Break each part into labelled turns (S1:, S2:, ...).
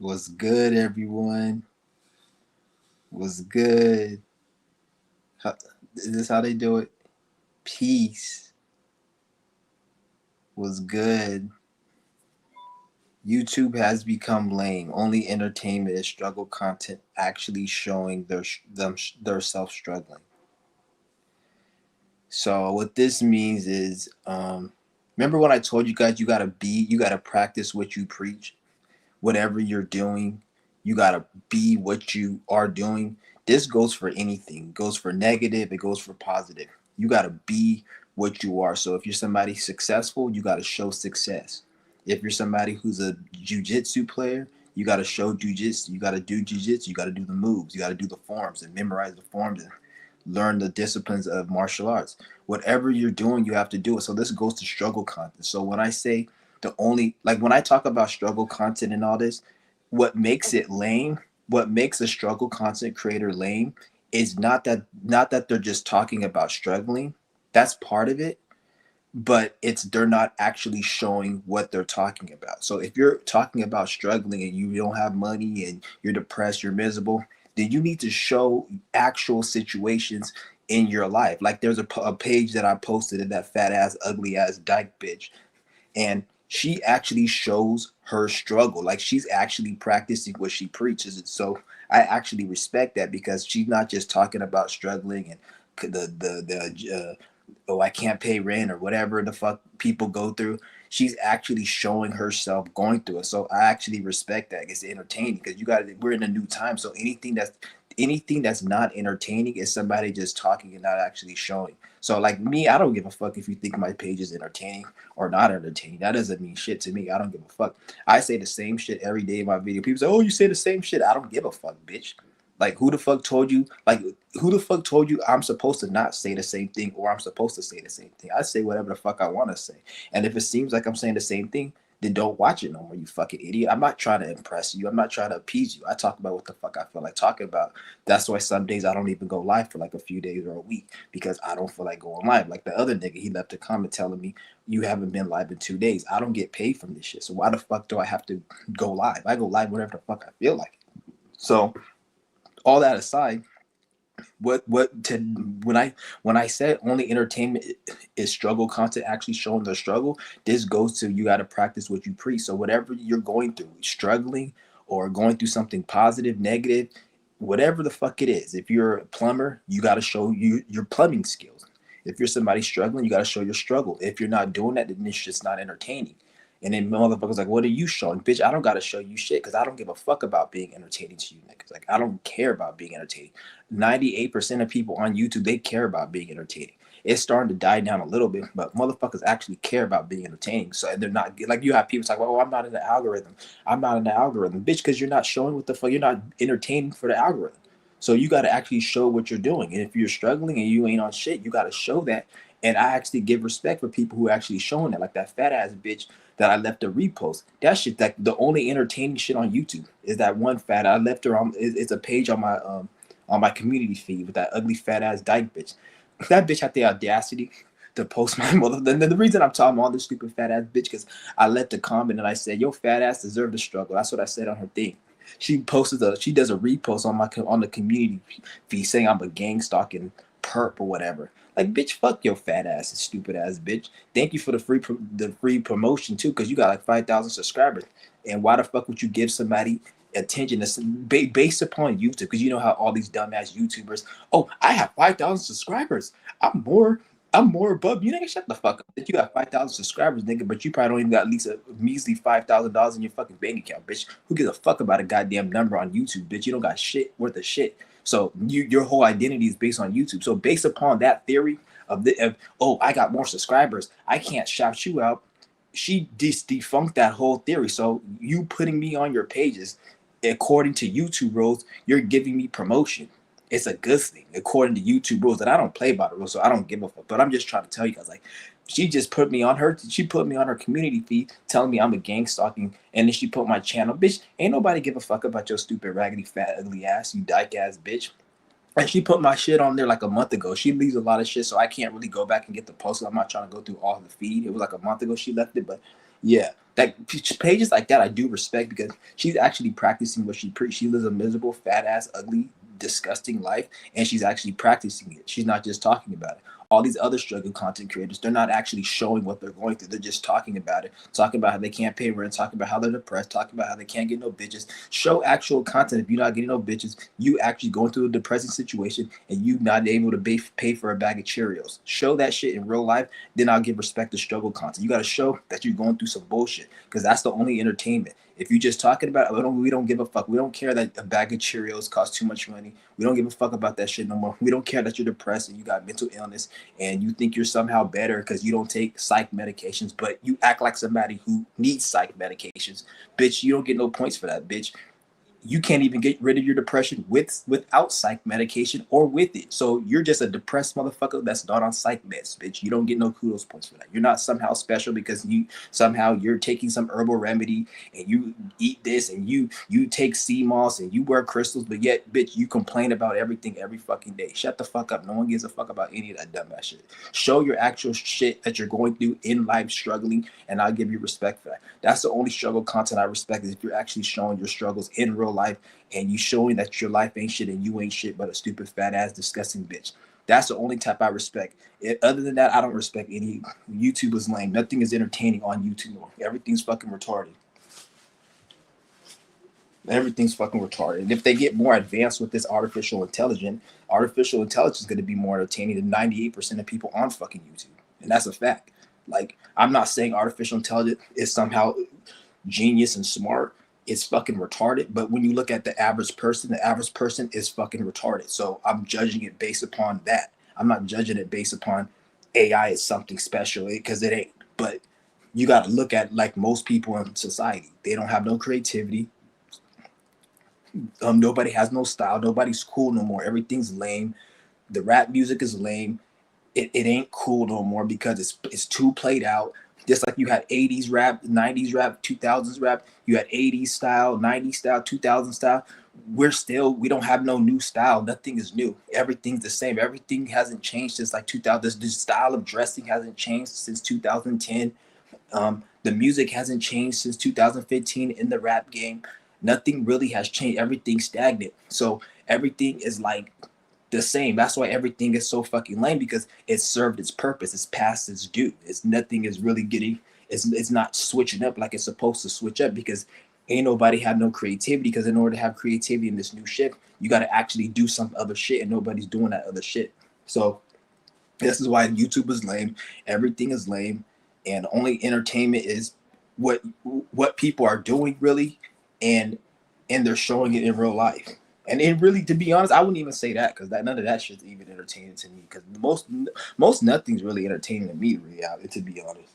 S1: What's good, everyone? What's good? How, is this how they do it? Peace. Was good. YouTube has become lame. Only entertainment is struggle content actually showing their self struggling. So what this means is, remember when I told you gotta practice what you preach. Whatever you're doing, you gotta be what you are doing. This goes for anything. It goes for negative, it goes for positive. You gotta be what you are. So if you're somebody successful, you gotta show success. If you're somebody who's a jujitsu player, you gotta show jujitsu. You gotta do jujitsu. You gotta do the moves. You gotta do the forms and memorize the forms and learn the disciplines of martial arts. Whatever you're doing, you have to do it. So this goes to struggle content. So when I say when I talk about struggle content and all this, what makes it lame, what makes a struggle content creator lame is not that they're just talking about struggling. That's part of it, but it's they're not actually showing what they're talking about. So if you're talking about struggling and you don't have money and you're depressed, you're miserable, then you need to show actual situations in your life. Like there's a page that I posted of that fat ass, ugly ass dyke bitch, and she actually shows her struggle. Like she's actually practicing what she preaches. And so I actually respect that because she's not just talking about struggling and oh, I can't pay rent or whatever the fuck people go through. She's actually showing herself going through it. So I actually respect that. It's entertaining because we're in a new time. So anything that's not entertaining is somebody just talking and not actually showing. So like me, I don't give a fuck if you think my page is entertaining or not entertaining. That doesn't mean shit to me. I don't give a fuck. I say the same shit every day in my video. People say, "Oh, you say the same shit." I don't give a fuck, bitch. Like who the fuck told you? Like who the fuck told you I'm supposed to not say the same thing or I'm supposed to say the same thing? I say whatever the fuck I want to say. And if it seems like I'm saying the same thing, then don't watch it no more, you fucking idiot. I'm not trying to impress you. I'm not trying to appease you. I talk about what the fuck I feel like talking about. That's why some days I don't even go live for like a few days or a week because I don't feel like going live. Like the other nigga, he left a comment telling me you haven't been live in 2 days. I don't get paid from this shit. So why the fuck do I have to go live? I go live whenever the fuck I feel like. So all that aside, what to when I said only entertainment is struggle content actually showing the struggle, this goes to you got to practice what you preach. So whatever you're going through, struggling or going through something positive, negative, whatever the fuck it is, if you're a plumber, you got to show your plumbing skills. If you're somebody struggling, you got to show your struggle. If you're not doing that, then it's just not entertaining. And then motherfuckers like, what are you showing? Bitch, I don't gotta show you shit because I don't give a fuck about being entertaining to you niggas. Like I don't care about being entertaining. 98% of people on YouTube, they care about being entertaining. It's starting to die down a little bit, but motherfuckers actually care about being entertaining. So they're not like you have people talk about, oh, I'm not in the algorithm. I'm not in the algorithm. Bitch, because you're not showing what the fuck, you're not entertaining for the algorithm. So you got to actually show what you're doing. And if you're struggling and you ain't on shit, you got to show that. And I actually give respect for people who are actually showing that, like that fat ass bitch that I left a repost. That shit, that the only entertaining shit on YouTube is that one fat. I left her on. It's a page on my community feed with that ugly fat ass dyke bitch. That bitch had the audacity to post my mother. The reason I'm talking about this stupid fat ass bitch because I left a comment and I said, "Yo, fat ass deserve the struggle." That's what I said on her thing. She does a repost on the community feed saying I'm a gang stalking perp or whatever. Like, bitch, fuck your fat ass, stupid ass bitch. Thank you for the free promotion too, because you got like 5,000 subscribers. And why the fuck would you give somebody attention that's based upon YouTube? Because you know how all these dumbass YouTubers, oh, I have 5,000 subscribers. I'm more. I'm more above you, nigga. Shut the fuck up. You got 5,000 subscribers, nigga, but you probably don't even got at least a measly $5,000 in your fucking bank account, bitch. Who gives a fuck about a goddamn number on YouTube, bitch? You don't got shit worth of shit. So your whole identity is based on YouTube. So based upon that theory of oh, I got more subscribers, I can't shout you out. She just defunct that whole theory. So you putting me on your pages, according to YouTube rules, you're giving me promotion. It's a good thing according to YouTube rules that I don't play by the rules, so I don't give a fuck. But I'm just trying to tell you guys, like, she put me on her community feed telling me I'm a gang stalking, and then she put my channel. Bitch, ain't nobody give a fuck about your stupid raggedy fat ugly ass, you dyke ass bitch. And she put my shit on there like a month ago. She leaves a lot of shit, so I can't really go back and get the post. I'm not trying to go through all the feed. It was like a month ago she left it, but yeah, that pages like that I do respect because she's actually practicing what she preached. She lives a miserable, fat ass, ugly, disgusting life, and she's actually practicing it. She's not just talking about it. All these other struggle content creators, they're not actually showing what they're going through. They're just talking about it, talking about how they can't pay rent, talking about how they're depressed, talking about how they can't get no bitches. Show actual content. If you're not getting no bitches, you actually going through a depressing situation and you not able to pay for a bag of Cheerios. Show that shit in real life, then I'll give respect to struggle content. You got to show that you're going through some bullshit because that's the only entertainment. If you're just talking about it, we don't give a fuck. We don't care that a bag of Cheerios costs too much money. We don't give a fuck about that shit no more. We don't care that you're depressed and you got mental illness and you think you're somehow better because you don't take psych medications, but you act like somebody who needs psych medications. Bitch, you don't get no points for that, bitch. You can't even get rid of your depression without psych medication or with it. So you're just a depressed motherfucker that's not on psych meds, bitch. You don't get no kudos points for that. You're not somehow special because you're taking some herbal remedy and you eat this and you take sea moss and you wear crystals, but yet, bitch, you complain about everything every fucking day. Shut the fuck up. No one gives a fuck about any of that dumbass shit. Show your actual shit that you're going through in life struggling, and I'll give you respect for that. That's the only struggle content I respect is if you're actually showing your struggles in real life and you showing that your life ain't shit and you ain't shit but a stupid fat ass disgusting bitch. That's the only type I respect. Other than that, I don't respect any. YouTube is lame. Nothing is entertaining on YouTube. Everything's fucking retarded. Everything's fucking retarded. And if they get more advanced with this artificial intelligence is going to be more entertaining than 98% of people on fucking YouTube. And that's a fact. Like, I'm not saying artificial intelligence is somehow genius and smart. It's fucking retarded. But when you look at the average person is fucking retarded. So I'm judging it based upon that. I'm not judging it based upon AI is something special because it ain't. But you got to look at like most people in society. They don't have no creativity. Nobody has no style. Nobody's cool no more. Everything's lame. The rap music is lame. It ain't cool no more because it's too played out. Just like you had 80s rap, 90s rap, 2000s rap, you had 80s style, 90s style, 2000s style. We don't have no new style. Nothing is new. Everything's the same. Everything hasn't changed since like 2000. The style of dressing hasn't changed since 2010. The music hasn't changed since 2015 in the rap game. Nothing really has changed. Everything's stagnant. So everything is like the same. That's why everything is so fucking lame because it's served its purpose. It's past its due. Nothing is really getting. It's not switching up like it's supposed to switch up because ain't nobody have no creativity. Because in order to have creativity in this new shit, you got to actually do some other shit, and nobody's doing that other shit. So this is why YouTube is lame. Everything is lame, and only entertainment is what people are doing really, and they're showing it in real life. And it really, to be honest, I wouldn't even say that because none of that shit's even entertaining to me. Because most nothing's really entertaining to me, reality. To be honest,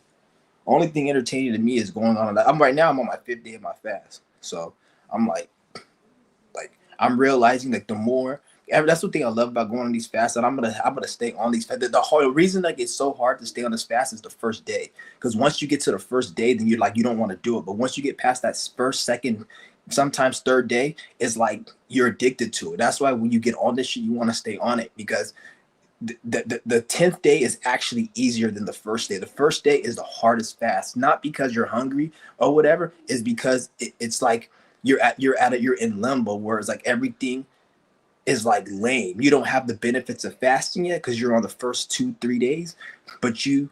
S1: only thing entertaining to me is going on. I'm on my 5th day of my fast, so I'm like I'm realizing like the more. That's the thing I love about going on these fasts, and I'm gonna stay on these fasts. The whole reason like it's so hard to stay on this fast is the first day, because once you get to the first day, then you're like you don't want to do it. But once you get past that first, second, sometimes third day, it's like you're addicted to it. That's why when you get on this shit, you want to stay on it because the 10th day is actually easier than the first day. The first day is the hardest fast, not because you're hungry or whatever, is because it's like you're in limbo where it's like everything is like lame. You don't have the benefits of fasting yet because you're on the first 2-3 days, but you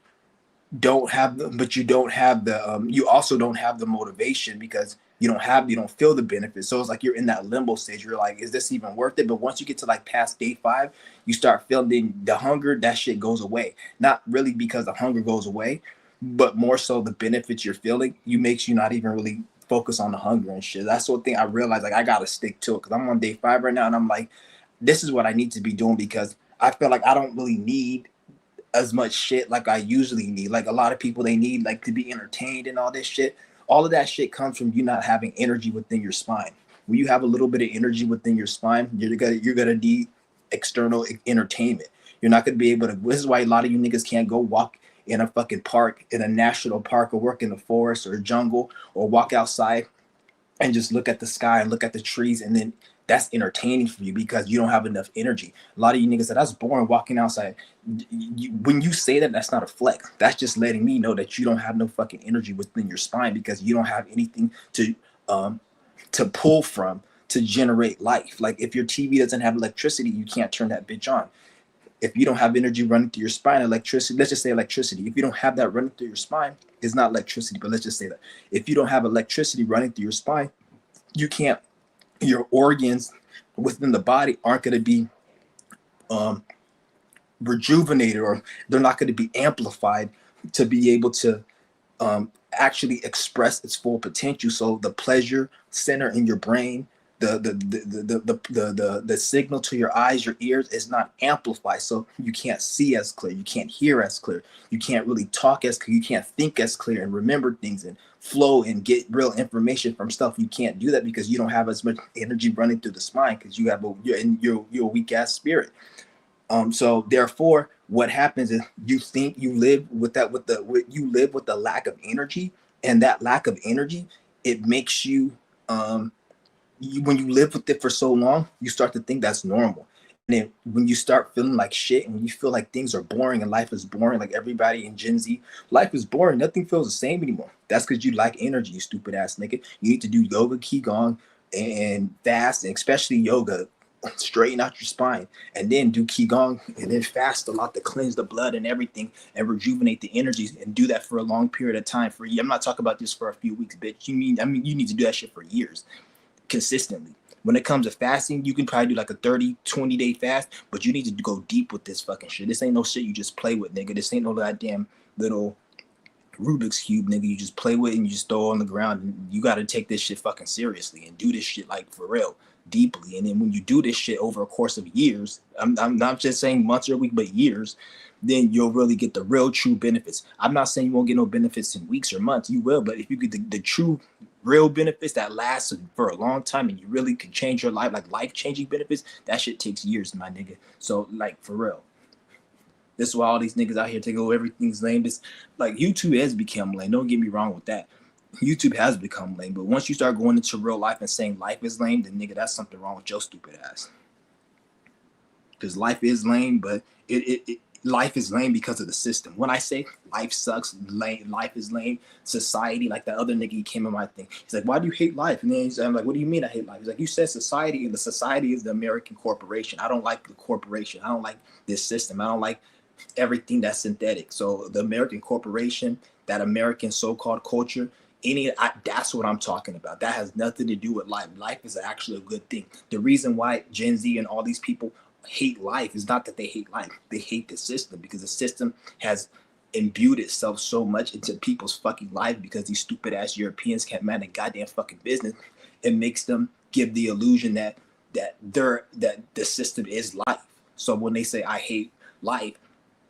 S1: don't have the you also don't have the motivation because you don't feel the benefits. So it's like you're in that limbo stage. You're like, is this even worth it? But once you get to like past day 5, you start feeling the hunger. That shit goes away. Not really because the hunger goes away, but more so the benefits you're feeling. You makes you not even really focus on the hunger and shit. That's the thing I realized. Like I gotta stick to it because I'm on day 5 right now, and I'm like, this is what I need to be doing because I feel like I don't really need as much shit like I usually need. Like a lot of people, they need like to be entertained and all this shit. All of that shit comes from you not having energy within your spine. When you have a little bit of energy within your spine, you're gonna need external entertainment. You're not gonna be able to. This is why a lot of you niggas can't go walk in a fucking park, in a national park, or work in the forest or jungle, or walk outside and just look at the sky and look at the trees, and then that's entertaining for you because you don't have enough energy. A lot of you niggas said that's boring walking outside. When you say that, that's not a flex. That's just letting me know that you don't have no fucking energy within your spine because you don't have anything um to pull from to generate life. Like if your TV doesn't have electricity, you can't turn that bitch on. If you don't have energy running through your spine, electricity, let's just say electricity. If you don't have that running through your spine, it's not electricity, but let's just say that. If you don't have electricity running through your spine, you can't, your organs within the body aren't going to be um, rejuvenated, or they're not going to be amplified to be able to actually express its full potential. So the pleasure center in your brain, the signal to your eyes, your ears is not amplified. So you can't see as clear, you can't hear as clear, you can't really talk as clear, you can't think as clear and remember things and flow and get real information from stuff. You can't do that because you don't have as much energy running through the spine because you have you're a weak ass spirit. So therefore, what happens is you think you live with that, you live with the lack of energy, and that lack of energy, it makes you, when you live with it for so long, you start to think that's normal. And then when you start feeling like shit and when you feel like things are boring and life is boring, like everybody in Gen Z, life is boring. Nothing feels the same anymore. That's because you lack energy, you stupid ass nigga. You need to do yoga, qigong, and fast, and especially yoga. Straighten out your spine, and then do qigong, and then fast a lot to cleanse the blood and everything and rejuvenate the energies, and do that for a long period of time. For I'm not talking about this for a few weeks, bitch. You need to do that shit for years consistently. When it comes to fasting, you can probably do like a 30-20 day fast, but you need to go deep with this fucking shit. This ain't no shit you just play with, nigga. This ain't no goddamn little Rubik's Cube, nigga. You just play with it and you just throw it on the ground. And you got to take this shit fucking seriously and do this shit like for real, deeply. And then when you do this shit over a course of years, I'm not just saying months or a week, but years, then you'll really get the real true benefits. I'm not saying you won't get no benefits in weeks or months. You will, but if you get the true real benefits that last for a long time and you really can change your life, like life-changing benefits, that shit takes years, my nigga. So like for real. This is why all these niggas out here think, oh, everything's lame. This, like, YouTube has become lame. Don't get me wrong with that. YouTube has become lame. But once you start going into real life and saying life is lame, then nigga, that's something wrong with your stupid ass. Because life is lame, but life is lame because of the system. When I say life sucks, life is lame, society, like that other nigga, he came in my thing. He's like, why do you hate life? And then I'm like, what do you mean I hate life? He's like, you said society, and the society is the American corporation. I don't like the corporation. I don't like this system. I don't like everything that's synthetic. So the American corporation, that American so-called culture, that's what I'm talking about. That has nothing to do with life. Life is actually a good thing. The reason why Gen Z and all these people hate life is not that they hate life. They hate the system because the system has imbued itself so much into people's fucking life because these stupid ass Europeans can't manage a goddamn fucking business. It makes them give the illusion that the system is life. So when they say I hate life,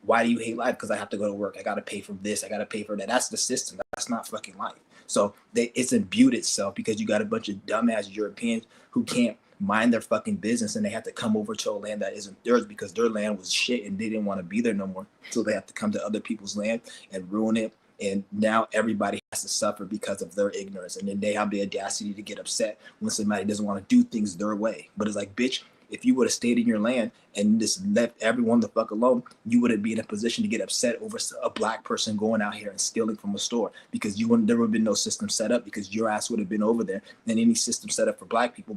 S1: why do you hate life? Because I have to go to work. I got to pay for this. I got to pay for that. That's the system. That's not fucking life. So it's imbued itself because you got a bunch of dumbass Europeans who can't mind their fucking business and they have to come over to a land that isn't theirs because their land was shit and they didn't want to be there no more. So they have to come to other people's land and ruin it. And now everybody has to suffer because of their ignorance. And then they have the audacity to get upset when somebody doesn't want to do things their way. But it's like, bitch, if you would have stayed in your land and just left everyone the fuck alone, you wouldn't be in a position to get upset over a black person going out here and stealing from a store because there would have been no system set up because your ass would have been over there. And any system set up for black people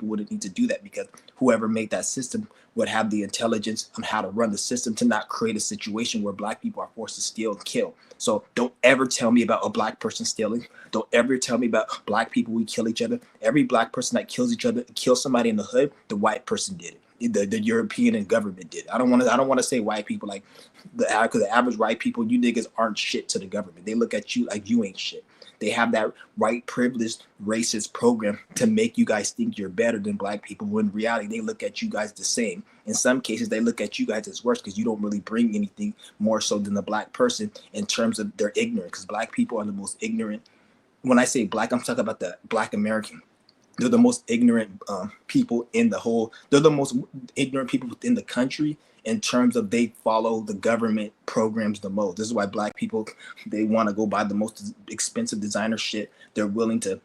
S1: wouldn't need to do that because whoever made that system would have the intelligence on how to run the system to not create a situation where black people are forced to steal and kill. So don't ever tell me about a black person stealing. Don't ever tell me about black people, we kill each other. Every black person that kills somebody in the hood, the white person did it. The European and government did it. I don't want to say white people like because the average white people, you niggas aren't shit to the government. They look at you like you ain't shit. They have that white privileged racist program to make you guys think you're better than black people when in reality they look at you guys the same. In some cases they look at you guys as worse because you don't really bring anything more so than the black person in terms of their ignorance, because black people are the most ignorant. When I say black, I'm talking about the black American. They're the most ignorant people in the whole, they're the most ignorant people within the country in terms of they follow the government programs the most. This is why black people, they want to go buy the most expensive designer shit. They're willing to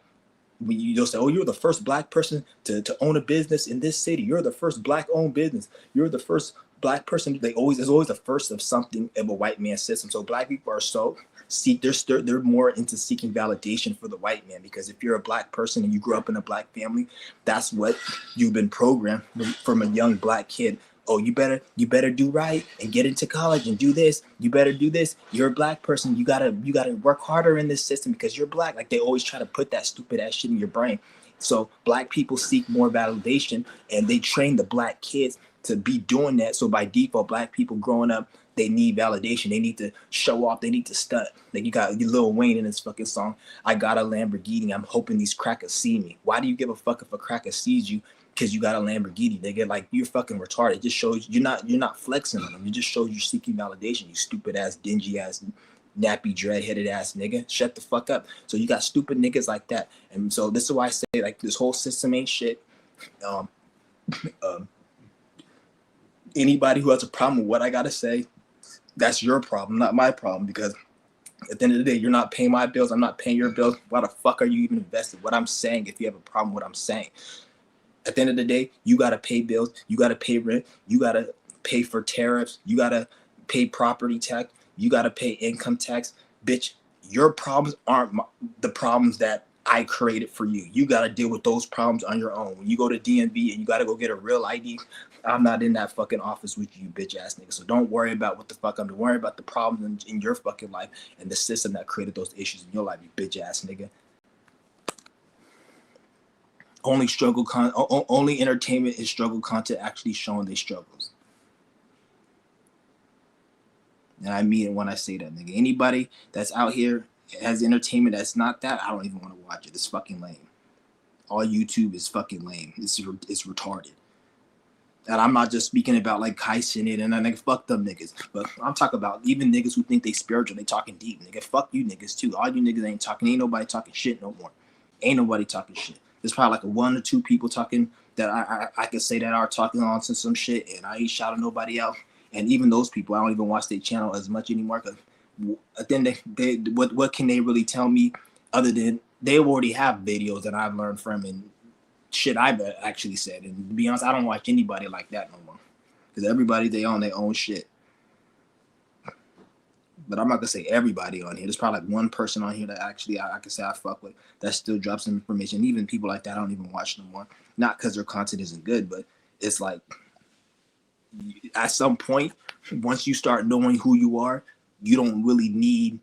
S1: You'll say, oh, you're the first black person to own a business in this city. You're the first black owned business. You're the first black person. There's always the first of something of a white man system. So black people are so they're more into seeking validation for the white man, because if you're a black person and you grew up in a black family, that's what you've been programmed from a young black kid. Oh, you better do right and get into college and do this. You better do this. You're a black person. You gotta work harder in this system because you're black. Like, they always try to put that stupid ass shit in your brain. So black people seek more validation, and they train the black kids to be doing that. So by default, black people growing up, they need validation. They need to show off. They need to stunt. Like, you got Lil Wayne in his fucking song, I got a Lamborghini. I'm hoping these crackers see me. Why do you give a fuck if a cracker sees you? Because you got a Lamborghini. They get like, you're fucking retarded. It just shows you're not flexing on them. It just shows you're seeking validation. You stupid ass, dingy ass, nappy dread-headed ass nigga. Shut the fuck up. So you got stupid niggas like that. And so this is why I say, like, this whole system ain't shit. Anybody who has a problem with what I gotta say, that's your problem, not my problem. Because at the end of the day, you're not paying my bills. I'm not paying your bills. Why the fuck are you even invested? What I'm saying, if you have a problem with what I'm saying. At the end of the day, you got to pay bills. You got to pay rent. You got to pay for tariffs. You got to pay property tax. You got to pay income tax. Bitch, your problems aren't the problems that I created for you. You got to deal with those problems on your own. When you go to DMV and you got to go get a real ID, I'm not in that fucking office with you, bitch ass nigga. So don't worry about what the fuck I'm doing. Worry about the problems in your fucking life and the system that created those issues in your life, you bitch ass nigga. Only entertainment is struggle content actually showing their struggles. And I mean it when I say that, nigga. Anybody that's out here has entertainment that's not that, I don't even want to watch it. It's fucking lame. All YouTube is fucking lame. It's retarded. And I'm not just speaking about like Heist in it and then fuck them niggas. But I'm talking about even niggas who think they spiritual, they talking deep, nigga. Fuck you niggas too. All you niggas ain't nobody talking shit no more. Ain't nobody talking shit. There's probably like one or two people talking that I could say that are talking on to some shit, and I ain't shouting nobody out. And even those people, I don't even watch their channel as much anymore. Cause then what can they really tell me other than they already have videos that I've learned from and shit I've actually said. And to be honest, I don't watch anybody like that no more, because everybody, they own their own shit. But I'm not gonna say everybody on here. There's probably like one person on here that actually I can say I fuck with that still drops some information. Even people like that I don't even watch no more. Not because their content isn't good, but it's like at some point, once you start knowing who you are, you don't really need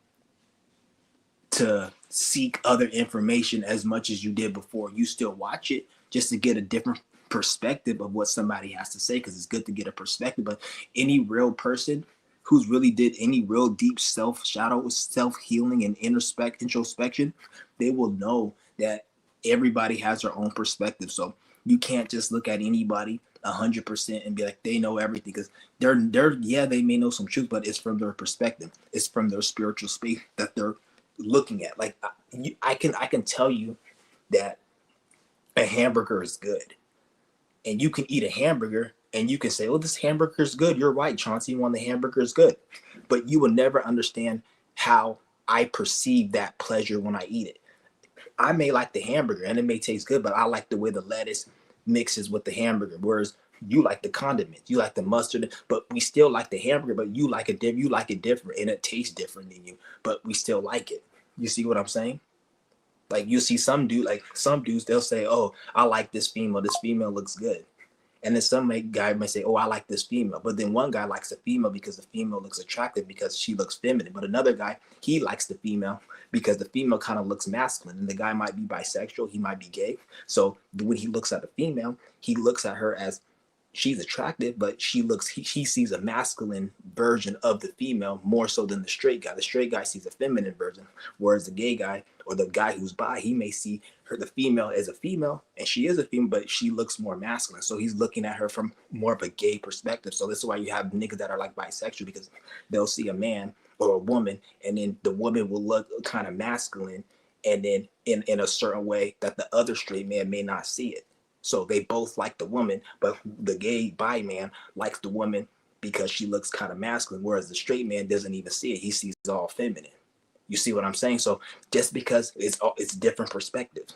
S1: to seek other information as much as you did before. You still watch it just to get a different perspective of what somebody has to say, because it's good to get a perspective. But any real person who's really did any real deep self-healing and introspection, they will know that everybody has their own perspective. So you can't just look at anybody 100% and be like they know everything, because they may know some truth, but it's from their perspective. It's from their spiritual space that they're looking at. Like I can tell you that a hamburger is good, and you can eat a hamburger and you can say, oh, this hamburger is good. You're right, Chauncey, the hamburger is good. But you will never understand how I perceive that pleasure when I eat it. I may like the hamburger and it may taste good, but I like the way the lettuce mixes with the hamburger. Whereas you like the condiments, you like the mustard, but we still like the hamburger, but you like it different and it tastes different than you, but we still like it. You see what I'm saying? Like you see some dudes, they'll say, oh, I like this female looks good. And then some guy might say, oh, I like this female. But then one guy likes the female because the female looks attractive because she looks feminine. But another guy, he likes the female because the female kind of looks masculine. And the guy might be bisexual. He might be gay. So when he looks at the female, he looks at her as she's attractive, but he sees a masculine version of the female more so than the straight guy. The straight guy sees a feminine version, whereas the gay guy or the guy who's bi, he may see the female as a female, and she is a female, but she looks more masculine. So he's looking at her from more of a gay perspective. So this is why you have niggas that are like bisexual, because they'll see a man or a woman, and then the woman will look kind of masculine, and then in a certain way that the other straight man may not see it. So they both like the woman, but the gay bi man likes the woman because she looks kind of masculine, whereas the straight man doesn't even see it. He sees it all feminine. You see what I'm saying? So just because it's different perspectives.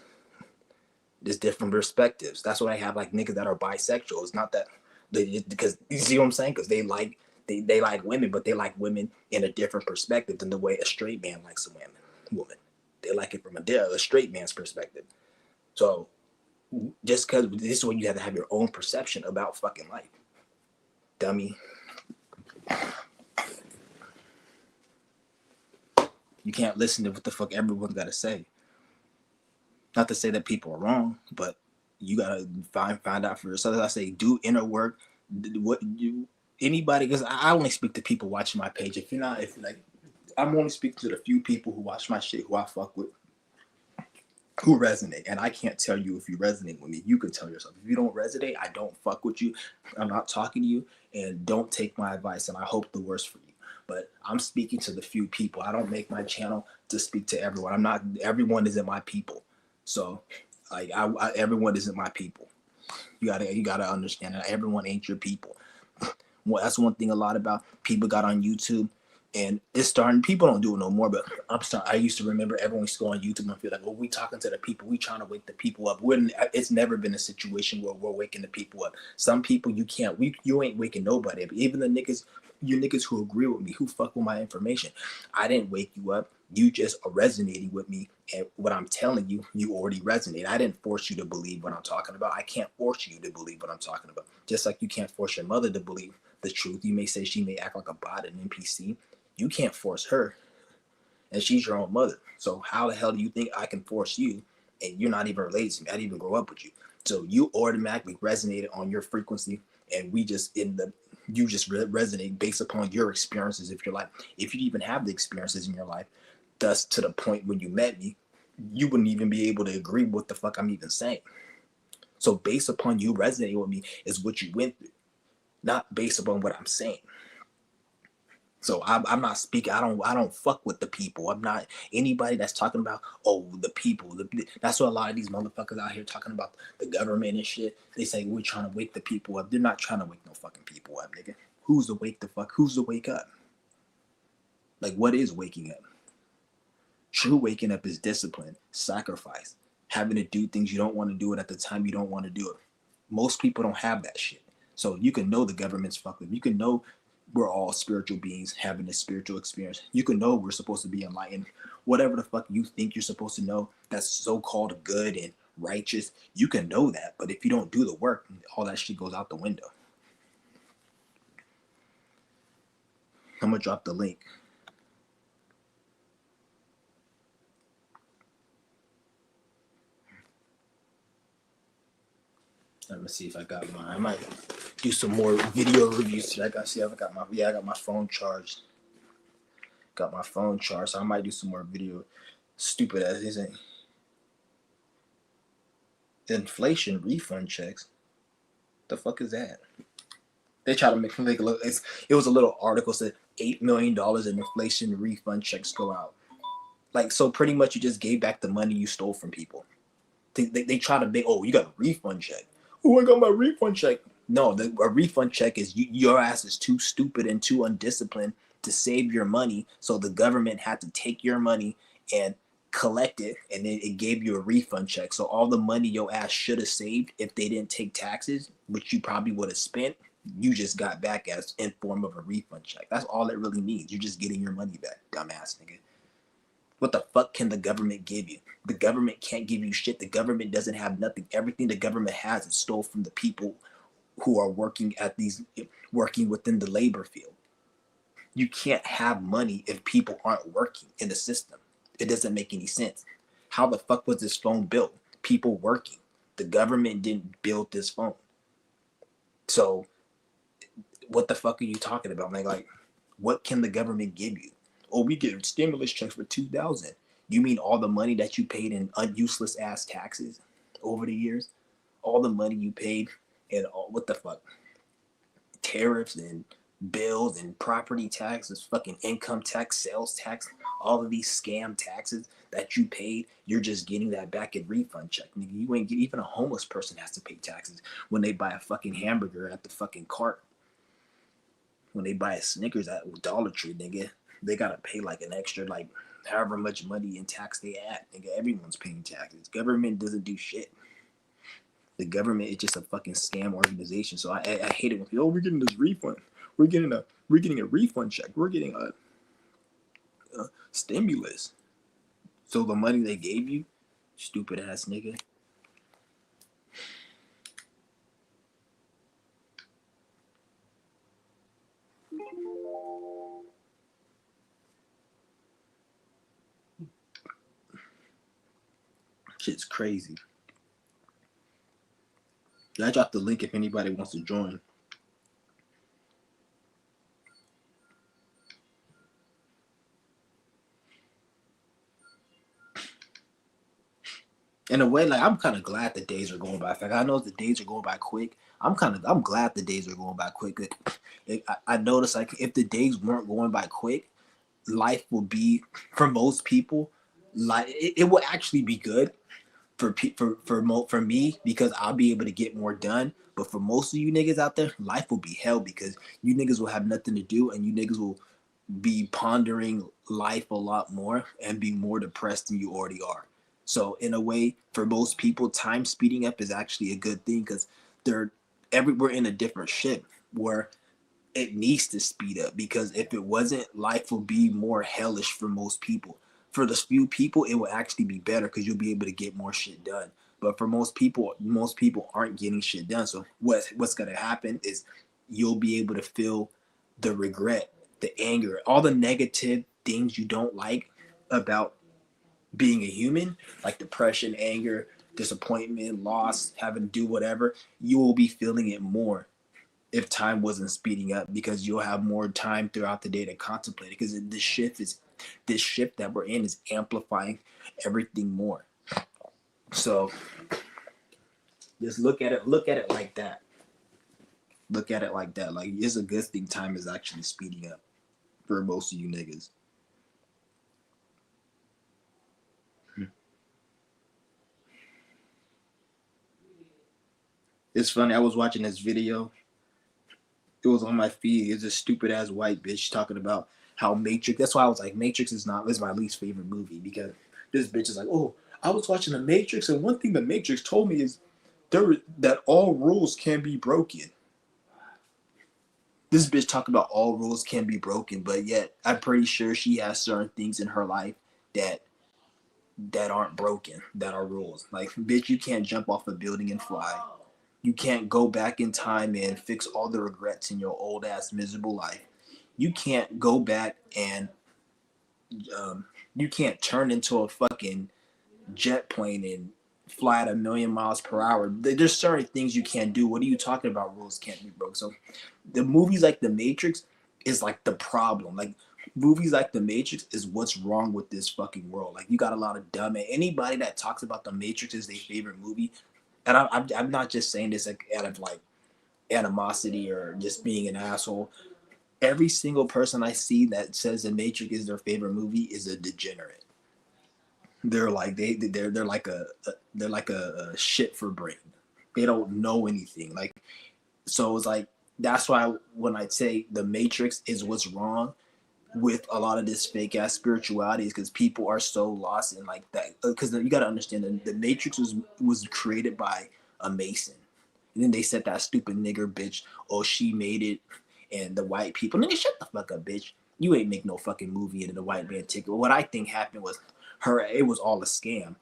S1: There's different perspectives. That's why I have like niggas that are bisexual. It's not that because you see what I'm saying? Because they like women, but they like women in a different perspective than the way a straight man likes a woman. They like it from a straight man's perspective. So just because this is when you have to have your own perception about fucking life, dummy. You can't listen to what the fuck everyone's got to say. Not to say that people are wrong, but you gotta find out for yourself. As I say, do inner work. What you anybody? Because I only speak to people watching my page. If like, I'm only speaking to the few people who watch my shit, who I fuck with, who resonate. And I can't tell you if you resonate with me. You can tell yourself. If you don't resonate, I don't fuck with you. I'm not talking to you, and don't take my advice. And I hope the worst for you. But I'm speaking to the few people. I don't make my channel to speak to everyone. I'm not. Everyone isn't my people. So, like, everyone isn't my people. You gotta understand that everyone ain't your people. Well, that's one thing a lot about people got on YouTube, and it's starting. People don't do it no more, but I'm starting. I used to remember everyone used to go on YouTube and feel like, "Well, we talking to the people. We trying to wake the people up." It's never been a situation where we're waking the people up. Some people you can't. You ain't waking nobody up. Even the niggas, you niggas who agree with me, who fuck with my information. I didn't wake you up. You just are resonating with me, and what I'm telling you, you already resonate. I didn't force you to believe what I'm talking about. I can't force you to believe what I'm talking about. Just like you can't force your mother to believe the truth. You may say she may act like a bot, an NPC. You can't force her, and she's your own mother. So how the hell do you think I can force you? And you're not even related to me. I didn't even grow up with you. So you automatically resonated on your frequency, and we just you just resonate based upon your experiences. If you're like, if you even have the experiences in your life, thus to the point when you met me, you wouldn't even be able to agree with what the fuck I'm even saying. So based upon you resonating with me is what you went through, not based upon what I'm saying. So I'm not speaking. I don't fuck with the people. I'm not anybody that's talking about the people. That's what a lot of these motherfuckers out here talking about the government and shit. They say we're trying to wake the people up. They're not trying to wake no fucking people up, nigga. Who's to wake the fuck? Who's to wake up? Like, what is waking up? True waking up is discipline, sacrifice, having to do things you don't want to do it at the time you don't want to do it. Most people don't have that shit. So you can know the government's fucking. You can know we're all spiritual beings having a spiritual experience. You can know we're supposed to be enlightened. Whatever the fuck you think you're supposed to know that's so-called good and righteous, you can know that. But if you don't do the work, all that shit goes out the window. I'm gonna drop the link. Let me see if I got mine. I might do some more video reviews today. I got see if I got my phone charged. Got my phone charged, so I might do some more video. Stupid as isn't. Inflation refund checks. The fuck is that? They try to make it look. It was a little article said $8 million in inflation refund checks go out. Like, so pretty much you just gave back the money you stole from people. They try to make, you got a refund check. Oh, I got my refund check. No, a refund check is your ass is too stupid and too undisciplined to save your money, so the government had to take your money and collect it, and then it gave you a refund check. So all the money your ass should have saved if they didn't take taxes, which you probably would have spent, you just got back as in form of a refund check. That's all it really means. You're just getting your money back, dumbass nigga. What the fuck can the government give you? The government can't give you shit. The government doesn't have nothing. Everything the government has is stole from the people who are working within the labor field. You can't have money if people aren't working in the system. It doesn't make any sense. How the fuck was this phone built? People working. The government didn't build this phone. So what the fuck are you talking about, man? Like, what can the government give you? Oh, we get stimulus checks for 2,000. You mean all the money that you paid in useless ass taxes over the years? All the money you paid and what the fuck? Tariffs and bills and property taxes, fucking income tax, sales tax, all of these scam taxes that you paid, you're just getting that back in refund check. Nigga, you ain't get, even a homeless person has to pay taxes when they buy a fucking hamburger at the fucking cart. When they buy a Snickers at Dollar Tree, nigga, they gotta pay like an extra, like however much money in tax they add. Nigga, everyone's paying taxes. Government doesn't do shit. The government is just a fucking scam organization. So I hate it when people, oh, we're getting this refund. We're getting a refund check. We're getting a stimulus. So the money they gave you, stupid ass nigga. Shit's crazy. I dropped the link if anybody wants to join. In a way, like I'm kind of glad the days are going by. Like I know the days are going by quick. I'm glad the days are going by quick. I noticed like if the days weren't going by quick, life would be for most people like it would actually be good for me because I'll be able to get more done. But for most of you niggas out there, life will be hell because you niggas will have nothing to do and you niggas will be pondering life a lot more and be more depressed than you already are. So in a way, for most people, time speeding up is actually a good thing because we're in a different ship where it needs to speed up because if it wasn't, life will be more hellish for most people. For the few people, it will actually be better because you'll be able to get more shit done. But for most people aren't getting shit done. So what's gonna happen is you'll be able to feel the regret, the anger, all the negative things you don't like about being a human, like depression, anger, disappointment, loss, having to do whatever. You will be feeling it more if time wasn't speeding up because you'll have more time throughout the day to contemplate it because this shift that we're in is amplifying everything more. So just look at it like that. Look at it like that. Like it's a good thing time is actually speeding up for most of you niggas. It's funny, I was watching this video. It was on my feed. It's a stupid ass white bitch talking about how Matrix. That's why I was like, Matrix is my least favorite movie because this bitch is like, oh, I was watching the Matrix, and one thing the Matrix told me is that all rules can be broken. This bitch talking about all rules can be broken, but yet I'm pretty sure she has certain things in her life that aren't broken, that are rules. Like, bitch, you can't jump off a building and fly. You can't go back in time and fix all the regrets in your old ass miserable life. You can't go back and you can't turn into a fucking jet plane and fly at 1,000,000 miles per hour. There's certain things you can't do. What are you talking about? Rules can't be broke. So the movies like The Matrix is like the problem. Like movies like The Matrix is what's wrong with this fucking world. Like you got a lot of dumb anybody that talks about The Matrix is their favorite movie. And I'm not just saying this like out of like animosity or just being an asshole. Every single person I see that says The Matrix is their favorite movie is a degenerate. They're like they're like they're like a shit for brain. They don't know anything. Like so it's like that's why when I say The Matrix is what's wrong with a lot of this fake ass spirituality is because people are so lost in like that because you got to understand that the Matrix was created by a Mason and then they said that stupid nigger bitch, oh she made it and the white people, nigga shut the fuck up bitch, you ain't make no fucking movie into the white man ticket. What I think happened was it was all a scam.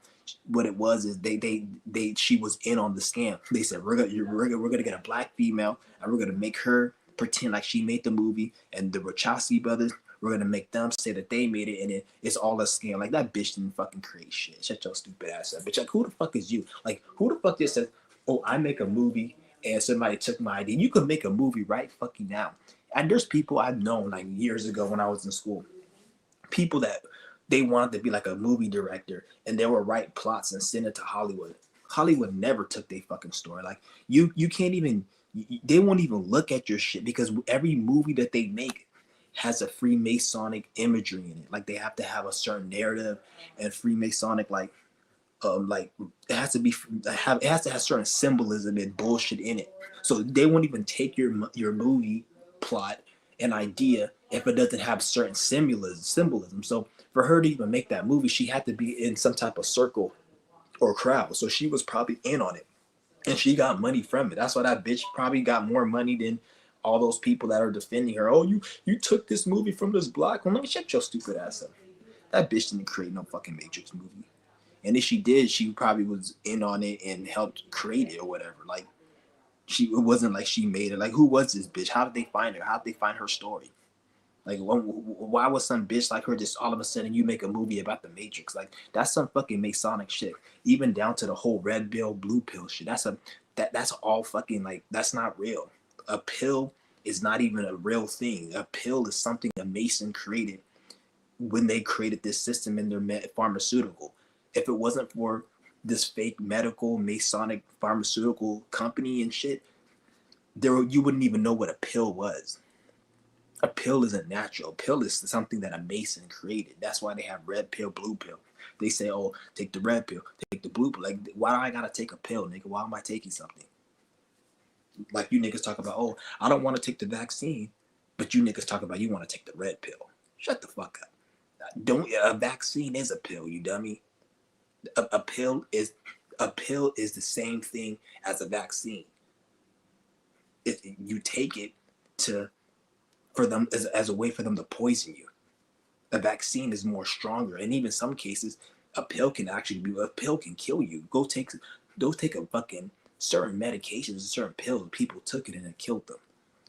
S1: What it was is they she was in on the scam. They said we're gonna get a black female and we're gonna make her pretend like she made the movie and the Wachowski brothers, we're gonna make them say that they made it, and it's all a scam. Like that bitch didn't fucking create shit. Shut your stupid ass up, bitch. Like who the fuck is you? Like who the fuck just says, oh, I make a movie and somebody took my idea. You could make a movie right fucking now. And there's people I've known like years ago when I was in school, people that they wanted to be like a movie director and they would write plots and send it to Hollywood. Hollywood never took their fucking story. Like you can't even they won't even look at your shit because every movie that they make has a Freemasonic imagery in it. Like they have to have a certain narrative and Freemasonic like it has to be it has to have certain symbolism and bullshit in it. So they won't even take your movie plot and idea if it doesn't have certain symbolism. So for her to even make that movie, she had to be in some type of circle or crowd. So she was probably in on it. And she got money from it. That's why that bitch probably got more money than all those people that are defending her. Oh, you took this movie from this black one. Let me shut your stupid ass up. That bitch didn't create no fucking Matrix movie. And if she did, she probably was in on it and helped create it or whatever. Like it wasn't like she made it. Like, who was this bitch? How did they find her? How did they find her story? Like, why was some bitch like her just all of a sudden you make a movie about the Matrix? Like, that's some fucking Masonic shit. Even down to the whole red pill, blue pill shit. That's all fucking, like, that's not real. A pill is not even a real thing. A pill is something a Mason created when they created this system in their pharmaceutical. If it wasn't for this fake medical Masonic pharmaceutical company and shit, you wouldn't even know what a pill was. A pill isn't natural. A pill is something that a Mason created. That's why they have red pill, blue pill. They say, oh, take the red pill, take the blue pill. Like, why do I gotta take a pill, nigga? Why am I taking something? Like, you niggas talk about, oh, I don't want to take the vaccine, but you niggas talk about you want to take the red pill. Shut the fuck up. A vaccine is a pill, you dummy. A pill is the same thing as a vaccine. You take it for them as a way for them to poison you. A vaccine is more stronger, and even some cases, a pill can kill you. Go take a fucking certain medications, certain pills. People took it and it killed them,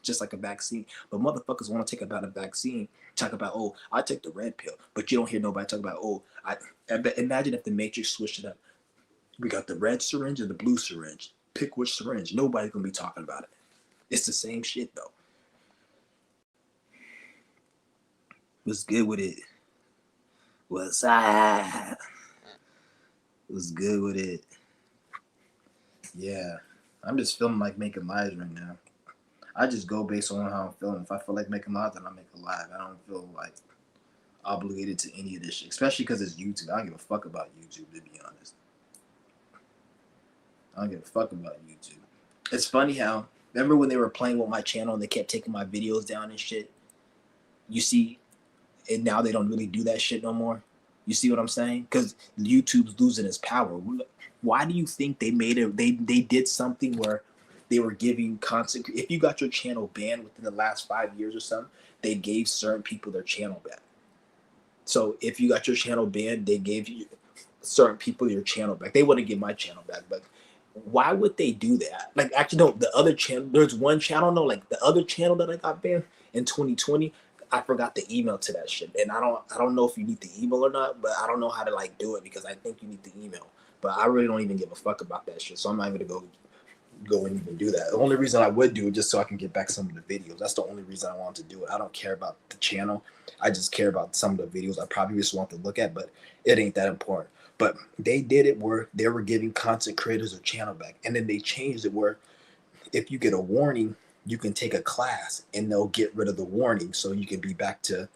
S1: just like a vaccine. But motherfuckers want to take about a vaccine, talk about, oh, I take the red pill, but you don't hear nobody talk about, oh, imagine if the Matrix switched it up. We got the red syringe and the blue syringe. Pick which syringe. Nobody's gonna be talking about it. It's the same shit though. What's good with it? What's up? What's good with it? Yeah, I'm just feeling like making lives right now. I just go based on how I'm feeling. If I feel like making lives, then I make a live. I don't feel like obligated to any of this shit, especially because it's YouTube. I don't give a fuck about YouTube, to be honest. I don't give a fuck about YouTube. It's funny how, remember when they were playing with my channel and they kept taking my videos down and shit? You see, and now they don't really do that shit no more. You see what I'm saying? Because YouTube's losing its power. Why do you think they made it? They did something where they were giving constant. If you got your channel banned within the last 5 years or something, they gave certain people their channel back. So if you got your channel banned, they gave you certain people your channel back. They wouldn't give my channel back, but why would they do that? Like, actually, no, the other channel, there's one channel, no, like the other channel that I got banned in 2020, I forgot the email to that shit. And I don't know if you need the email or not, but I don't know how to like do it because I think you need the email. But I really don't even give a fuck about that shit. So I'm not even gonna go and even do that. The only reason I would do it just so I can get back some of the videos. That's the only reason I want to do it. I don't care about the channel. I just care about some of the videos I probably just want to look at, but it ain't that important. But they did it where they were giving content creators a channel back. And then they changed it where if you get a warning, you can take a class and they'll get rid of the warning so you can be back to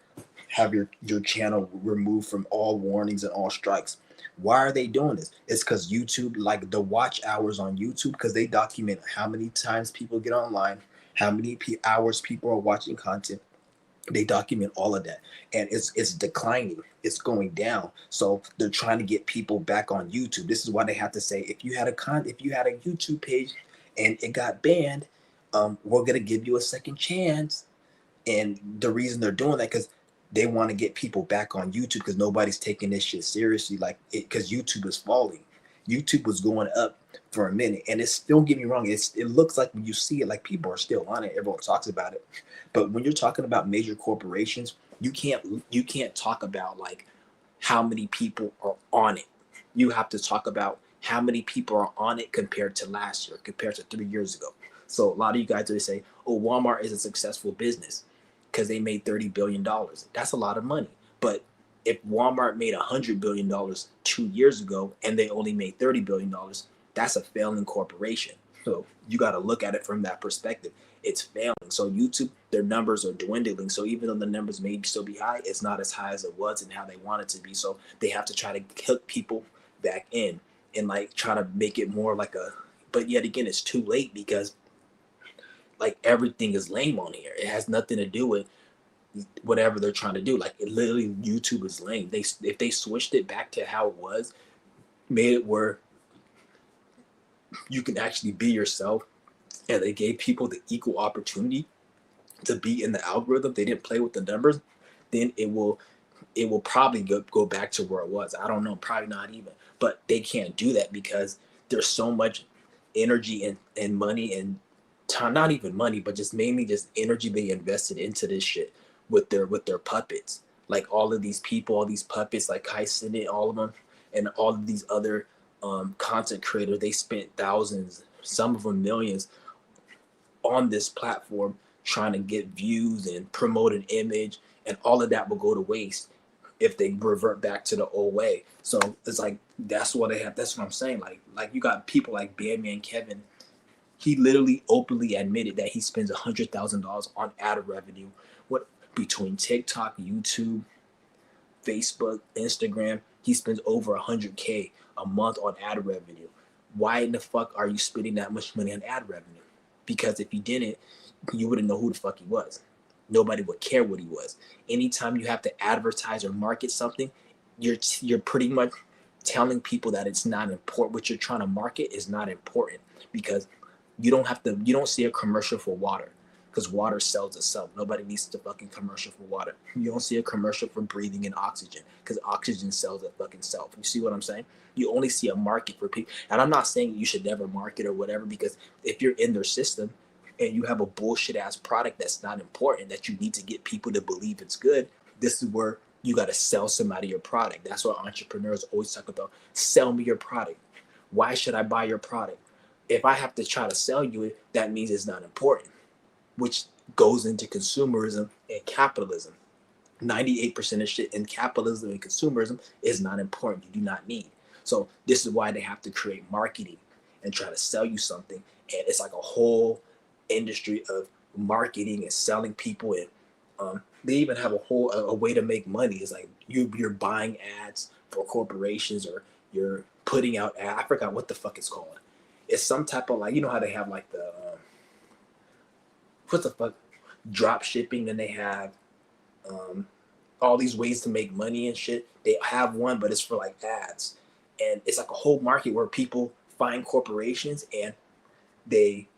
S1: have your channel removed from all warnings and all strikes. Why are they doing this? It's because YouTube, like the watch hours on YouTube, because they document how many times people get online, how many hours people are watching content. They document all of that, and it's declining. It's going down. So they're trying to get people back on YouTube. This is why they have to say if you had a YouTube page and it got banned, we're gonna give you a second chance. And the reason they're doing that because they want to get people back on YouTube because nobody's taking this shit seriously. Like it because YouTube is falling. YouTube was going up for a minute, and it's, don't get me wrong, it looks like when you see it, like people are still on it. Everyone talks about it, but when you're talking about major corporations, you can't talk about like how many people are on it. You have to talk about how many people are on it compared to last year, compared to 3 years ago. So a lot of you guys always say, "Oh, Walmart is a successful business because they made $30 billion." That's a lot of money, but if Walmart made $100 billion 2 years ago and they only made $30 billion, that's a failing corporation. So you got to look at it from that perspective. It's failing. So YouTube, their numbers are dwindling. So even though the numbers may still be high, it's not as high as it was and how they want it to be. So they have to try to hook people back in and like try to make it more like a. But yet again, it's too late because like everything is lame on here. It has nothing to do with whatever they're trying to do. Like it literally, YouTube is lame. If they switched it back to how it was, made it where you can actually be yourself, and they gave people the equal opportunity to be in the algorithm, they didn't play with the numbers, then it will probably go back to where it was. I don't know, probably not even. But they can't do that because there's so much energy and money and time, not even money, but just mainly just energy they invested into this shit with their puppets. Like all of these people, all these puppets, like Kai Cenat, all of them, and all of these other content creators, they spent thousands, some of them millions, on this platform trying to get views and promote an image, and all of that will go to waste if they revert back to the old way. So it's like that's what they have. That's what I'm saying. Like you got people like Bandman Kevin. He literally openly admitted that he spends $100,000 on ad revenue. What between TikTok, YouTube, Facebook, Instagram, he spends over 100K a month on ad revenue. Why in the fuck are you spending that much money on ad revenue? Because if you didn't, you wouldn't know who the fuck he was. Nobody would care what he was. Anytime you have to advertise or market something, you're pretty much telling people that it's not important. What you're trying to market is not important because you don't see a commercial for water because water sells itself. Nobody needs the fucking commercial for water. You don't see a commercial for breathing in oxygen because oxygen sells it fucking self. You see what I'm saying? You only see a market for people. And I'm not saying you should never market or whatever, because if you're in their system and you have a bullshit ass product that's not important, that you need to get people to believe it's good, this is where you got to sell somebody your product. That's what entrepreneurs always talk about. Sell me your product. Why should I buy your product? If I have to try to sell you it, that means it's not important, which goes into consumerism and capitalism. 98% of shit in capitalism and consumerism is not important. You do not need. So this is why they have to create marketing and try to sell you something. And it's like a whole industry of marketing and selling people. And they even have a way to make money. It's like you're buying ads for corporations, or you're putting out ads. I forgot what the fuck it's called. It's some type of, like, you know how they have like the what the fuck, drop shipping, and they have um, all these ways to make money and shit. They have one, but it's for like ads, and it's like a whole market where people find corporations, and they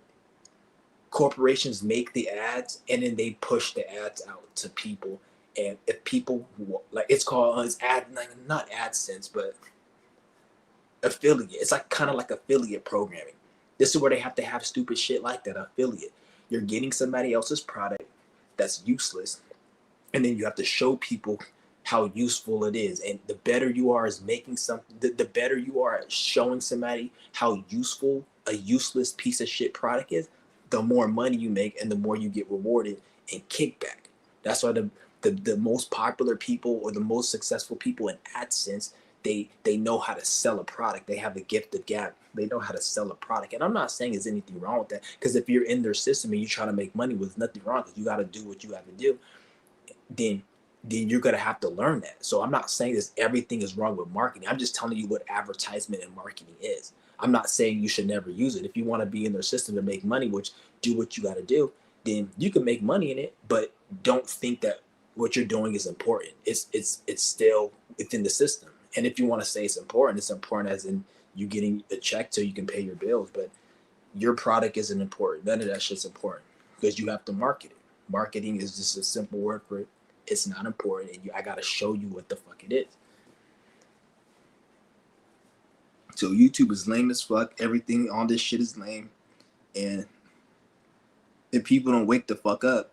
S1: corporations make the ads, and then they push the ads out to people. And if people like, it's called it's ad, like, not AdSense, but affiliate. It's like kind of like affiliate programming. This is where they have to have stupid shit like that. Affiliate. You're getting somebody else's product that's useless, and then you have to show people how useful it is. And the better you are as making something, the better you are at showing somebody how useful a useless piece of shit product is, the more money you make and the more you get rewarded and kickback. That's why the most popular people or the most successful people in AdSense, they know how to sell a product. They have the gift of gab. They know how to sell a product. And I'm not saying there's anything wrong with that, because if you're in their system and you're trying to make money, with nothing wrong, because you got to do what you have to do, then you're gonna have to learn that. So I'm not saying this everything is wrong with marketing. I'm just telling you what advertisement and marketing is. I'm not saying you should never use it. If you want to be in their system to make money, which do what you got to do, then you can make money in it. But don't think that what you're doing is important. It's still within the system. And if you want to say it's important as in you getting a check so you can pay your bills. But your product isn't important. None of that shit's important because you have to market it. Marketing is just a simple word for it. It's not important, and I gotta show you what the fuck it is. So YouTube is lame as fuck. Everything on this shit is lame, and if people don't wake the fuck up,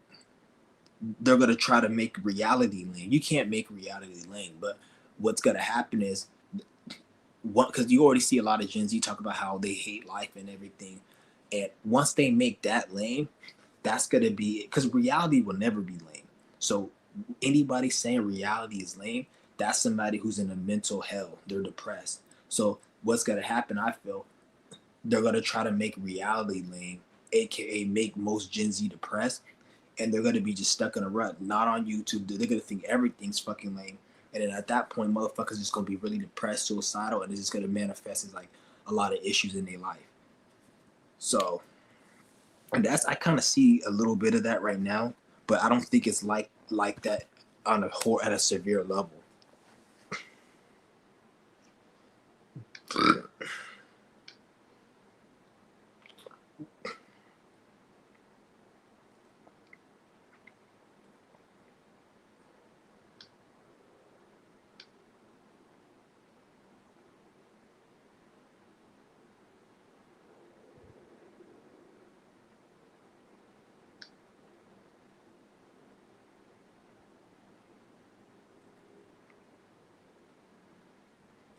S1: they're gonna try to make reality lame. You can't make reality lame, but what's gonna happen is, because you already see a lot of Gen Z talk about how they hate life and everything, and once they make that lame, that's gonna be it. Because reality will never be lame. So anybody saying reality is lame, that's somebody who's in a mental hell. They're depressed. So what's gonna happen? I feel they're gonna try to make reality lame, aka make most Gen Z depressed, and they're gonna be just stuck in a rut. Not on YouTube. They're gonna think everything's fucking lame, and then at that point, motherfuckers just gonna be really depressed, suicidal, and it's just gonna manifest as like a lot of issues in their life. So, and that's, I kind of see a little bit of that right now, but I don't think it's like that on a whole at a severe level.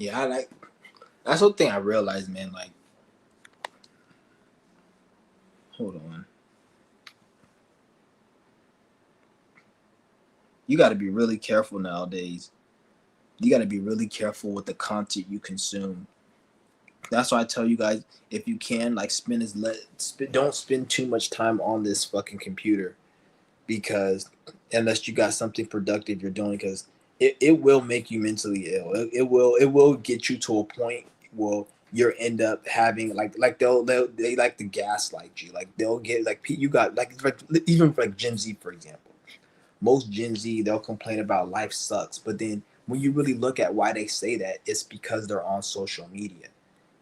S1: Yeah, I like that's the thing I realized, man. Like, hold on, you got to be really careful nowadays. You got to be really careful with the content you consume. That's why I tell you guys, if you can, like, don't spend too much time on this fucking computer, because unless you got something productive you're doing, because it will make you mentally ill. It will get you to a point where you'll end up having like they like to gaslight you. Like they'll get like you got like even like Gen Z, for example. Most Gen Z, they'll complain about life sucks, but then when you really look at why they say that, it's because they're on social media.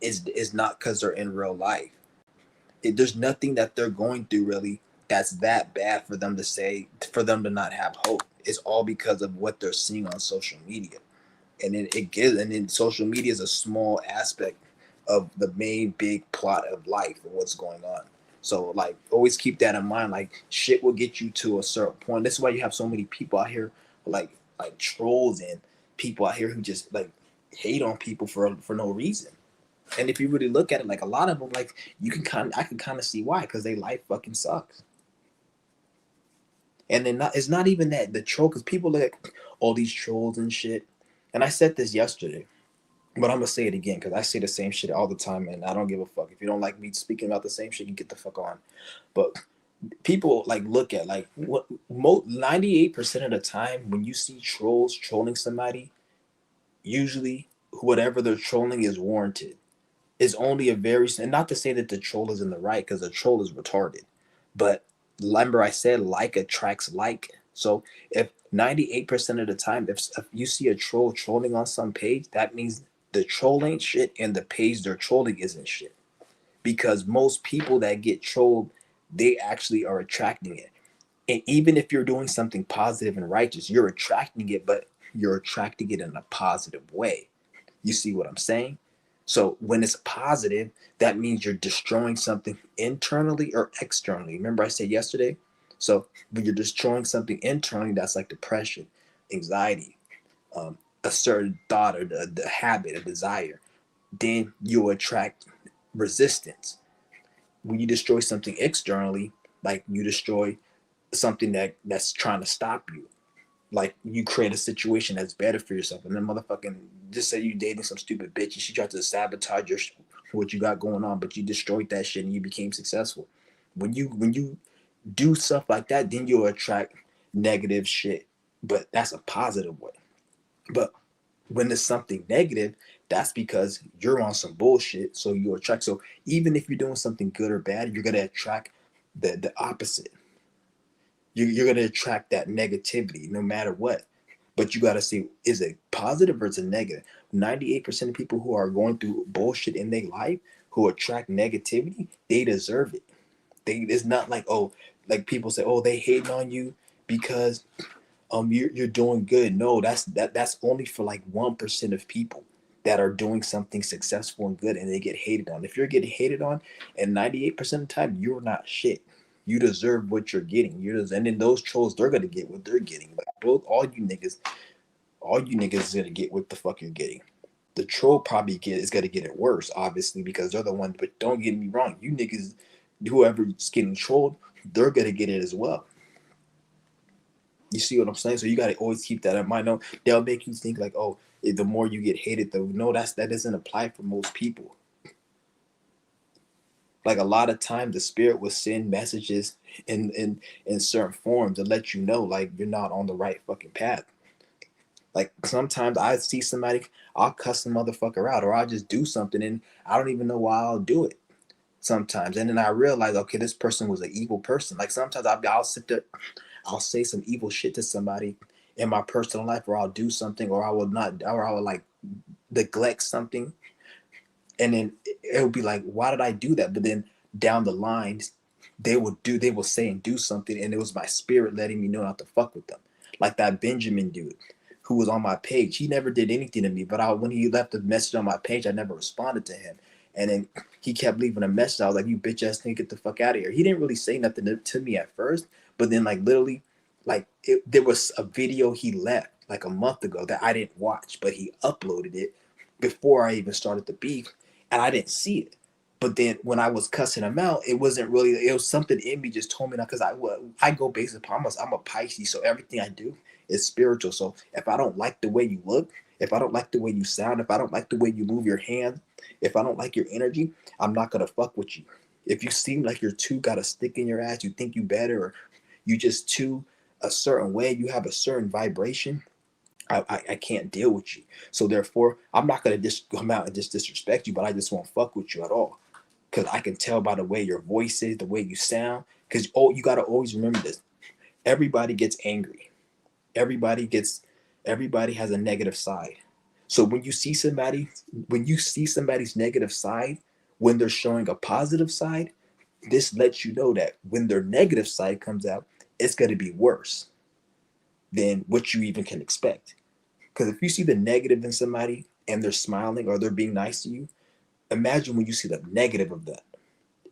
S1: It's not because they're in real life. There's nothing that they're going through really that's that bad for them to say, for them to not have hope. It's all because of what they're seeing on social media. And then social media is a small aspect of the main big plot of life and what's going on. So like always keep that in mind. Like shit will get you to a certain point. That's why you have so many people out here like trolls and people out here who just like hate on people for no reason. And if you really look at it, like a lot of them, like I can kind of see why, because they life fucking sucks. And then it's not even that the troll, because people like all these trolls and shit. And I said this yesterday, but I'm gonna say it again because I say the same shit all the time, and I don't give a fuck. If you don't like me speaking about the same shit, you get the fuck on. But people like look at like what 98% of the time when you see trolls trolling somebody, usually whatever they're trolling is warranted. Is only a very, and not to say that the troll is in the right, because the troll is retarded, but remember I said like attracts like. So if 98% of the time, if you see a troll trolling on some page, that means the troll ain't shit and the page they're trolling isn't shit, because most people that get trolled, they actually are attracting it. And even if you're doing something positive and righteous, you're attracting it, but you're attracting it in a positive way. You see what I'm saying? So when it's positive, that means you're destroying something internally or externally. Remember I said yesterday? So when you're destroying something internally, that's like depression, anxiety, a certain thought or the habit, a desire, then you'll attract resistance. When you destroy something externally, like you destroy something that's trying to stop you, like you create a situation that's better for yourself, and then motherfucking just say you dating some stupid bitch and she tried to sabotage your what you got going on, but you destroyed that shit and you became successful. When you do stuff like that, then you'll attract negative shit, but that's a positive way. But when it's something negative, that's because you're on some bullshit, so you attract. So even if you're doing something good or bad, you're gonna attract the opposite. You're gonna attract that negativity no matter what. But you gotta see, is it positive or is it negative? 98% of people who are going through bullshit in their life, who attract negativity, they deserve it. It's not like, oh, like people say, oh, they hating on you because you're doing good. No, that's only for like 1% of people that are doing something successful and good and they get hated on. If you're getting hated on, and 98% of the time you're not shit. You deserve what you're getting. And then those trolls, they're gonna get what they're getting. Like both all you niggas is gonna get what the fuck you're getting. The troll probably is gonna get it worse, obviously, because they're the one. But don't get me wrong, you niggas, whoever's getting trolled, they're gonna get it as well. You see what I'm saying? So you got to always keep that in mind. No, they'll make you think like, oh, the more you get hated, though. No, that doesn't apply for most people. Like a lot of times, the spirit will send messages in certain forms to let you know, like you're not on the right fucking path. Like sometimes I see somebody, I'll cuss the motherfucker out, or I'll just do something, and I don't even know why I'll do it. Sometimes, and then I realize, okay, this person was an evil person. Like sometimes I'll sit there, I'll say some evil shit to somebody in my personal life, or I'll do something, or I will not, or I will like neglect something, and then it'll be like, why did I do that? But then down the lines, they will say and do something, and it was my spirit letting me know not to fuck with them. Like that Benjamin dude who was on my page, he never did anything to me, but when he left a message on my page, I never responded to him, and then he kept leaving a message. I was like, you bitch ass nigga, get the fuck out of here. He didn't really say nothing to me at first, but then like literally, like there was a video he left like a month ago that I didn't watch, but he uploaded it, before I even started the beef, and I didn't see it. But then when I was cussing him out, it wasn't really. It was something in me just told me that because I go based upon myself. I'm a Pisces, so everything I do is spiritual. So if I don't like the way you look, if I don't like the way you sound, if I don't like the way you move your hand, if I don't like your energy, I'm not gonna fuck with you. If you seem like you're too got a stick in your ass, you think you better, or you just too a certain way, you have a certain vibration, I can't deal with you. So therefore, I'm not gonna just come out and just disrespect you, but I just won't fuck with you at all. Cause I can tell by the way your voice is, the way you sound. Cause you gotta always remember this. Everybody gets angry. Everybody gets everybody has a negative side. So when you see somebody's negative side, when they're showing a positive side, this lets you know that when their negative side comes out, it's gonna be worse than what you even can expect. Because if you see the negative in somebody and they're smiling or they're being nice to you, imagine when you see the negative of that,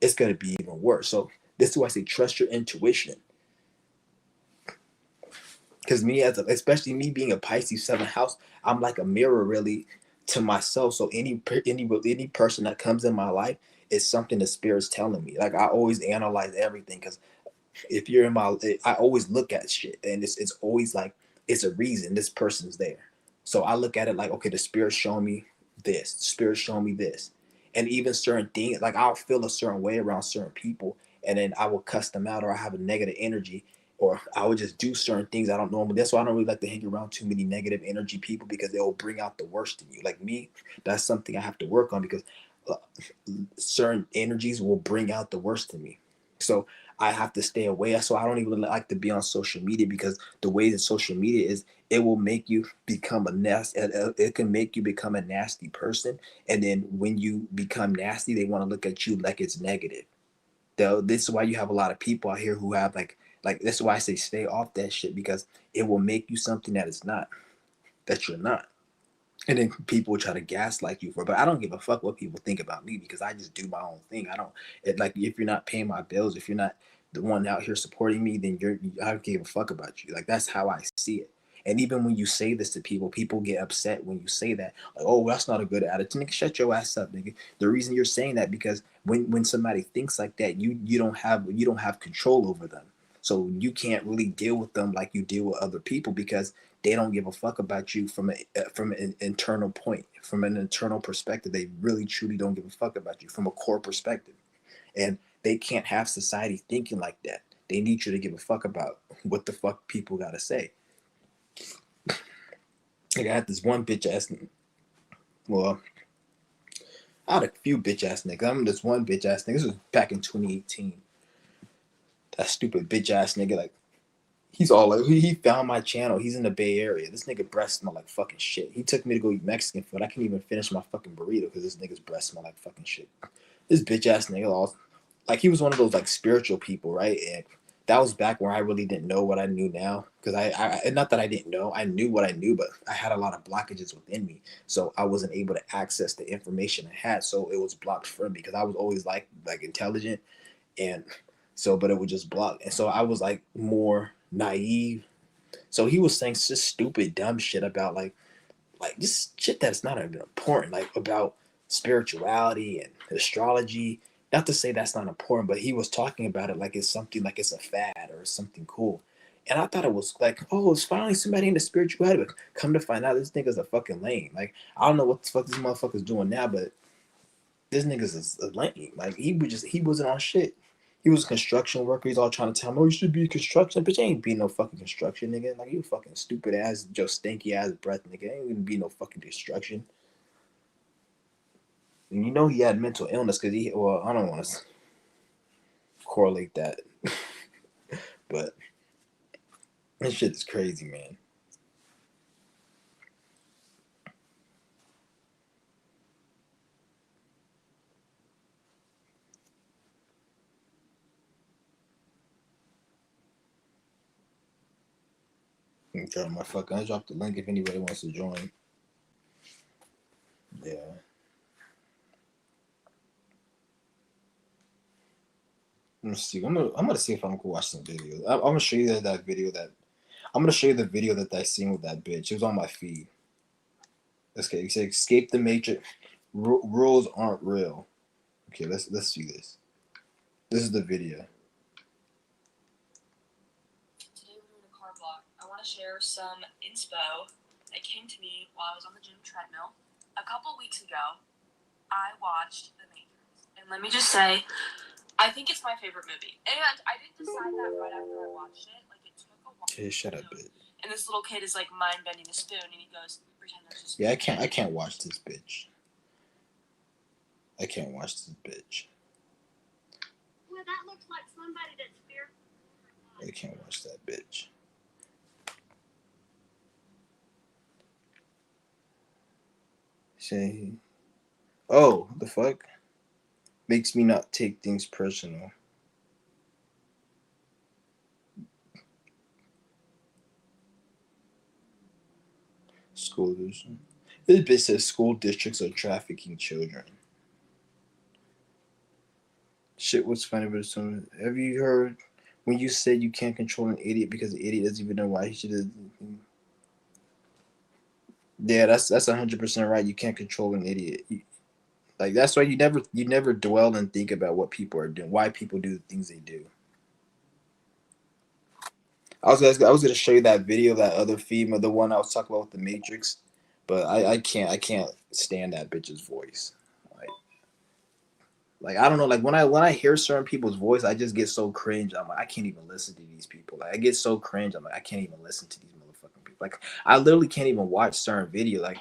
S1: it's going to be even worse. So this is why I say trust your intuition. Because especially me being a Pisces 7th house, I'm like a mirror really to myself. So any person that comes in my life is something the spirit's telling me. Like I always analyze everything because if you're in my, I always look at shit and it's always like it's a reason this person's there. So I look at it like, okay, the spirit's showing me this, the spirit's showing me this, and even certain things like I'll feel a certain way around certain people, and then I will cuss them out or I have a negative energy. Or I would just do certain things I don't normally. That's why I don't really like to hang around too many negative energy people because they will bring out the worst in you. Like me, that's something I have to work on because uh, certain energies will bring out the worst in me. So I have to stay away. So I don't even like to be on social media because the way that social media is, it will make you become a nasty. It can make you become a nasty person, and then when you become nasty, they want to look at you like it's negative. Though this is why you have a lot of people out here who have like this is why I say stay off that shit because it will make you something that is not that you're not. And then people will try to gaslight you for it. But I don't give a fuck what people think about me because I just do my own thing. I don't like if you're not paying my bills, if you're not the one out here supporting me, then I don't give a fuck about you. Like that's how I see it. And even when you say this to people, people get upset when you say that. Like, oh, that's not a good attitude. Nigga, shut your ass up, nigga. The reason you're saying that because when somebody thinks like that, you don't have control over them. So you can't really deal with them like you deal with other people because they don't give a fuck about you from an internal point, from an internal perspective. They really truly don't give a fuck about you from a core perspective, and they can't have society thinking like that. They need you to give a fuck about what the fuck people gotta say. Like I had this one bitch ass. Well, I had a few bitch ass niggas. I'm this one bitch ass nigga. This was back in 2018. That stupid bitch ass nigga, like he's all like, he found my channel. He's in the Bay Area. This nigga breath smell like fucking shit. He took me to go eat Mexican food. I couldn't even finish my fucking burrito because this nigga's breath smell like fucking shit. This bitch ass nigga, like he was one of those like spiritual people, right? And that was back where I really didn't know what I knew now. Because I not that I didn't know, I knew what I knew, but I had a lot of blockages within me, so I wasn't able to access the information I had. So it was blocked from me because I was always like intelligent and so, but it would just block. And so I was like more naive. So he was saying just stupid, dumb shit about like just shit that's not even important, like about spirituality and astrology. Not to say that's not important, but he was talking about it like it's something like it's a fad or something cool. And I thought it was like, oh, it's finally somebody into spirituality. But come to find out, this nigga's a fucking lame. Like I don't know what the fuck this motherfucker's doing now, but this nigga's a lame. Like he wasn't on shit. He was a construction worker. He's all trying to tell him, oh, you should be construction. But you ain't be no fucking construction, nigga. Like you fucking stupid ass, just stinky ass breath, nigga. Ain't gonna be no fucking construction. And you know he had mental illness because well, I don't want to correlate that, but this shit is crazy, man. I'm trying my fucking. I dropped the link if anybody wants to join. Yeah. Let's see. I'm gonna see if I'm gonna watch some videos. I'm gonna show you that video that I'm gonna show you the video that I seen with that bitch. It was on my feed. Okay, it says escape the matrix. Rules aren't real. Okay, let's see this. This is the video.
S2: Today we're doing a car vlog. I want to share some inspo that came to me while I was on the gym treadmill. A couple weeks ago, I watched The Matrix. And let me just say, I think it's my favorite movie. And I didn't decide that right after I watched it. Like, it took a while.
S1: Okay, shut up, bitch.
S2: And this little kid is like mind bending a spoon, and he goes, "Pretend there's a spoon."
S1: Yeah, I can't watch this bitch. I can't watch this bitch.
S2: Well, that looks like somebody that's fearful.
S1: I can't watch that bitch. Say, oh, the fuck? Makes me not take things personal. Schools. This bitch says school districts are trafficking children. Shit, what's funny about some? Have you heard when you said you can't control an idiot because the idiot doesn't even know why he should have? Yeah, that's 100% right. You can't control an idiot. Like that's why you never dwell and think about what people are doing, why people do the things they do. I was gonna show you that video of that other female, the one I was talking about with the Matrix, but I can't stand that bitch's voice. Like I don't know, like when I hear certain people's voice, I just get so cringe. I'm like, I can't even listen to these people. Like I get so cringe. I'm like, I can't even listen to these motherfucking people. Like I literally can't even watch certain video. Like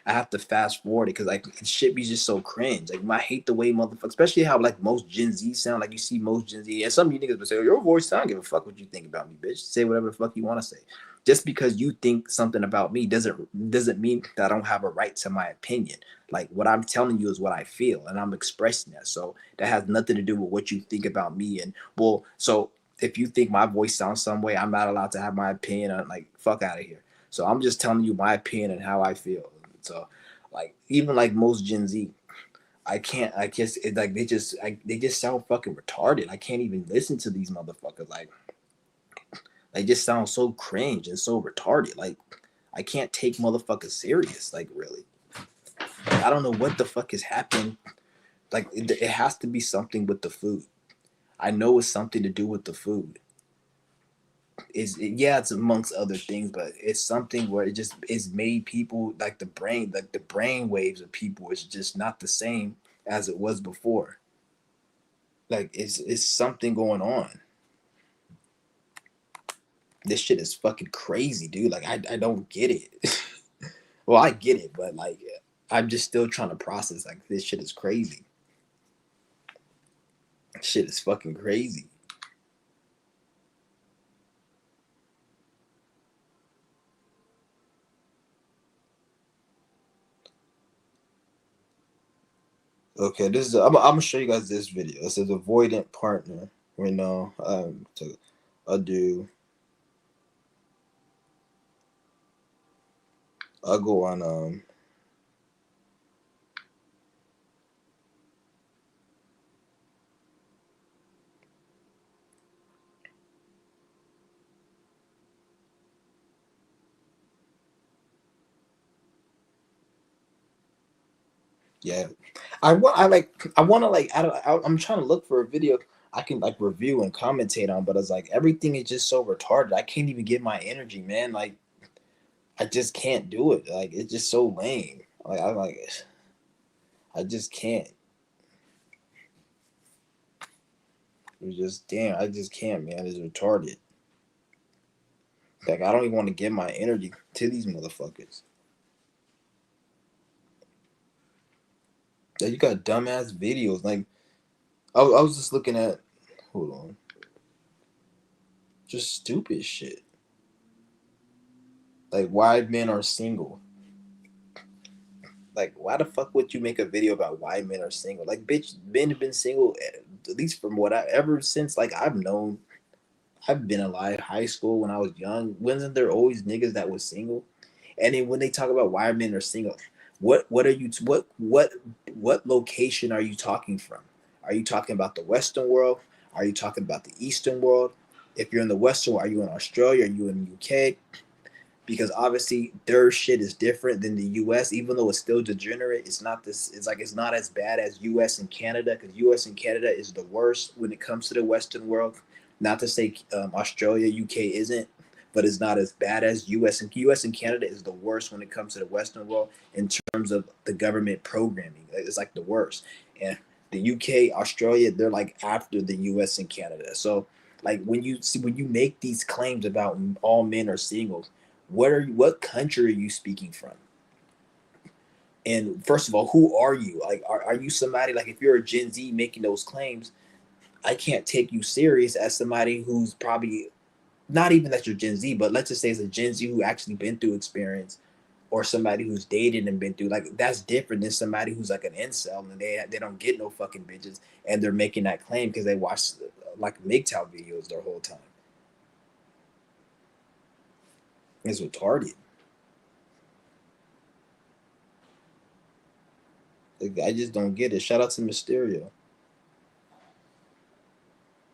S1: I have to fast forward it because like shit be just so cringe. Like I hate the way motherfuckers, especially how like most Gen Z sound. Like you see most Gen Z, and some of you niggas will say, oh, "Your voice, I don't give a fuck what you think about me, bitch. Say whatever the fuck you want to say." Just because you think something about me doesn't mean that I don't have a right to my opinion. Like what I'm telling you is what I feel, and I'm expressing that. So that has nothing to do with what you think about me. And well, so if you think my voice sounds some way, I'm not allowed to have my opinion. On like fuck out of here. So I'm just telling you my opinion and how I feel. So like even like most Gen Z, I can't. I guess it, like they just sound fucking retarded. I can't even listen to these motherfuckers. Like they just sound so cringe and so retarded. Like I can't take motherfuckers serious. Like really, I don't know what the fuck is happening. Like it has to be something with the food. I know it's something to do with the food. Yeah, it's amongst other things, but it's something where it just it's made people like the brain waves of people is just not the same as it was before. Like it's something going on. This shit is fucking crazy, dude. Like I don't get it. Well, I get it, but like I'm just still trying to process. Like this shit is crazy. Shit is fucking crazy. Okay, this is I'm gonna show you guys this video. It says avoidant partner. We know to do. I'll go on yeah. I want to like I'm trying to look for a video I can like review and commentate on, but it's like everything is just so retarded. I can't even get my energy, man. Like I just can't do it. Like it's just so lame. Like I'm like I just can't. It's just damn. I just can't, man. It's retarded. Like I don't even want to give my energy to these motherfuckers. Yeah, you got dumbass videos. Like I was just looking at. Hold on. Just stupid shit. Like why men are single. Like why the fuck would you make a video about why men are single? Like bitch, men have been single at least from what I ever since like I've known. I've been alive. High school when I was young. Wasn't there always niggas that was single? And then when they talk about why men are single, what are you what location are you talking from? Are you talking about the Western world? Are you talking about the Eastern world? If you're in the Western, are you in Australia? Are you in the UK? because obviously their shit is different than the US. Even though it's still degenerate, it's not this. It's like it's not as bad as US and Canada, because US and Canada is the worst when it comes to the Western world. Not to say Australia, UK isn't, but it's not as bad as US and Canada is the worst when it comes to the Western world in terms of the government programming. It's like the worst. And the UK, Australia, they're like after the US and Canada. So like when you make these claims about all men are single, what country are you speaking from? And first of all, who are you? Like are you somebody, like if you're a Gen Z making those claims, I can't take you serious as somebody who's probably not even that you're Gen Z, but let's just say it's a Gen Z who actually been through experience, or somebody who's dated and been through, like that's different than somebody who's like an incel and they don't get no fucking bitches and they're making that claim because they watched like MGTOW videos their whole time. It's retarded. Like, I just don't get it. Shout out to Mysterio.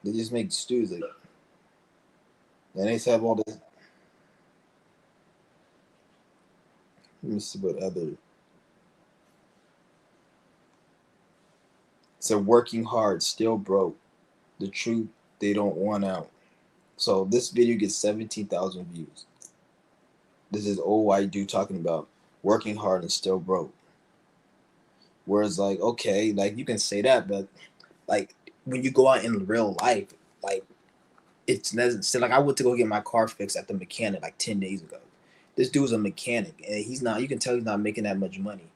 S1: They just make stews like, and they have all this. Let me see what other. So working hard, still broke. The truth they don't want out. So this video gets 17,000 views. This is old white dude talking about working hard and still broke. Whereas like, okay, like you can say that, but like when you go out in real life, like it's necessary. Like I went to go get my car fixed at the mechanic like 10 days ago. This dude's a mechanic and he's not, you can tell he's not making that much money.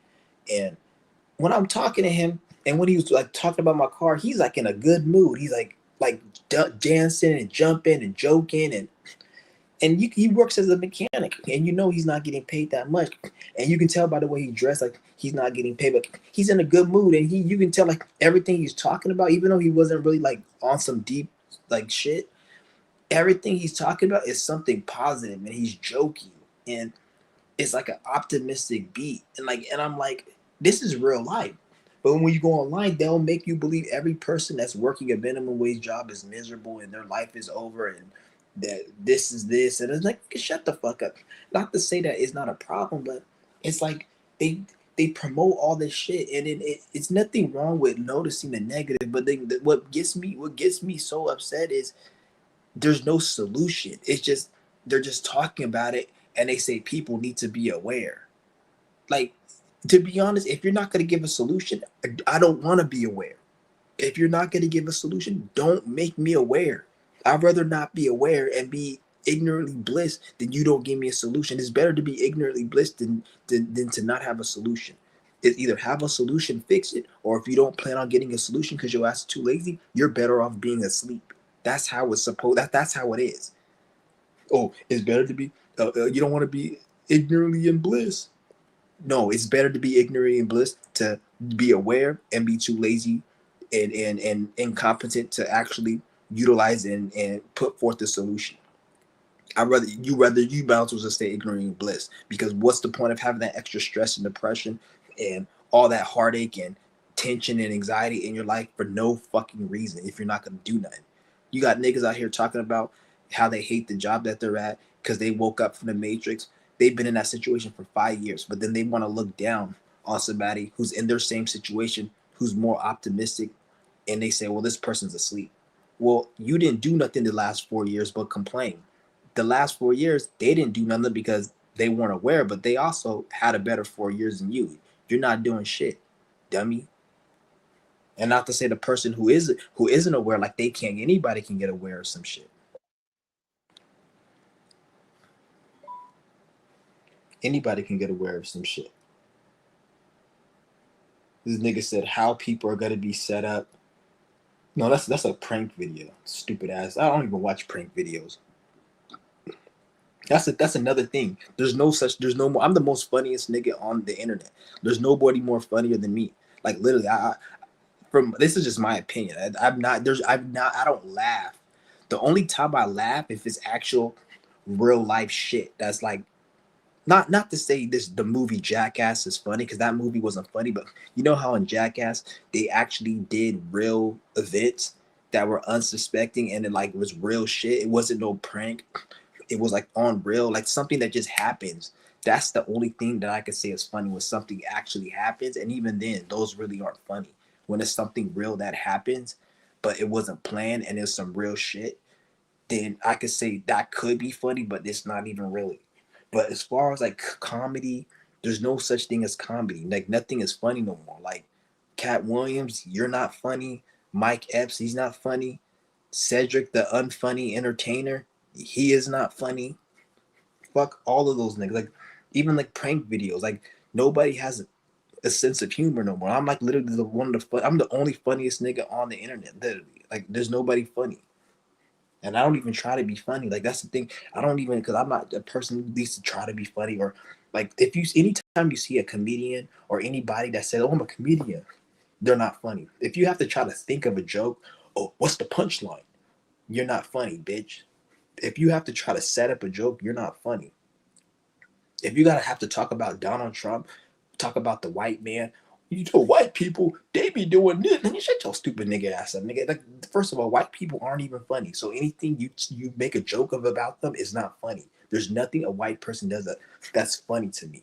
S1: And when I'm talking to him and when he was like talking about my car, he's like in a good mood. He's like dancing and jumping and joking, and he works as a mechanic, and you know he's not getting paid that much, and you can tell by the way he dressed like he's not getting paid, but he's in a good mood, and you can tell like everything he's talking about, even though he wasn't really like on some deep like shit, everything he's talking about is something positive, and he's joking, and it's like an optimistic beat, and I'm like, this is real life. But when you go online, they'll make you believe every person that's working a minimum wage job is miserable and their life is over and that this is this, and it's like, shut the fuck up. Not to say that it's not a problem, but it's like they they promote all this shit, and it's nothing wrong with noticing the negative. But what gets me so upset is there's no solution. It's just they're just talking about it, and they say people need to be aware. Like, to be honest, if you're not going to give a solution, I don't want to be aware. If you're not going to give a solution, don't make me aware. I'd rather not be aware and be ignorantly blissed than you don't give me a solution. It's better to be ignorantly blissed than to not have a solution. It's either have a solution, fix it, or if you don't plan on getting a solution because your ass is too lazy, you're better off being asleep. That's how it's supposed. That's how it is. Oh, it's better to be. You don't want to be ignorantly in bliss. No, it's better to be ignorant and bliss to be aware and be too lazy and incompetent to actually utilize and put forth the solution. I'd rather you bounce to stay ignorant and bliss, because what's the point of having that extra stress and depression and all that heartache and tension and anxiety in your life for no fucking reason if you're not gonna do nothing. You got niggas out here talking about how they hate the job that they're at because they woke up from the matrix. They've been in that situation for 5 years, but then they want to look down on somebody who's in their same situation, who's more optimistic, and they say, well, this person's asleep. Well, you didn't do nothing the last 4 years but complain. The last 4 years, they didn't do nothing because they weren't aware, but they also had a better 4 years than you. You're not doing shit, dummy. And not to say the person who isn't aware, like they can't, anybody can get aware of some shit. Anybody can get aware of some shit. This nigga said how people are gonna be set up. No, that's a prank video. Stupid ass. I don't even watch prank videos. That's another thing. There's no more. I'm the most funniest nigga on the internet. There's nobody more funnier than me. Like literally, from this is just my opinion. I don't laugh. The only time I laugh if it's actual real life shit. That's like not to say this the movie Jackass is funny, because that movie wasn't funny, but you know how in Jackass they actually did real events that were unsuspecting and it like was real shit. It wasn't no prank. it was like on real, like something that just happens. That's the only thing that I could say is funny when something actually happens. And even then, those really aren't funny. When it's something real that happens, but it wasn't planned and it's some real shit, then I could say that could be funny, but it's not even really. But as far as like comedy, there's no such thing as comedy. Like nothing is funny no more. Like Cat Williams, you're not funny. Mike Epps, he's not funny. Cedric, the unfunny entertainer, he is not funny. Fuck all of those niggas. Like even like prank videos, like nobody has a sense of humor no more. I'm like literally the one of the I'm the only funniest nigga on the internet. Literally, like there's nobody funny. And I don't even try to be funny. Like that's the thing. I don't even because I'm not a person who needs to try to be funny or like if you anytime you see a comedian or anybody that says, "Oh, I'm a comedian," they're not funny. If you have to try to think of a joke, oh, what's the punchline? You're not funny, bitch. If you have to try to set up a joke, you're not funny. If you gotta have to talk about Donald Trump, talk about the white man, you know, white people, they be doing this. And you shut your stupid nigga ass up, nigga. Like, first of all, white people aren't even funny. So anything you make a joke of about them is not funny. There's nothing a white person does that's funny to me.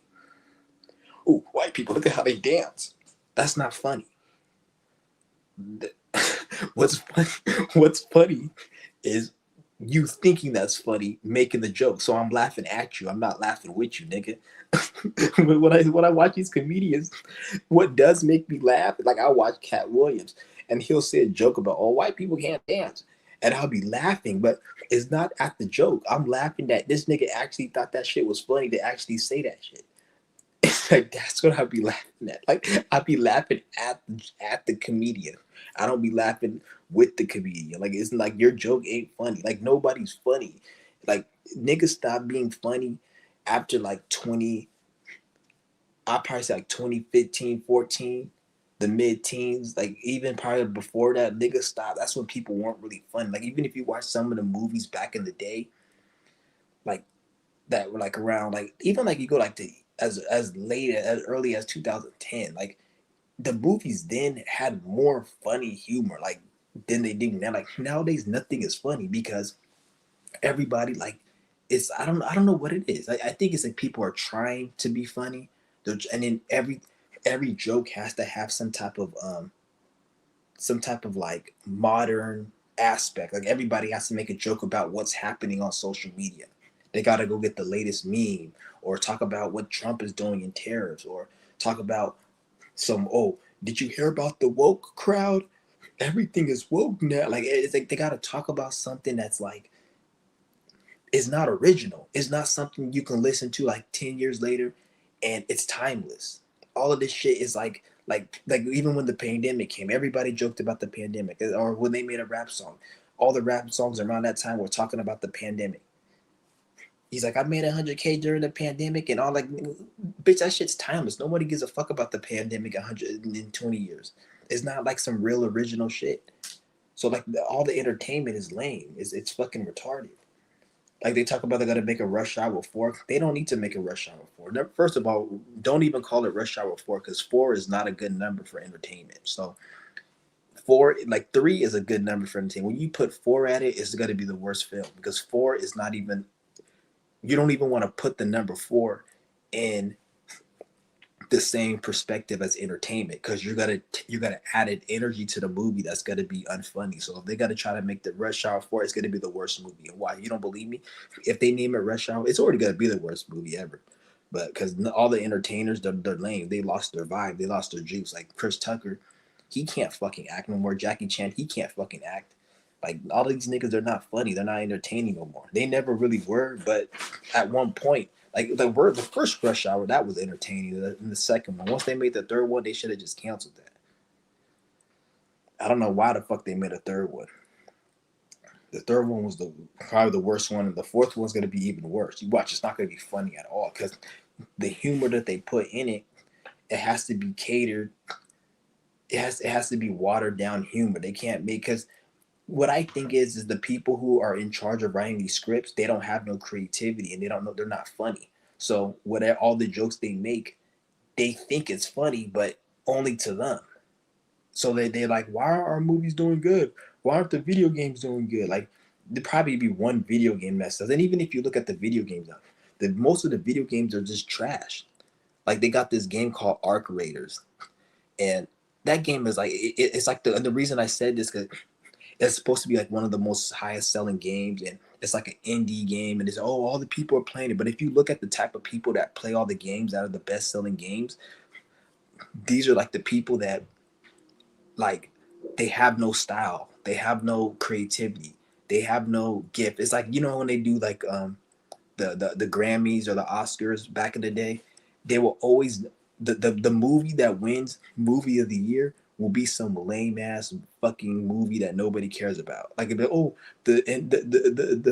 S1: Oh, white people, look at how they dance. That's not funny. What's funny? What's funny is you thinking that's funny, making the joke. So I'm laughing at you. I'm not laughing with you, nigga. When I watch these comedians, what does make me laugh? Like I watch Cat Williams, and he'll say a joke about, "Oh, white people can't dance," and I'll be laughing, but it's not at the joke. I'm laughing that this nigga actually thought that shit was funny to actually say that shit. Like that's what I'd be laughing at. Like I'd be laughing at the comedian. I don't be laughing with the comedian. Like it's like your joke ain't funny. Like nobody's funny. Like niggas stop being funny after like 20, I probably say like 2015, 14, the mid teens, like even probably before that, niggas stopped. That's when people weren't really funny. Like even if you watch some of the movies back in the day, like that were like around like even like you go like to as late as early as 2010, like the movies then had more funny humor like than they do now. Like nowadays nothing is funny because everybody like it's I don't know what it is. I think it's like people are trying to be funny. And then every joke has to have some type of like modern aspect. Like everybody has to make a joke about what's happening on social media. They got to go get the latest meme or talk about what Trump is doing in tariffs or talk about some, oh, did you hear about the woke crowd? Everything is woke now. Like it's like they got to talk about something that's like it's not original. It's not something you can listen to like 10 years later and it's timeless. All of this shit is like even when the pandemic came, everybody joked about the pandemic or when they made a rap song. All the rap songs around that time were talking about the pandemic. He's like, I made 100K during the pandemic and all like, bitch, that shit's timeless. Nobody gives a fuck about the pandemic 120 years. It's not like some real original shit. So like all the entertainment is lame. It's fucking retarded. Like they talk about they got to make a Rush Hour 4. They don't need to make a Rush Hour 4. First of all, don't even call it Rush Hour 4 because 4 is not a good number for entertainment. So 4, like 3 is a good number for entertainment. When you put 4 at it, it's going to be the worst film because 4 is not even, you don't even want to put the number 4 in the same perspective as entertainment because you gotta add an energy to the movie that's gonna be unfunny. So if they gotta try to make the Rush Hour 4, it's gonna be the worst movie. And why? You don't believe me? If they name it Rush Hour, it's already gonna be the worst movie ever. But because all the entertainers, they're lame. They lost their vibe. They lost their juice. Like Chris Tucker, he can't fucking act no more. Jackie Chan, he can't fucking act. Like all these niggas, they're not funny. They're not entertaining no more. They never really were, but at one point, like the first Rush Hour, that was entertaining. And the second one, once they made the third one, they should have just canceled that. I don't know why the fuck they made a third one. The third one was probably the worst one, and the fourth one's gonna be even worse. You watch, it's not gonna be funny at all because the humor that they put in it, it has to be catered. It has to be watered down humor. They can't make because what I think is the people who are in charge of writing these scripts, they don't have no creativity and they don't know they're not funny. So whatever all the jokes they make, they think it's funny, but only to them. So they're like, why are our movies doing good? Why aren't the video games doing good? Like there probably be one video game that sells. And even if you look at the video games, the most of the video games are just trash. Like they got this game called Arc Raiders, and that game is like it's like the reason I said this because it's supposed to be like one of the most highest selling games, and it's like an indie game, and it's all the people are playing it. But if you look at the type of people that play all the games that are the best selling games, these are like the people that like they have no style, they have no creativity, they have no gift. It's like when they do like the Grammys or the Oscars back in the day, they will always the movie that wins movie of the year will be some lame ass fucking movie that nobody cares about. Like the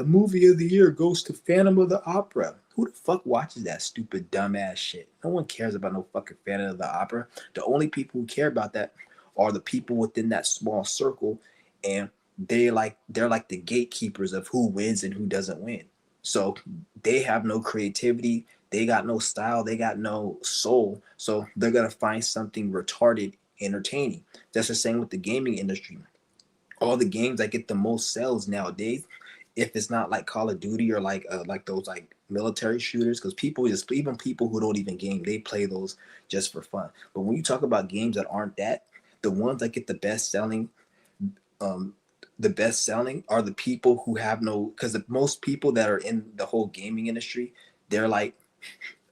S1: movie of the year goes to Phantom of the Opera. Who the fuck watches that stupid dumbass shit? No one cares about no fucking Phantom of the Opera. The only people who care about that are the people within that small circle, and they're like the gatekeepers of who wins and who doesn't win. So they have no creativity, they got no style, they got no soul. So they're gonna find something retarded entertaining. That's the same with the gaming industry. All the games that get the most sales nowadays, if it's not like Call of Duty or like those like military shooters, because people just even people who don't even game, they play those just for fun. But when you talk about games that aren't that, the ones that get um, the best selling are the people who have no, because most people that are in the whole gaming industry, they're like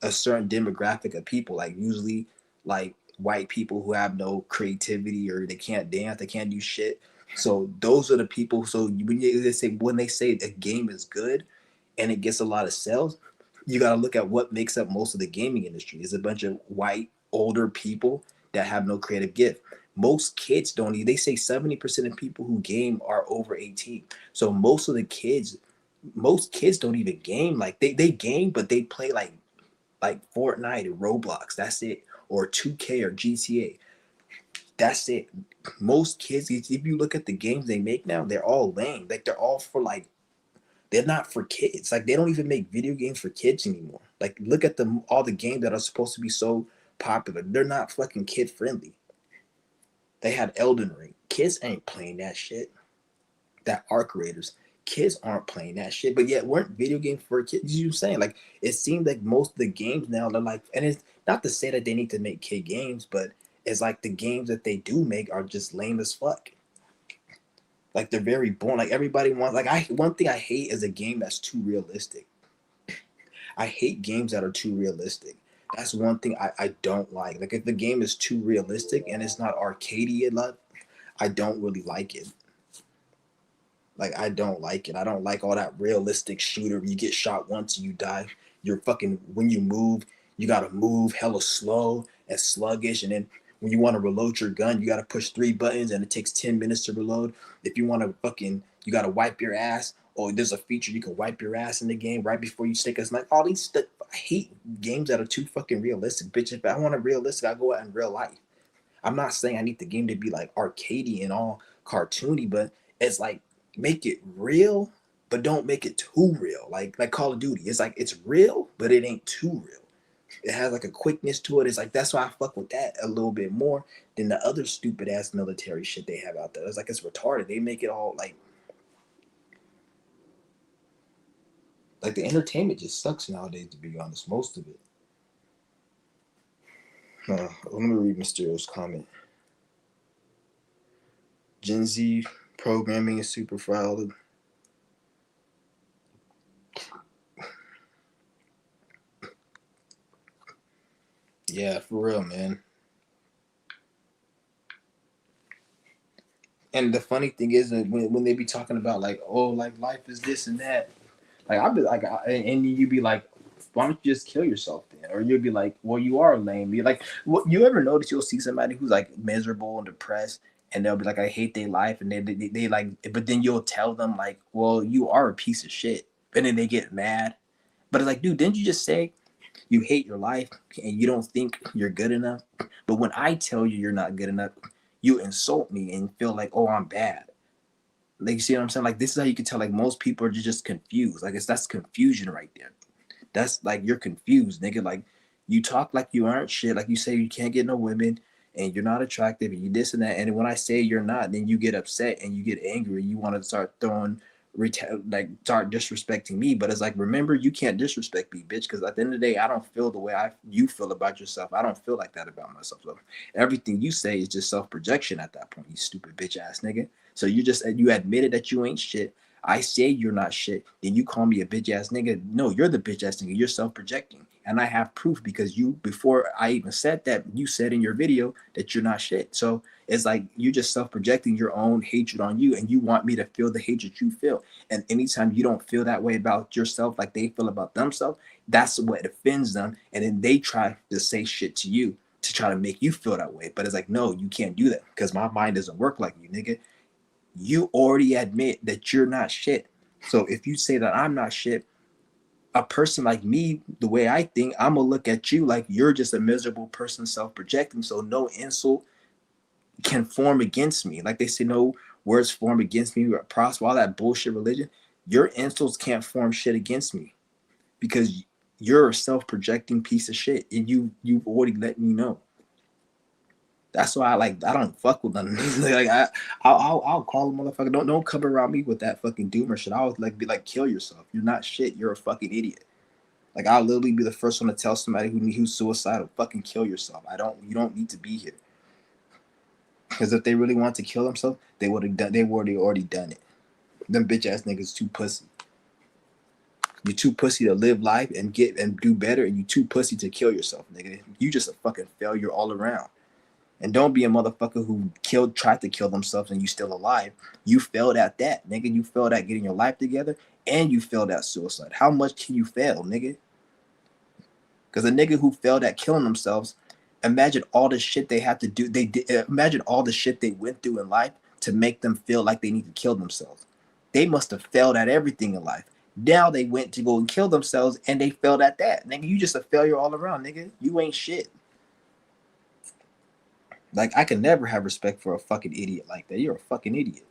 S1: a certain demographic of people, like usually like white people who have no creativity or they can't dance, they can't do shit. So those are the people. So when they say a game is good and it gets a lot of sales, you got to look at what makes up most of the gaming industry. It's a bunch of white older people that have no creative gift. Most kids don't even, they say 70% of people who game are over 18. So most kids don't even game. Like they game, but they play like Fortnite or Roblox. That's it. Or 2K or GTA. That's it. Most kids, if you look at the games they make now, they're all lame. Like they're all for like, they're not for kids. Like they don't even make video games for kids anymore. Like look at all the games that are supposed to be so popular. They're not fucking kid friendly. They had Elden Ring. Kids ain't playing that shit. That Arc Raiders. Kids aren't playing that shit. But yet weren't video games for kids. You know what I'm saying? Like it seems like most of the games now they're like, and it's not to say that they need to make kid games, but it's like the games that they do make are just lame as fuck. Like they're very boring. Like everybody wants like one thing I hate is a game that's too realistic. I hate games that are too realistic. That's one thing I don't like. Like if the game is too realistic and it's not arcadey enough, I don't really like it. Like I don't like it. I don't like all that realistic shooter. You get shot once and you die. You're fucking when you move, you gotta move hella slow and sluggish. And then when you want to reload your gun, you gotta push 3 buttons and it takes 10 minutes to reload. If you want to you gotta wipe your ass. Or there's a feature you can wipe your ass in the game right before you stick us. Like all these stuff. I hate games that are too fucking realistic, bitch. If I want a realistic, I go out in real life. I'm not saying I need the game to be like arcadey and all cartoony, but it's like make it real, but don't make it too real. Like Call of Duty, it's like it's real, but it ain't too real. It has like a quickness to it. It's like that's why I fuck with that a little bit more than the other stupid ass military shit they have out there. It's like it's retarded. They make it all like the entertainment just sucks nowadays. To be honest, most of it. Let me read Mysterio's comment. Gen Z programming is super filed. Yeah, for real, man. And the funny thing is that when they be talking about like, oh, like life is this and that, like I'll be like, and you be like, why don't you just kill yourself then? Or you'll be like, well, you are lame. You're like, what? You ever notice you'll see somebody who's like miserable and depressed, and they'll be like, I hate their life, and they like, but then you'll tell them like, well, you are a piece of shit, and then they get mad. But it's like, dude, didn't you just say you hate your life and you don't think you're good enough? But when I tell you you're not good enough, you insult me and feel like, oh, I'm bad. Like, you see what I'm saying? Like, this is how you can tell, like, most people are just confused. Like, that's confusion right there. That's like, you're confused, nigga. Like, you talk like you aren't shit. Like, you say you can't get no women and you're not attractive and you this and that. And when I say you're not, then you get upset and you get angry. You want to start throwing like start disrespecting me. But it's like, remember, you can't disrespect me, bitch, because at the end of the day, I don't feel the way you feel about yourself. I don't feel like that about myself. So everything you say is just self-projection at that point, you stupid bitch ass nigga. So you admitted that you ain't shit. I say you're not shit, then you call me a bitch ass nigga. No, you're the bitch ass nigga. You're self-projecting. And I have proof because you, before I even said that, you said in your video that you're not shit. So it's like you're just self-projecting your own hatred on you, and you want me to feel the hatred you feel. And anytime you don't feel that way about yourself like they feel about themselves, that's what offends them. And then they try to say shit to you to try to make you feel that way. But it's like, no, you can't do that because my mind doesn't work like you, nigga. You already admit that you're not shit. So if you say that I'm not shit, a person like me, the way I think, I'm gonna look at you like you're just a miserable person self-projecting. So no insult can form against me. Like they say, no words form against me, prosper, all that bullshit religion. Your insults can't form shit against me because you're a self-projecting piece of shit, and you've already let me know. That's why I don't fuck with none of these. Like I'll call a motherfucker. Don't come around me with that fucking doomer shit. I was like, be like, kill yourself. You're not shit. You're a fucking idiot. Like I'll literally be the first one to tell somebody who's suicidal, fucking kill yourself. You don't need to be here. Because if they really want to kill themselves, they would have done. They would have already done it. Them bitch ass niggas too pussy. You too pussy to live life and get and do better, and you too pussy to kill yourself, nigga. You just a fucking failure all around. And don't be a motherfucker who tried to kill themselves and you still alive. You failed at that, nigga. You failed at getting your life together, and you failed at suicide. How much can you fail, nigga? Because a nigga who failed at killing themselves, imagine all the shit they had to do. Imagine all the shit they went through in life to make them feel like they need to kill themselves. They must have failed at everything in life. Now they went to go and kill themselves, and they failed at that. Nigga, you just a failure all around, nigga. You ain't shit. Like, I can never have respect for a fucking idiot like that. You're a fucking idiot.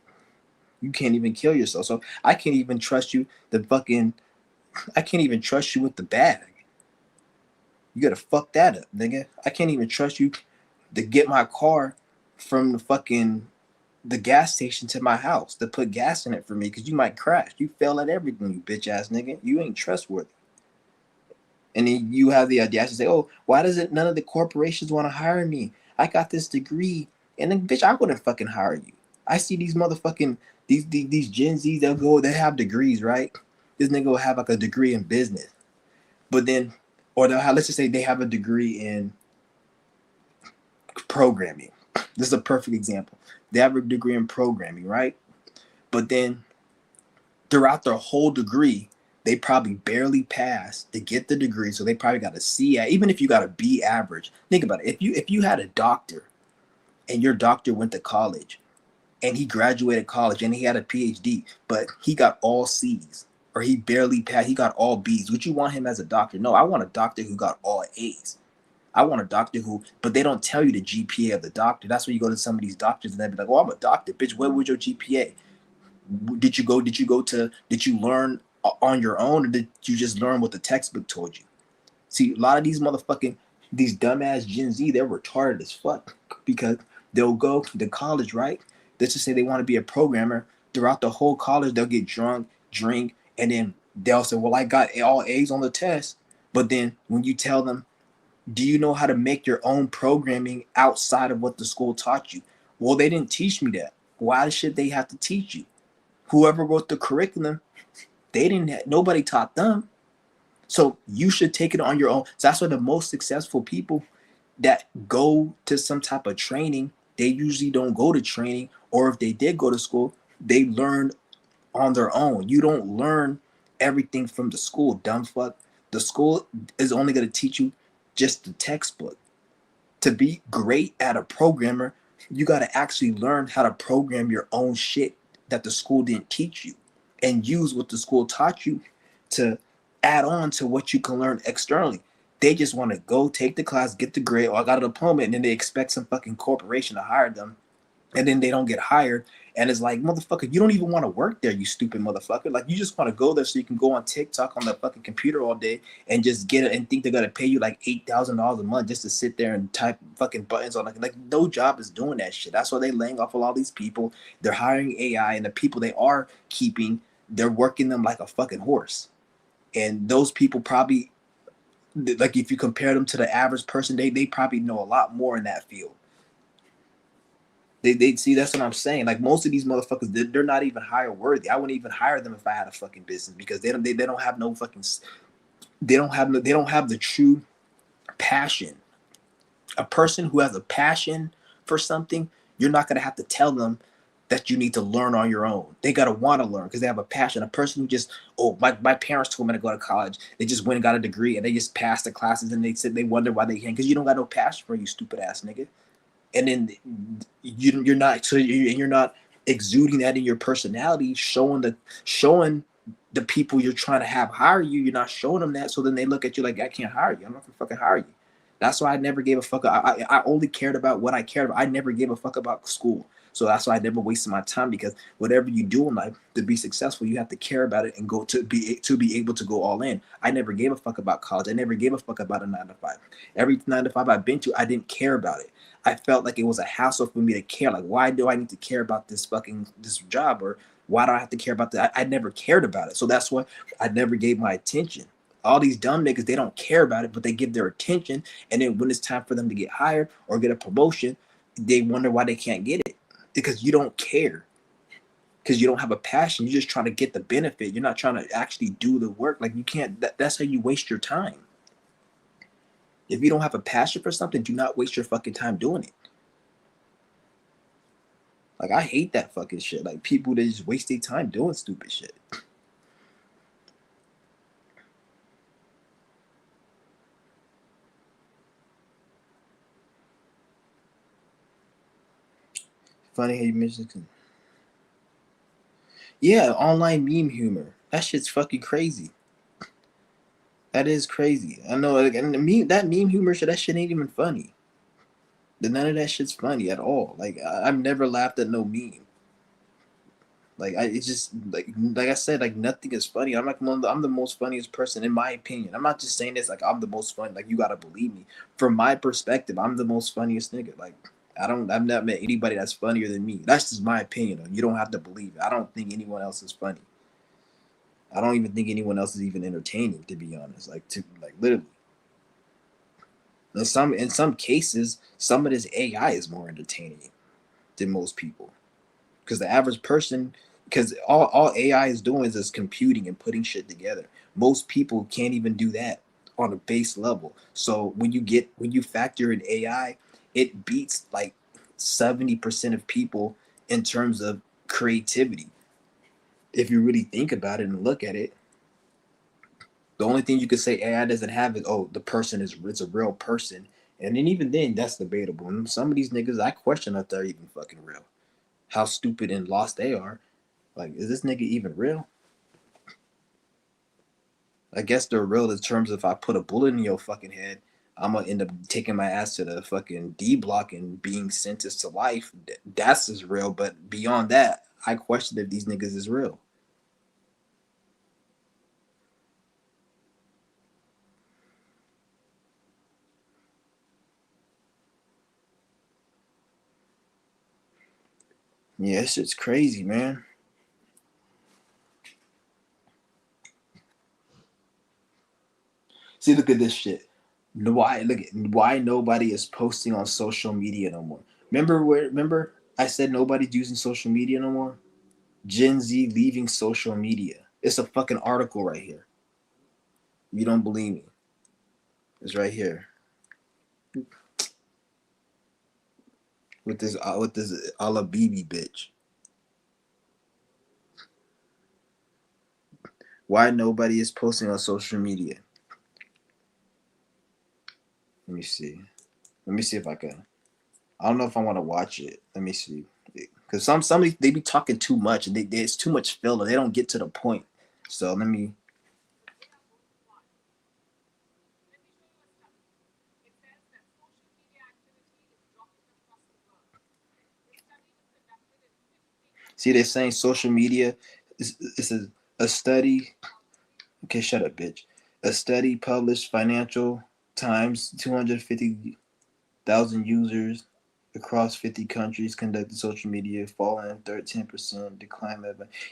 S1: You can't even kill yourself. So I can't even trust you. I can't even trust you with the bag. You gotta fuck that up, nigga. I can't even trust you to get my car from the gas station to my house to put gas in it for me because you might crash. You fail at everything, you bitch ass nigga. You ain't trustworthy. And then you have the audacity to say, "Oh, why doesn't none of the corporations want to hire me? I got this degree." And then, bitch, I wouldn't fucking hire you. I see these motherfucking these Gen Zs they have degrees, right? This nigga will have like a degree in business, but then, or they'll have, let's just say they have a degree in programming. This is a perfect example. They have a degree in programming, right? But then throughout their whole degree, they probably barely passed to get the degree. So they probably got a C. Even if you got a B average, think about it. If you had a doctor and your doctor went to college and he graduated college and he had a PhD, but he got all C's or he barely passed, he got all B's. Would you want him as a doctor? No, I want a doctor who got all A's. I want a doctor who, but they don't tell you the GPA of the doctor. That's why you go to some of these doctors and they be like, "Oh, I'm a doctor, bitch. What was your GPA? Did you learn on your own, or did you just learn what the textbook told you?" See, a lot of these dumbass Gen Z, they're retarded as fuck because they'll go to college, right? Let's just say they want to be a programmer. Throughout the whole college, they'll get drunk, drink, and then they'll say, "Well, I got all A's on the test." But then when you tell them, "Do you know how to make your own programming outside of what the school taught you?" Well, they didn't teach me that. Why should they have to teach you? Whoever wrote the curriculum, nobody taught them. So you should take it on your own. So that's why the most successful people that go to some type of training, they usually don't go to training, or if they did go to school, they learn on their own. You don't learn everything from the school, dumb fuck. The school is only going to teach you just the textbook. To be great at a programmer, you got to actually learn how to program your own shit that the school didn't teach you, and use what the school taught you to add on to what you can learn externally. They just want to go take the class, get the grade, or I got a diploma, and then they expect some fucking corporation to hire them, and then they don't get hired. And it's like, motherfucker, you don't even want to work there, you stupid motherfucker. Like, you just want to go there so you can go on TikTok on the fucking computer all day and just get it and think they're gonna pay you like $8,000 a month just to sit there and type fucking buttons on like no job is doing that shit. That's why they're laying off a lot of these people. They're hiring AI, and the people they are keeping, they're working them like a fucking horse. And those people probably, like, if you compare them to the average person, they probably know a lot more in that field. They see, that's what I'm saying. Like, most of these motherfuckers, they're not even hire worthy. I wouldn't even hire them if I had a fucking business, because they don't have no fucking, they don't have the true passion. A person who has a passion for something, you're not gonna have to tell them that you need to learn on your own. They gotta want to learn because they have a passion. A person who just, oh, my parents told me to go to college. They just went and got a degree and they just passed the classes and they said they wonder why they can't, because you don't got no passion for, you stupid ass nigga. And then you're not, so you're not exuding that in your personality, showing the people you're trying to have hire you. You're not showing them that, so then they look at you like, I can't hire you. I'm not gonna fucking hire you. That's why I never gave a fuck. I only cared about what I cared about. I never gave a fuck about school. So that's why I never wasted my time, because whatever you do in life to be successful, you have to care about it and go to be able to go all in. I never gave a fuck about college. I never gave a fuck about a 9 to 5. Every 9 to 5 I've been to, I didn't care about it. I felt like it was a hassle for me to care. Like, why do I need to care about this job, or why do I have to care about that? I never cared about it. So that's why I never gave my attention. All these dumb niggas, they don't care about it, but they give their attention. And then when it's time for them to get hired or get a promotion, they wonder why they can't get it, because you don't care, because you don't have a passion. You're just trying to get the benefit. You're not trying to actually do the work. Like, you can't, that's how you waste your time. If you don't have a passion for something, do not waste your fucking time doing it. Like, I hate that fucking shit. Like, people that just waste their time doing stupid shit. Funny how you mentioned. Yeah, online meme humor. That shit's fucking crazy. That is crazy. I know, like, and that meme humor shit, that shit ain't even funny. None of that shit's funny at all. Like, I've never laughed at no meme. Like, it's just like I said, like, nothing is funny. I'm the most funniest person in my opinion. I'm not just saying this like I'm the most funny. Like, you gotta believe me. From my perspective, I'm the most funniest nigga. Like, I've not met anybody that's funnier than me. That's just my opinion. You don't have to believe it. I don't think anyone else is funny. I don't even think anyone else is even entertaining, to be honest. Like literally. In some cases, some of this AI is more entertaining than most people. Because the average person, because all AI is doing is computing and putting shit together. Most people can't even do that on a base level. So when you factor in AI, it beats like 70% of people in terms of creativity. If you really think about it and look at it, the only thing you could say AI doesn't have is, oh, the person is, it's a real person. And then even then, that's debatable. And some of these niggas, I question if they're even fucking real. How stupid and lost they are. Like, is this nigga even real? I guess they're real in terms of, if I put a bullet in your fucking head, I'm gonna end up taking my ass to the fucking D block and being sentenced to life. That's as real. But beyond that, I question if these niggas is real. Yeah, it's just crazy, man. See, look at this shit. Why nobody is posting on social media no more. Remember I said nobody's using social media no more? Gen Z leaving social media. It's a fucking article right here. You don't believe me? It's right here with this Ala Bibi bitch. Why nobody is posting on social media? Let me see. Let me see if I can. I don't know if I want to watch it. Let me see. Because somebody, they be talking too much and there's too much filler. They don't get to the point. So let me see. They're saying social media is a study. Okay, shut up, bitch. A study published Financial Times, 250,000 users. across 50 countries conducted social media, falling 13%, decline.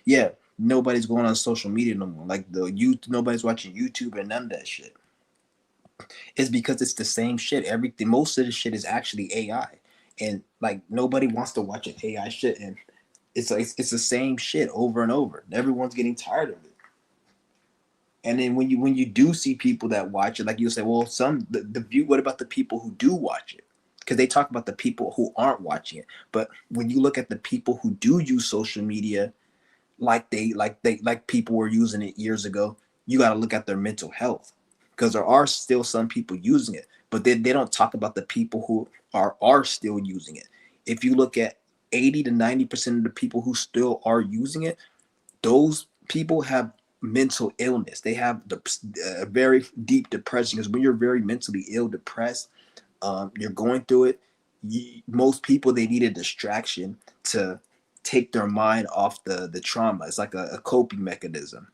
S1: Yeah, nobody's going on social media no more. Like nobody's watching YouTube and none of that shit. It's because it's the same shit. Everything, most of the shit is actually AI, and like nobody wants to watch an AI shit, and it's like it's the same shit over and over. Everyone's getting tired of it. And then when you do see people that watch it, like you'll say, well, the view. What about the people who do watch it? Because they talk about the people who aren't watching it. But when you look at the people who do use social media, like people were using it years ago, you got to look at their mental health, because there are still some people using it, but they don't talk about the people who are still using it. If you look at 80 to 90% of the people who still are using it, those people have mental illness. They have a very deep depression, because when you're very mentally ill, depressed, you're going through it. Most people, they need a distraction to take their mind off the trauma. It's like a coping mechanism.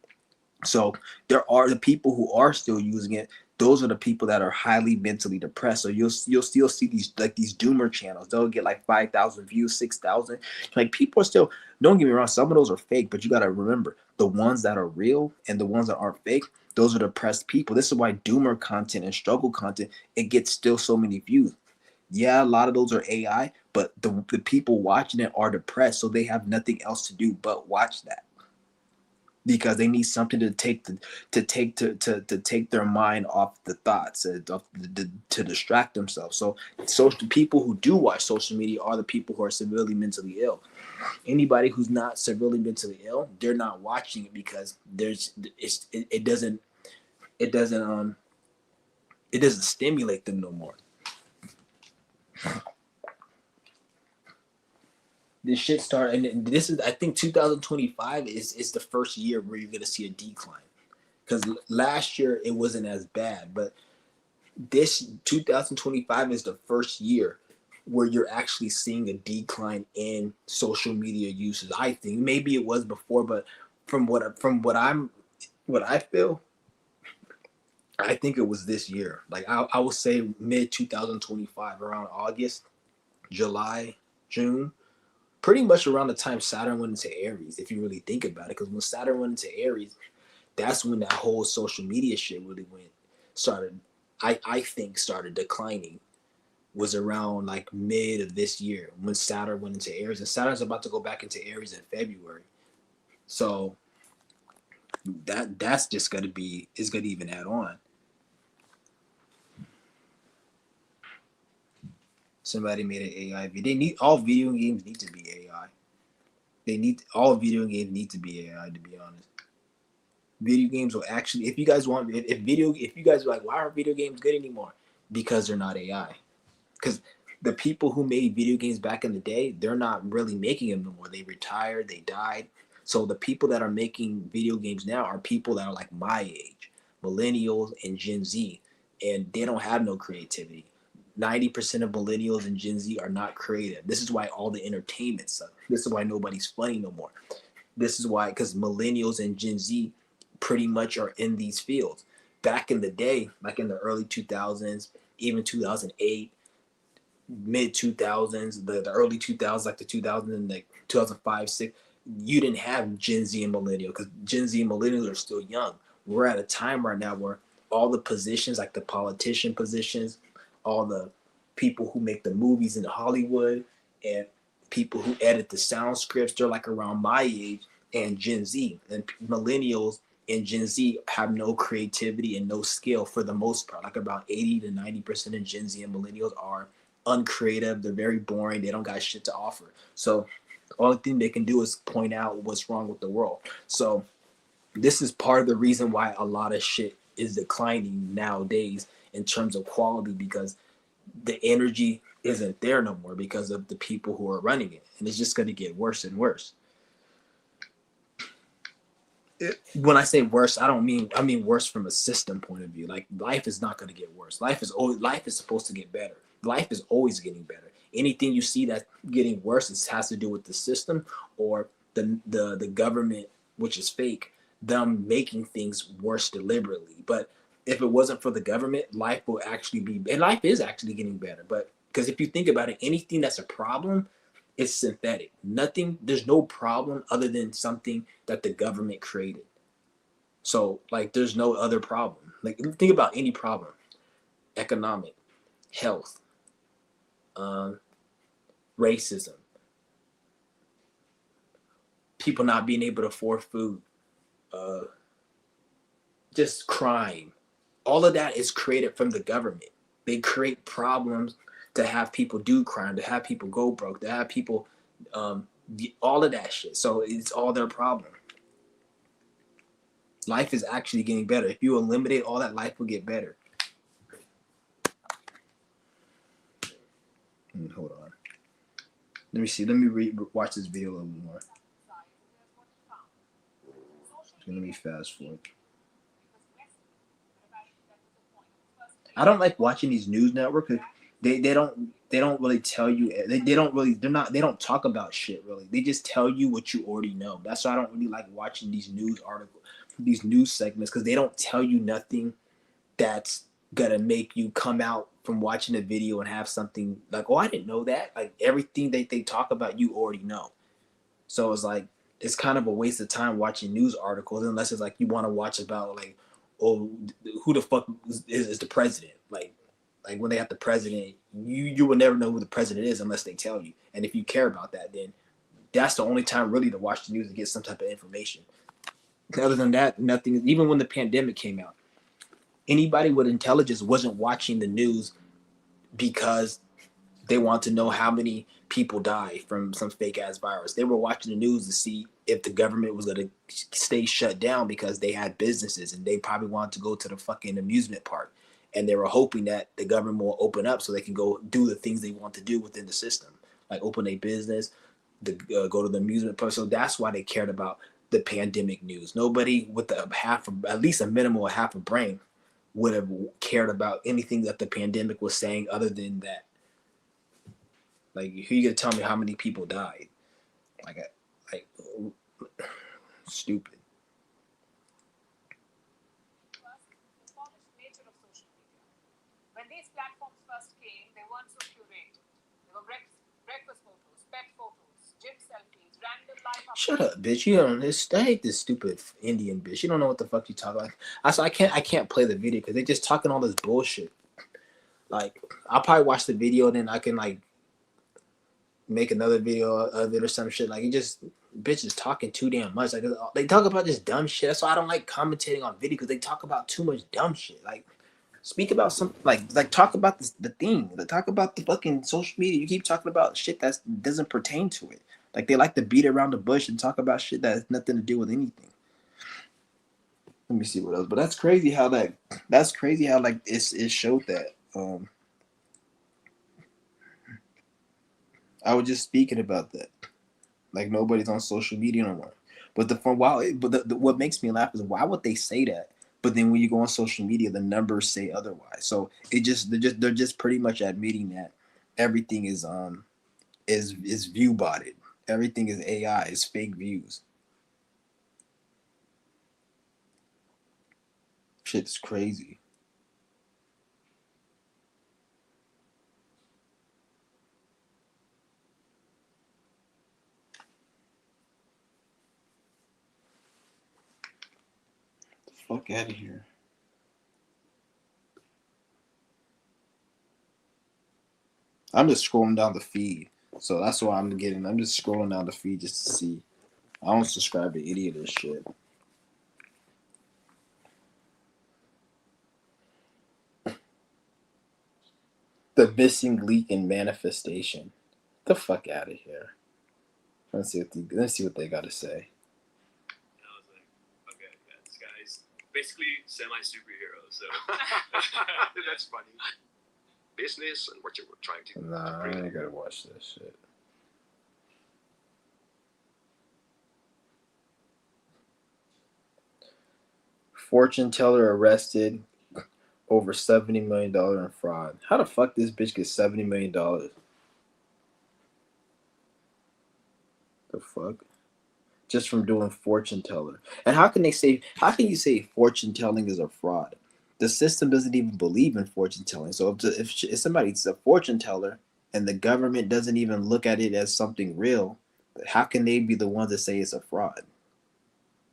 S1: So there are the people who are still using it. Those are the people that are highly mentally depressed. So you'll still see these doomer channels. They'll get like 5,000 views, 6,000. Like people are still. Don't get me wrong. Some of those are fake, but you got to remember the ones that are real and the ones that aren't fake. Those are depressed people. This is why doomer content and struggle content, it gets still so many views. Yeah, a lot of those are AI, but the people watching it are depressed, so they have nothing else to do but watch that, because they need something to take their mind off the thoughts, to distract themselves. So the people who do watch social media are the people who are severely mentally ill. Anybody who's not severely mentally ill, they're not watching it, because it doesn't it doesn't stimulate them no more. This shit started, and this is, I think 2025 is the first year where you're gonna see a decline, because last year it wasn't as bad, but this 2025 is the first year where you're actually seeing a decline in social media usage. I think maybe it was before, but what I feel, I think it was this year. Like I will say mid 2025, around August, July, June, pretty much around the time Saturn went into Aries, if you really think about it. Because when Saturn went into Aries, that's when that whole social media shit really started. I think started declining. Was around like mid of this year when Saturn went into Aries, and Saturn's about to go back into Aries in February. So that's just gonna be is gonna even add on. Somebody made an AI. They need all video games need to be AI. They need all video games need to be AI, to be honest. Video games will actually, if you guys want, if you guys are like, why aren't video games good anymore? Because they're not AI. Because the people who made video games back in the day, they're not really making them no more. They retired, they died. So the people that are making video games now are people that are like my age, millennials and Gen Z, and they don't have no creativity. 90% of millennials and Gen Z are not creative. This is why all the entertainment sucks. This is why nobody's funny no more. This is why, because millennials and Gen Z pretty much are in these fields. Back in the day, like in the early 2000s, even 2008, mid 2000s, the early 2000s, like the 2000s and like 2005, 6, you didn't have Gen Z and millennial, because Gen Z and millennials are still young. We're at a time right now where all the positions, like the politician positions, all the people who make the movies in Hollywood, and people who edit the sound scripts, they're like around my age and Gen Z. And millennials and Gen Z have no creativity and no skill for the most part. Like about 80 to 90% of Gen Z and millennials are uncreative. They're very boring. They don't got shit to offer. So the only thing they can do is point out what's wrong with the world. So this is part of the reason why a lot of shit is declining nowadays in terms of quality, because the energy isn't there no more because of the people who are running it, and it's just going to get worse and worse. When I say worse, I mean worse from a system point of view. Like life is not going to get worse. Life is supposed to get better. Life is always getting better. Anything you see that's getting worse, it has to do with the system or the government, which is fake, them making things worse deliberately. But if it wasn't for the government, life will actually be, and life is actually getting better. But Because if you think about it, anything that's a problem is synthetic. Nothing, there's no problem other than something that the government created. So like there's no other problem. Like think about any problem: economic, health, um, racism, people not being able to afford food, uh, just crime. All of that is created from the government. They create problems to have people do crime, to have people go broke, to have people, um, all of that shit. So it's all their problem. Life is actually getting better. If you eliminate all that, life will get better. Hold on. Let me see. Let me watch this video a little more. Let me fast forward. I don't like watching these news networks. They don't really tell you. They don't really. They don't talk about shit really. They just tell you what you already know. That's why I don't really like watching these news articles, these news segments, because they don't tell you nothing that's gonna make you come out from watching a video and have something like, oh, I didn't know that. Like everything they talk about, you already know. So it's like it's kind of a waste of time watching news articles unless it's like you want to watch about like, oh, who the fuck is the president? Like when they have the president, you will never know who the president is unless they tell you. And if you care about that, then that's the only time really to watch the news and get some type of information. Other than that, nothing. Even when the pandemic came out, anybody with intelligence wasn't watching the news because they want to know how many people died from some fake ass virus. They were watching the news to see if the government was going to stay shut down because they had businesses and they probably wanted to go to the fucking amusement park. And they were hoping that the government will open up so they can go do the things they want to do within the system, like open a business, go to the amusement park. So that's why they cared about the pandemic news. Nobody with at least a minimal half a brain would have cared about anything that the pandemic was saying other than that. Like, who you gonna tell me how many people died? Like, stupid.
S3: When these platforms first came, they weren't so curated. They were breakfast photos, pet photos, gym selfies, random life.
S1: Shut up, bitch! You don't. I hate this stupid Indian bitch. You don't know what the fuck you talk about. I can't play the video because they just talking all this bullshit. Like, I'll probably watch the video, then I can like make another video of it or some shit. Like, it just bitches talking too damn much. Like, they talk about this dumb shit. That's why I don't like commentating on video because they talk about too much dumb shit. Like, speak about some like talk about the thing. Like, talk about the fucking social media. You keep talking about shit that doesn't pertain to it. Like, they like to beat around the bush and talk about shit that has nothing to do with anything. Let me see what else. But that's crazy how like it showed that. I was just speaking about that. Like, nobody's on social media no more. But what makes me laugh is, why would they say that? But then when you go on social media, the numbers say otherwise. So they're just pretty much admitting that everything is view botted. Everything is AI. It's fake views. Shit's crazy. Fuck out of here. I'm just scrolling down the feed. So that's why I'm just scrolling down the feed just to see. I don't subscribe to any of this shit. The missing link in manifestation. Get the fuck out of here. Let's see what they got to say.
S4: And I was like, okay, yeah, this guy's basically semi-superhero, so.
S5: That's funny. Business and what you were trying to.
S1: Nah, I ain't gotta watch this shit. Fortune teller arrested over $70 million in fraud. How the fuck this bitch get $70 million? The fuck? Just from doing fortune teller. And how can you say fortune telling is a fraud? The system doesn't even believe in fortune telling. So if somebody's a fortune teller and the government doesn't even look at it as something real, how can they be the ones that say it's a fraud?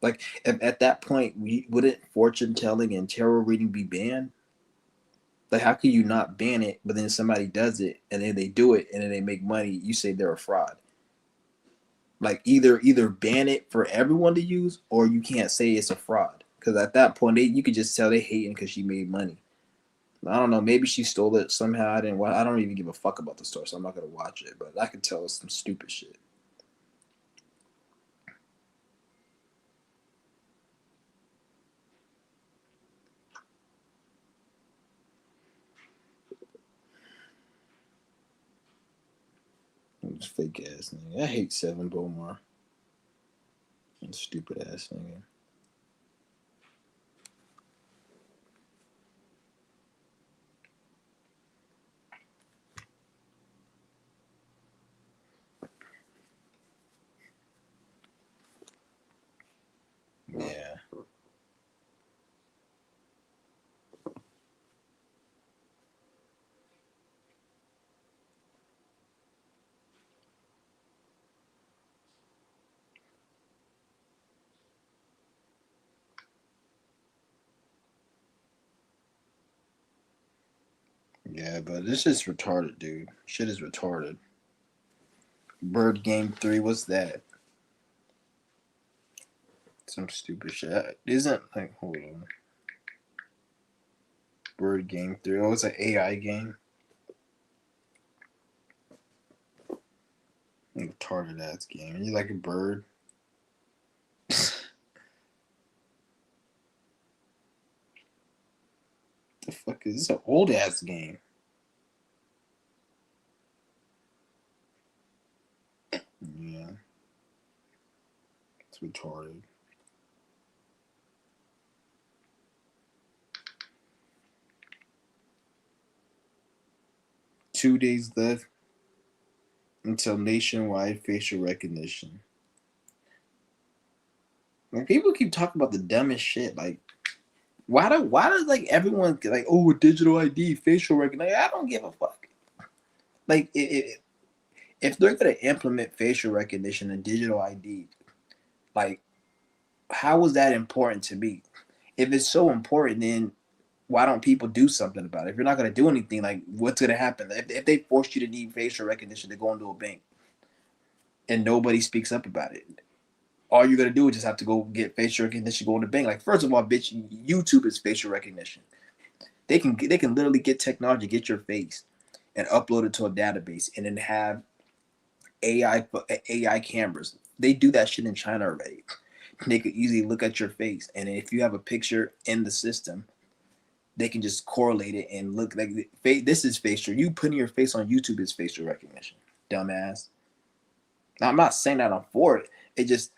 S1: Like, if at that point, wouldn't fortune telling and tarot reading be banned? Like, how can you not ban it, but then somebody does it and then they do it and then they make money? You say they're a fraud. Like, either ban it for everyone to use, or you can't say it's a fraud. Because at that point, you could just tell they hating because she made money. I don't know. Maybe she stole it somehow. I don't even give a fuck about the story, so I'm not gonna watch it. But I could tell it's some stupid shit. This fake ass nigga. I hate Seven Bomar. Stupid ass nigga. Yeah. Yeah, but this is retarded, dude. Shit is retarded. Bird Game 3, what's that? Some stupid shit. Isn't like, hold on. Bird Game 3. Oh, it's an AI game. Retarded ass game. You like a bird? The fuck is this? An old ass game. Yeah. It's retarded. Two days left until nationwide facial recognition. Like, people keep talking about the dumbest shit. Like, why does like everyone like, oh, digital ID, facial recognition? I don't give a fuck. Like, if they're gonna implement facial recognition and digital ID, like, how is that important to me? If it's so important, then why don't people do something about it? If you're not gonna do anything, like, what's gonna happen? If they force you to need facial recognition to go into a bank and nobody speaks up about it, all you're gonna do is just have to go get facial recognition, go in the bank. Like, first of all, bitch, YouTube is facial recognition. They can literally get technology, get your face, and upload it to a database, and then have AI cameras. They do that shit in China already. They could easily look at your face, and if you have a picture in the system, they can just correlate it and look like this is facial. You putting your face on YouTube is facial recognition, dumbass. Now, I'm not saying that I'm for it. It just,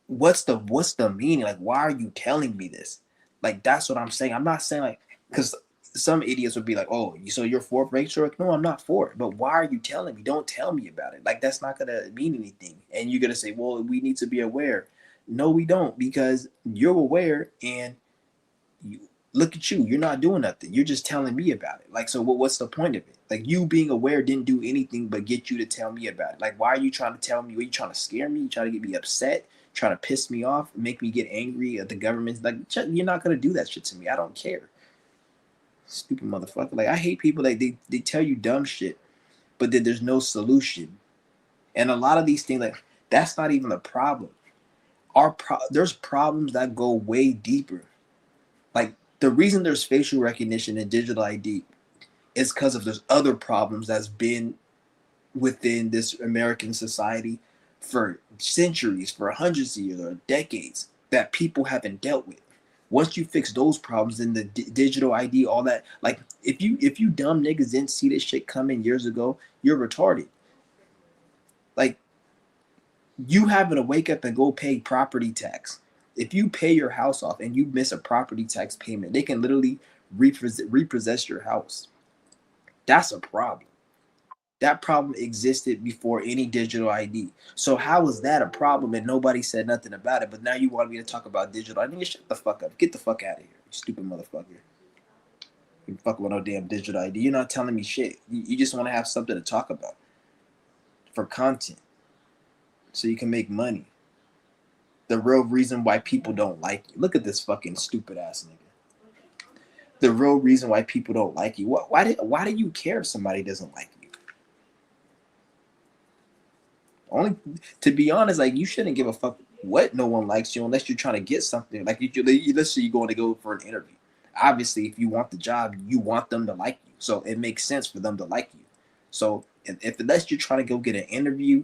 S1: what's the meaning? Like, why are you telling me this? Like, that's what I'm saying. I'm not saying, like, because some idiots would be like, oh, so you're for facial? No, I'm not for it. But why are you telling me? Don't tell me about it. Like, that's not gonna mean anything. And you're gonna say, well, we need to be aware. No, we don't, because you're aware and you look at you. You're not doing nothing. You're just telling me about it. Like, so what's the point of it? Like, you being aware didn't do anything but get you to tell me about it. Like, why are you trying to tell me? Are you trying to scare me? You trying to get me upset? Trying to piss me off? Make me get angry at the government? Like, you're not gonna do that shit to me. I don't care. Stupid motherfucker. Like, I hate people that they tell you dumb shit, but then there's no solution. And a lot of these things, like, that's not even a problem. There's problems that go way deeper. Like, the reason there's facial recognition and digital ID is because of there's other problems that's been within this American society for centuries, for hundreds of years or decades, that people haven't dealt with. Once you fix those problems, then the digital ID, all that, like, if you dumb niggas didn't see this shit coming years ago, you're retarded. Like, you having to wake up and go pay property tax. If you pay your house off and you miss a property tax payment, they can literally repossess your house. That's a problem. That problem existed before any digital ID. So how is that a problem and nobody said nothing about it? But now you want me to talk about digital ID? Shut the fuck up. Get the fuck out of here, you stupid motherfucker. You fuck with no damn digital ID. You're not telling me shit. You just want to have something to talk about for content, so you can make money. The real reason why people don't like you. Look at this fucking stupid ass nigga. The real reason why people don't like you. Why do you care if somebody doesn't like you? Only to be honest, like you shouldn't give a fuck what no one likes you unless you're trying to get something. Like let's say you're going to go for an interview. Obviously, if you want the job, you want them to like you. So it makes sense for them to like you. So if unless you're trying to go get an interview,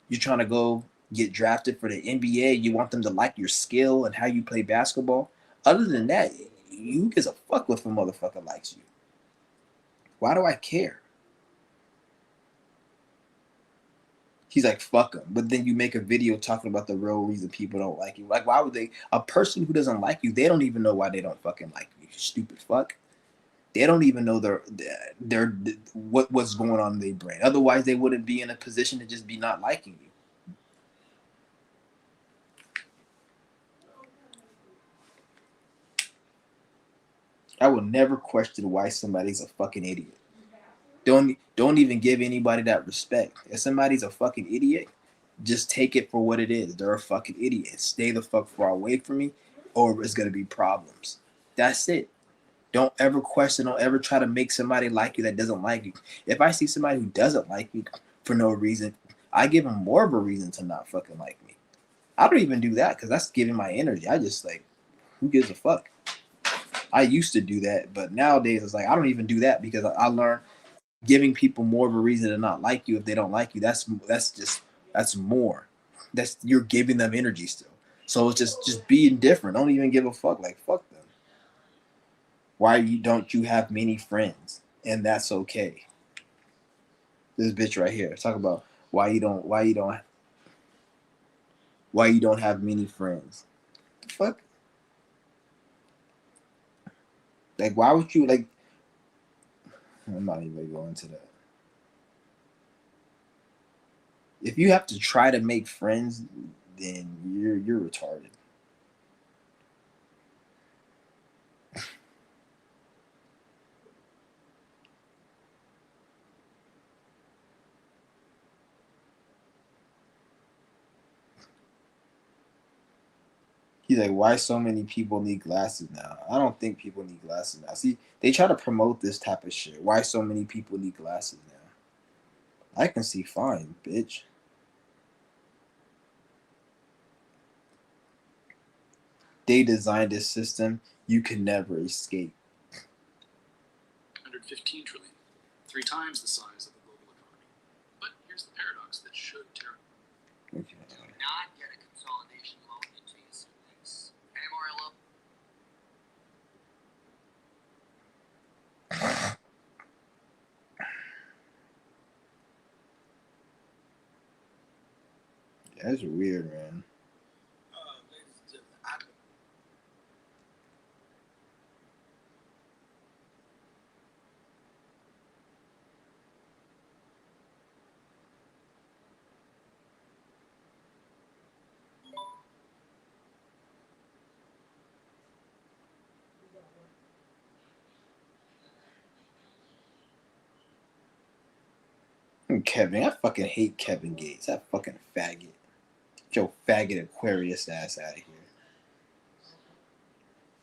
S1: you're trying to go get drafted for the NBA, you want them to like your skill and how you play basketball. Other than that, you gives a fuck if a motherfucker likes you. Why do I care? He's like, fuck him. But then you make a video talking about the real reason people don't like you. Like, why would they? A person who doesn't like you, they don't even know why they don't fucking like you. You stupid fuck. They don't even know their what's going on in their brain. Otherwise, they wouldn't be in a position to just be not liking you. I will never question why somebody's a fucking idiot. Don't even give anybody that respect. If somebody's a fucking idiot, just take it for what it is. They're a fucking idiot. Stay the fuck far away from me, or it's gonna be problems. That's it. Don't ever question. Don't ever try to make somebody like you that doesn't like you. If I see somebody who doesn't like me for no reason, I give them more of a reason to not fucking like me. I don't even do that because that's giving my energy. I just like, who gives a fuck? I used to do that, but nowadays it's like I don't even do that because I learned giving people more of a reason to not like you if they don't like you. That's more. That's you're giving them energy still. So it's just be indifferent. Don't even give a fuck. Like fuck them. Why don't you have many friends? And that's okay. This bitch right here. Talk about why you don't have many friends. Fuck. Like why would you like I'm not even gonna go into that. If you have to try to make friends, then you're retarded. He's like, why so many people need glasses now? I don't think people need glasses now. See, they try to promote this type of shit. Why so many people need glasses now? I can see fine, bitch. They designed this system you can never escape.
S6: 115 trillion, 3 times the size of the global economy. But here's the paradox that should terror.
S1: Okay.
S7: Not get a consolidation loan into your siblings. Hey, Mario.
S1: That's weird, man.
S7: Ladies and gentlemen, I
S1: Kevin, I fucking hate Kevin Gates. That fucking faggot. Get your faggot Aquarius ass out of here.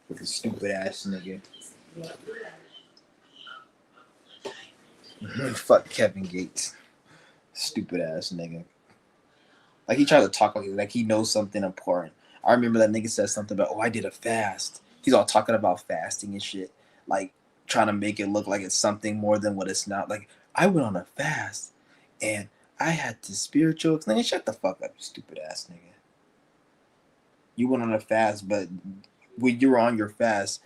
S1: With a stupid ass nigga. Fuck Kevin Gates. Stupid ass nigga. Like he tried to talk like he knows something important. I remember that nigga said something about, oh, I did a fast. He's all talking about fasting and shit. Like trying to make it look like it's something more than what it's not. Like I went on a fast and I had the spiritual. Nigga, shut the fuck up, you stupid ass nigga. You went on a fast, but when you were on your fast,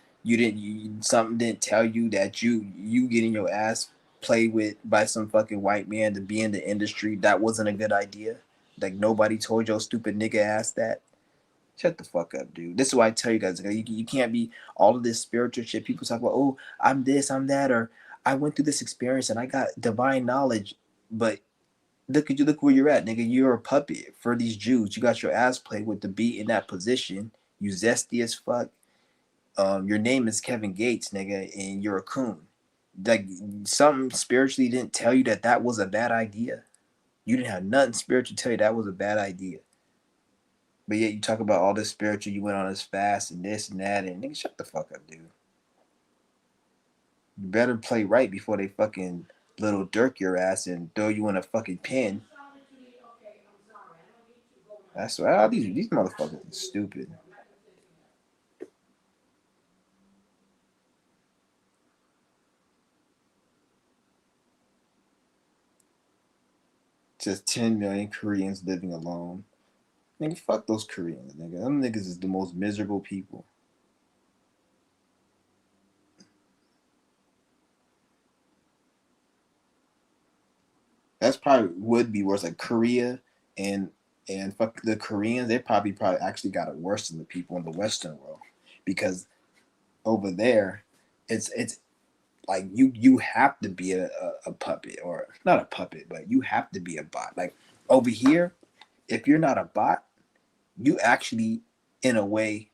S1: something didn't tell you that you getting your ass played with by some fucking white man to be in the industry. That wasn't a good idea. Like nobody told your stupid nigga ass that. Shut the fuck up, dude. This is why I tell you guys, you can't be all of this spiritual shit. People talk about, oh, I'm this, I'm that, or I went through this experience and I got divine knowledge. But look where you're at, nigga. You're a puppet for these Jews. You got your ass played with to be in that position. You zesty as fuck. your name is Kevin Gates, nigga, and you're a coon. Like something spiritually didn't tell you that that was a bad idea. You didn't have nothing spiritual to tell you that was a bad idea. But yet you talk about all this spiritual, you went on this fast and this and that, and nigga, shut the fuck up, dude. You better play right before they fucking little dirk your ass and throw you in a fucking pen. That's why these motherfuckers are stupid. Just 10 million Koreans living alone. Nigga, fuck those Koreans, nigga. Them niggas is the most miserable people. That's probably would be worse. Like Korea and fuck the Koreans, they probably actually got it worse than the people in the Western world, because over there, it's like you have to be a puppet, or not a puppet, but you have to be a bot. Like over here, if you're not a bot, you actually in a way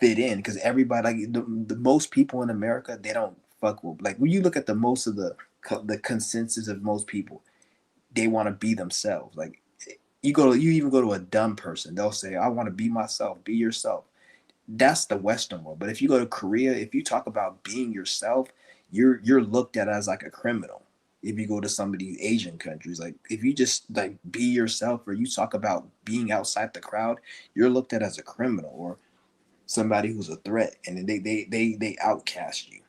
S1: fit in, because everybody, like the most people in America, they don't fuck with, like when you look at the most of the consensus of most people, they want to be themselves. Like you even go to a dumb person, they'll say, I want to be myself. Be yourself. That's the Western world. But if you go to Korea, if you talk about being yourself, you're looked at as like a criminal. If you go to some of these Asian countries, like if you just like be yourself, or you talk about being outside the crowd, you're looked at as a criminal or somebody who's a threat, and they outcast you.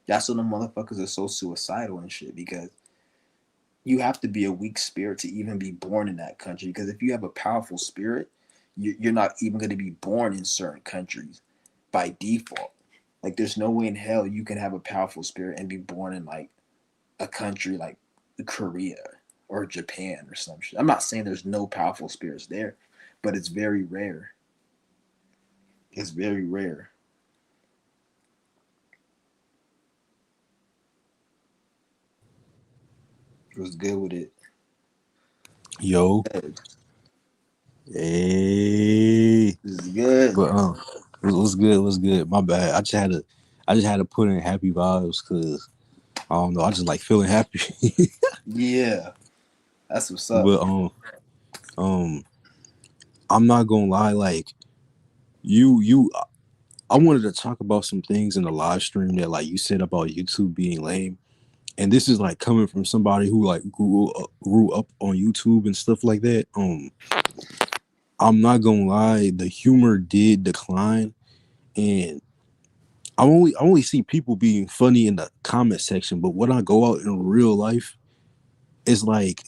S1: That's when the motherfuckers are so suicidal and shit, because you have to be a weak spirit to even be born in that country. Because if you have a powerful spirit, you're not even going to be born in certain countries by default. Like there's no way in hell you can have a powerful spirit and be born in like a country like Korea or Japan or some shit. I'm not saying there's no powerful spirits there, but it's very rare. It's very rare. It was good with it.
S8: Yo. Hey.
S1: This is good.
S8: But what's good? What's good? My bad. I just had to put in happy vibes because I don't know. I just like feeling happy.
S1: Yeah, that's what's up.
S8: But I'm not gonna lie. Like I wanted to talk about some things in the live stream that like you said about YouTube being lame, and this is like coming from somebody who like grew up on YouTube and stuff like that. I'm not gonna lie, the humor did decline, and I only see people being funny in the comment section. But when I go out in real life, it's like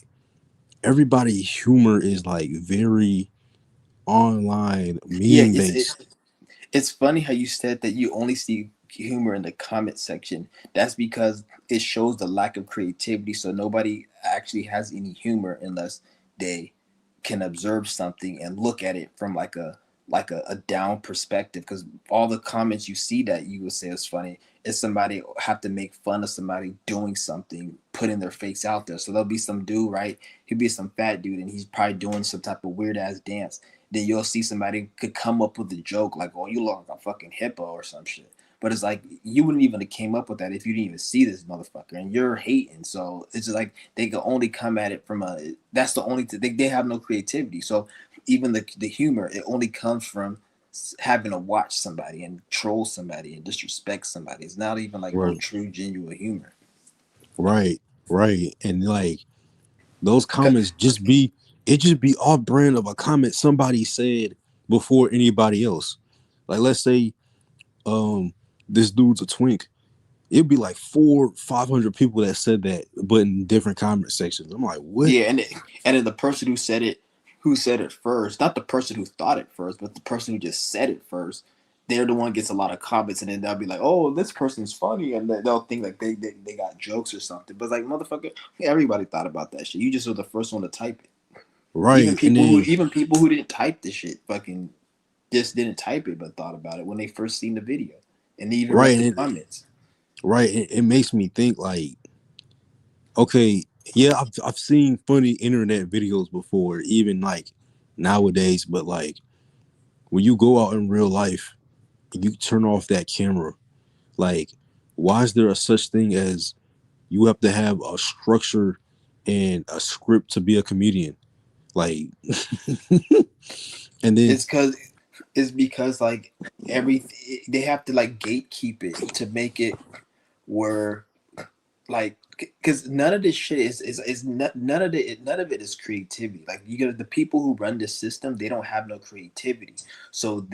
S8: everybody's humor is like very online meme based.
S1: It's funny how you said that you only see humor in the comment section. That's because it shows the lack of creativity. So nobody actually has any humor unless they can observe something and look at it from like a down perspective. Because all the comments you see that you would say is funny is somebody have to make fun of somebody doing something, putting their face out there. So there'll be some dude, right? He'll be some fat dude and he's probably doing some type of weird ass dance. Then you'll see somebody could come up with a joke like, "Oh, you look like a fucking hippo" or some shit. But it's like you wouldn't even have came up with that if you didn't even see this motherfucker, and you're hating. So it's just like they can only come at it from a. That's the only they have no creativity. So even the humor, it only comes from having to watch somebody and troll somebody and disrespect somebody. It's not even like no true genuine humor.
S8: Right, and like those comments just be off brand of a comment somebody said before anybody else. Like let's say this dude's a twink. It'd be like 400-500 people that said that, but in different comment sections. I'm like, what?
S1: Yeah, and then the person who said it first, not the person who thought it first, but the person who just said it first, they're the one who gets a lot of comments, and then they'll be like, "Oh, this person's funny," and they'll think like they got jokes or something. But it's like, motherfucker, everybody thought about that shit. You just were the first one to type it.
S8: Right.
S1: Even people who didn't type this shit fucking just didn't type it, but thought about it when they first seen the video, and they even read the comments.
S8: Right. It makes me think like, okay, yeah, I've seen funny internet videos before, even like nowadays, but like when you go out in real life, you turn off that camera. Like, why is there a such thing as you have to have a structure and a script to be a comedian? Like, and then
S1: It's because like every they have to like gatekeep it to make it where like because none of this shit none of it is creativity. Like you get the people who run this system, they don't have no creativity, so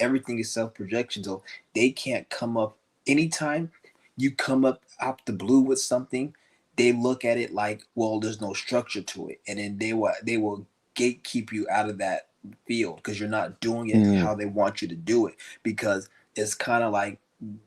S1: everything is self projection. So they can't come up anytime you come up out the blue with something. They look at it like, well, there's no structure to it, and then they will gatekeep you out of that field because you're not doing it how they want you to do it, because it's kind of like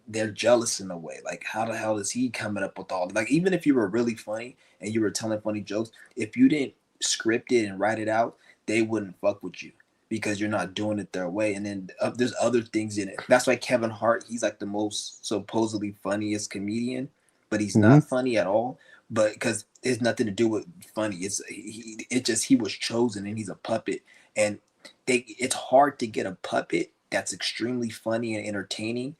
S1: they're jealous in a way. Like, how the hell is he coming up with all, like, even if you were really funny and you were telling funny jokes, if you didn't script it and write it out, they wouldn't fuck with you because you're not doing it their way. And then there's other things in it. That's why Kevin Hart, he's like the most supposedly funniest comedian, but he's not funny at all. But because it's nothing to do with funny, he was chosen and he's a puppet. And it's hard to get a puppet that's extremely funny and entertaining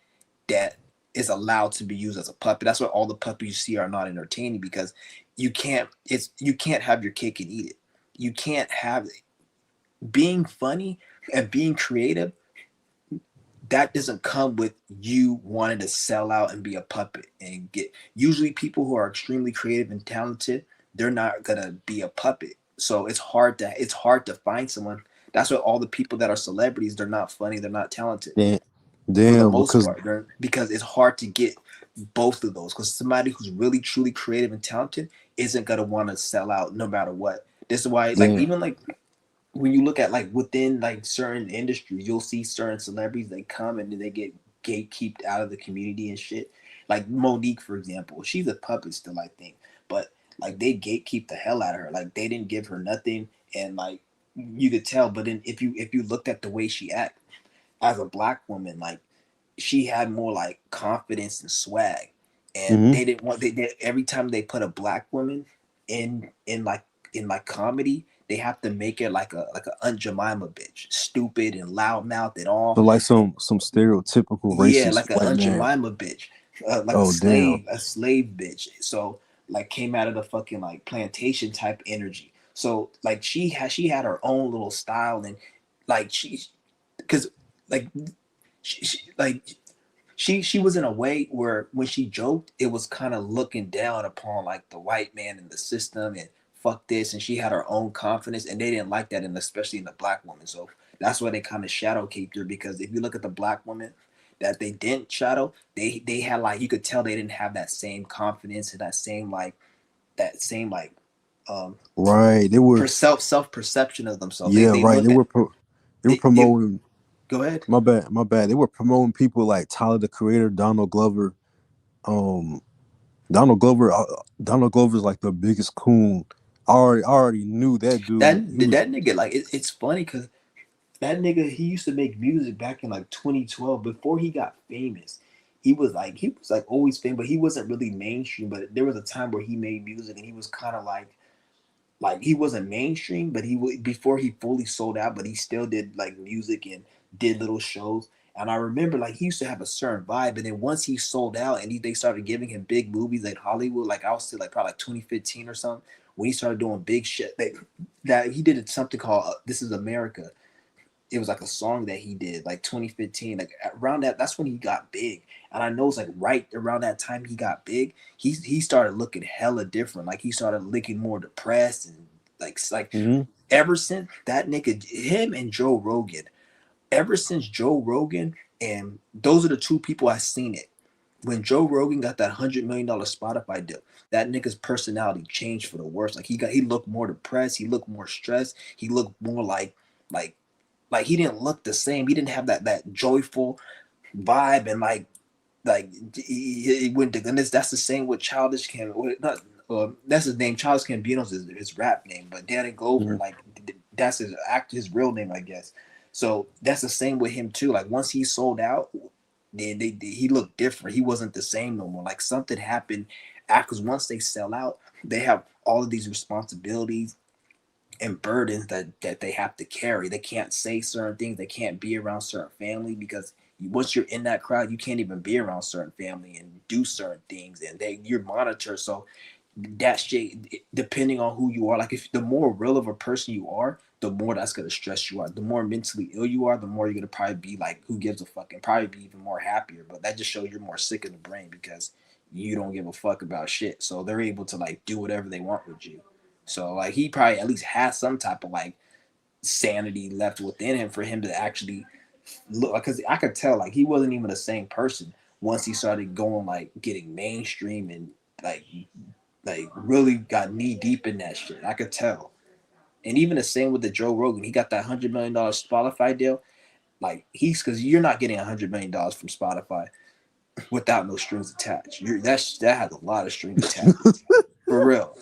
S1: that is allowed to be used as a puppet. That's why all the puppets you see are not entertaining, because you can't have your cake and eat it. You can't have being funny and being creative. That doesn't come with you wanting to sell out and be a puppet and get. Usually people who are extremely creative and talented, they're not gonna be a puppet. So it's hard to find someone. That's why all the people that are celebrities, they're not funny, they're not talented. For the most part, because it's hard to get both of those. Because somebody who's really truly creative and talented isn't gonna want to sell out no matter what. This is why, like, even like when you look at like within like certain industries, you'll see certain celebrities, they come and then they get gatekeeped out of the community and shit. Like Monique, for example, she's a puppet still, I think, but like they gatekeep the hell out of her. Like they didn't give her nothing, and like you could tell. But then if you looked at the way she act as a black woman, like she had more like confidence and swag, and they didn't want every time they put a black woman in like comedy, they have to make it like a Aunt Jemima bitch, stupid and loudmouth and all.
S8: So like some stereotypical racist
S1: like a
S8: white
S1: Aunt
S8: man.
S1: Jemima bitch, like
S8: Oh,
S1: a slave bitch. So like came out of the fucking like plantation type energy. So like she had her own little style, and like because like she was in a way where when she joked, it was kind of looking down upon like the white man in the system and fuck this, and she had her own confidence, and they didn't like that, and especially in the black woman. So that's why they kind of shadow caped her, because if you look at the black woman that they didn't shadow, they had like, you could tell they didn't have that same confidence and that same
S8: right. They were
S1: self perception of themselves.
S8: yeah,
S1: they
S8: right. They were promoting.
S1: Go ahead.
S8: My bad. They were promoting people like Tyler the Creator, Donald Glover. Donald Glover's like the biggest coon. I already knew that dude.
S1: That nigga, like it's funny because that nigga, he used to make music back in like 2012 before he got famous. He was like always famous, but he wasn't really mainstream. But there was a time where he made music and he was kind of like he wasn't mainstream, but before he fully sold out, but he still did like music and did little shows. And I remember like he used to have a certain vibe, and then once he sold out and they started giving him big movies like Hollywood, like I was still like probably like 2015 or something, when he started doing big shit, that he did something called This Is America. It was like a song that he did like 2015, like around that's when he got big. And I know it's like right around that time he got big, he started looking hella different. Like he started looking more depressed, and like ever since that nigga, him and Joe Rogan, ever since Joe Rogan, and those are the two people I seen it. When Joe Rogan got that $100 million Spotify deal, that nigga's personality changed for the worse. Like he looked more depressed, he looked more stressed, he looked more like he didn't look the same. He didn't have that joyful vibe, and like he went to goodness. That's the same with Childish Gambino. That's his name. Childish Gambino's his rap name, but Danny Glover, like that's his real name, I guess. So that's the same with him too. Like once he sold out, he looked different. He wasn't the same no more. Like something happened because once they sell out, they have all of these responsibilities and burdens that they have to carry. They can't say certain things. They can't be around certain family because once you're in that crowd, you can't even be around certain family and do certain things, and you're monitored. So that shit, depending on who you are, like if the more real of a person you are, the more that's gonna stress you out. The more mentally ill you are, the more you're gonna probably be like, who gives a fuck, and probably be even more happier. But that just shows you're more sick in the brain because you don't give a fuck about shit. So they're able to like do whatever they want with you. So like he probably at least has some type of like sanity left within him for him to actually look, because I could tell like he wasn't even the same person once he started going like getting mainstream and like really got knee deep in that shit. I could tell. And even the same with the Joe Rogan, he got that $100 million Spotify deal. Like he's because you're not getting $100 million from Spotify without no strings attached. That has a lot of strings attached for real.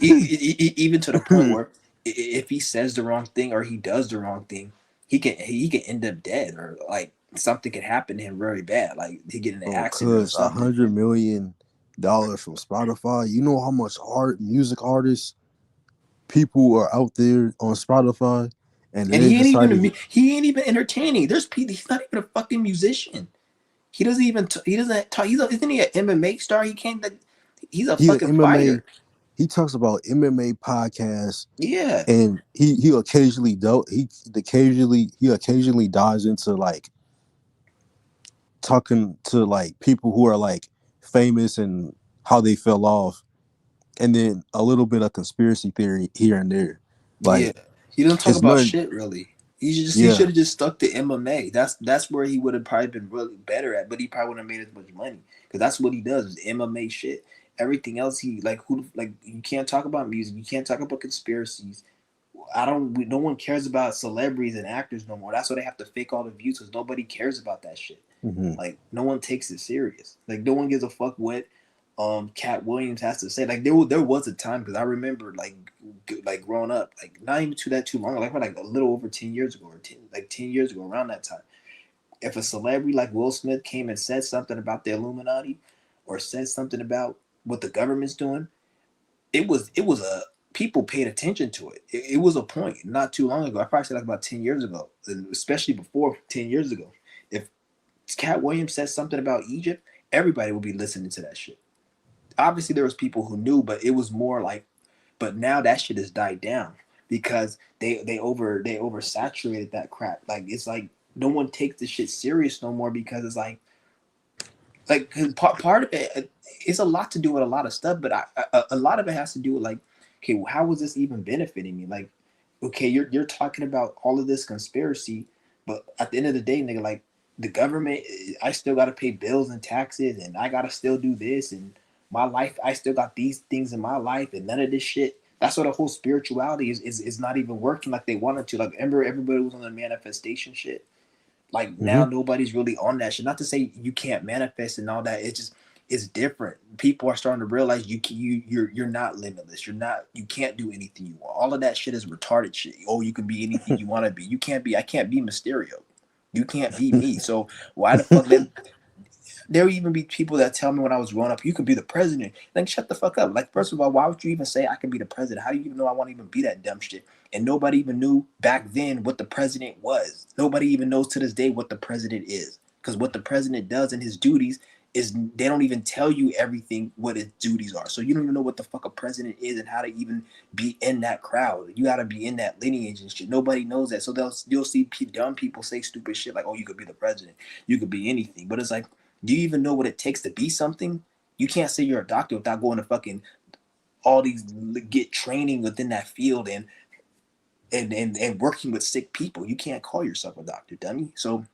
S1: Even to the point where if he says the wrong thing or he does the wrong thing, he can end up dead, or like something can happen to him very bad, like he get in an accident or
S8: Cause
S1: something.
S8: $100 million from Spotify. You know how much music artists, people are out there on Spotify, and
S1: And
S8: they decided.
S1: he ain't even entertaining. There's people. He's not even a fucking musician. He doesn't even. He doesn't talk. Isn't he an MMA star? He can't. Like, he's a
S8: He an
S1: fucking
S8: MMA.
S1: fighter.
S8: He talks about MMA podcasts,
S1: Yeah.
S8: and he occasionally dives into like talking to like people who are like famous and how they fell off, and then a little bit of conspiracy theory here and there.
S1: Yeah.
S8: Like
S1: He doesn't talk
S8: it's
S1: about
S8: nothing.
S1: shit really. He
S8: Yeah.
S1: should have just stuck to MMA. That's where he would have probably been really better at, but he probably wouldn't have made as much money because that's what he does is MMA shit. Everything else he like you can't talk about music. You can't talk about conspiracies. No one cares about celebrities and actors no more. That's why they have to fake all the views because nobody cares about that shit.
S8: Mm-hmm.
S1: Like no one takes it serious. Like no one gives a fuck what Cat Williams has to say. Like there was a time because I remember like growing up, like not even too long, like a little over 10 years ago or 10 years ago around that time. If a celebrity like Will Smith came and said something about the Illuminati or said something about what the government's doing, it was a people paid attention to it. It was a point not too long ago. I probably said like about 10 years ago, and especially before 10 years ago. If Cat Williams said something about Egypt, everybody would be listening to that shit. Obviously, there was people who knew, but it was more like. But now that shit has died down because they oversaturated that crap. Like it's like no one takes this shit serious no more because it's like part of it, it's a lot to do with a lot of stuff, but a lot of it has to do with like, okay, well, how was this even benefiting me? Like, okay, you're talking about all of this conspiracy, but at the end of the day, nigga, like the government, I still got to pay bills and taxes, and I got to still do this, and my life, I still got these things in my life, and none of this shit. That's why the whole spirituality is not even working like they wanted to. Like, remember, everybody was on the manifestation shit. Like
S8: Mm-hmm.
S1: now nobody's really on that shit. Not to say you can't manifest and all that. It's just it's different. People are starting to realize you're not limitless. You can't do anything you want. All of that shit is retarded shit. Oh, you can be anything you want to be. You can't be. I can't be Mysterio. You can't be me. So why the fuck there would even be people that tell me when I was growing up, you could be the president. Like, shut the fuck up. Like, first of all, why would you even say I can be the president? How do you even know I want to even be that dumb shit? And nobody even knew back then what the president was. Nobody even knows to this day what the president is. Because what the president does in his duties is they don't even tell you everything what his duties are. So you don't even know what the fuck a president is and how to even be in that crowd. You got to be in that lineage and shit. Nobody knows that. So you'll see dumb people say stupid shit like, oh, you could be the president. You could be anything. But it's like, do you even know what it takes to be something? You can't say you're a doctor without going to fucking all these get training within that field and working with sick people. You can't call yourself a doctor, dummy. So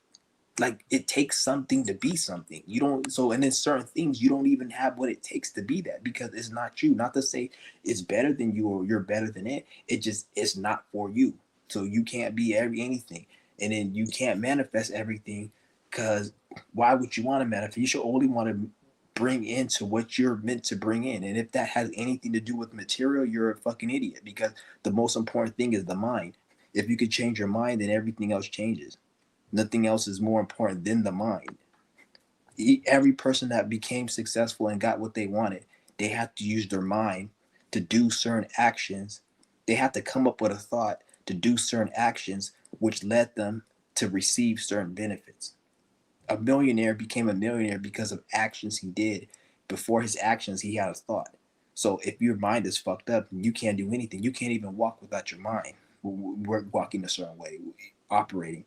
S1: like it takes something to be something. You don't and then certain things you don't even have what it takes to be that because it's not you. Not to say it's better than you or you're better than it. It's not for you. So you can't be anything. And then you can't manifest everything because why would you want to manifest? You should only want to bring into what you're meant to bring in. And if that has anything to do with material, you're a fucking idiot because the most important thing is the mind. If you could change your mind, then everything else changes. Nothing else is more important than the mind. Every person that became successful and got what they wanted, they had to use their mind to do certain actions. They had to come up with a thought to do certain actions, which led them to receive certain benefits. A millionaire became a millionaire because of actions he did. Before his actions, he had a thought. So if your mind is fucked up, you can't do anything. You can't even walk without your mind. We're walking a certain way, operating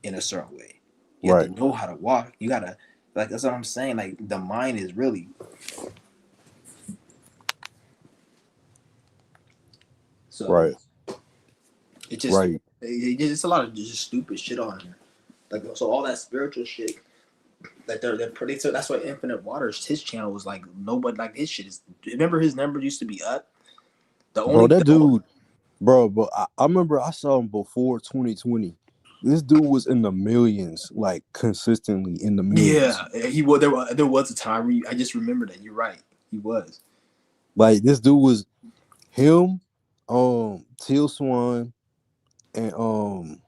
S1: in a certain way. You have
S8: Right.
S1: to know how to walk. You gotta, like, that's what I'm saying. Like, the mind is really so.
S8: Right.
S1: It's just
S8: Right.
S1: it's just a lot of just stupid shit on here. Like, so all that spiritual shit. Like, they're pretty. So that's why Infinite Waters, his channel was like nobody, like, his shit is. Remember, his number used to be up. The
S8: Bro,
S1: only
S8: that dude, bro, but I remember I saw him before 2020. This dude was in the millions, like consistently in the millions.
S1: yeah, he was. There was a time where I just remember that. You're right. He was.
S8: Like this dude was him, Teal Swan, and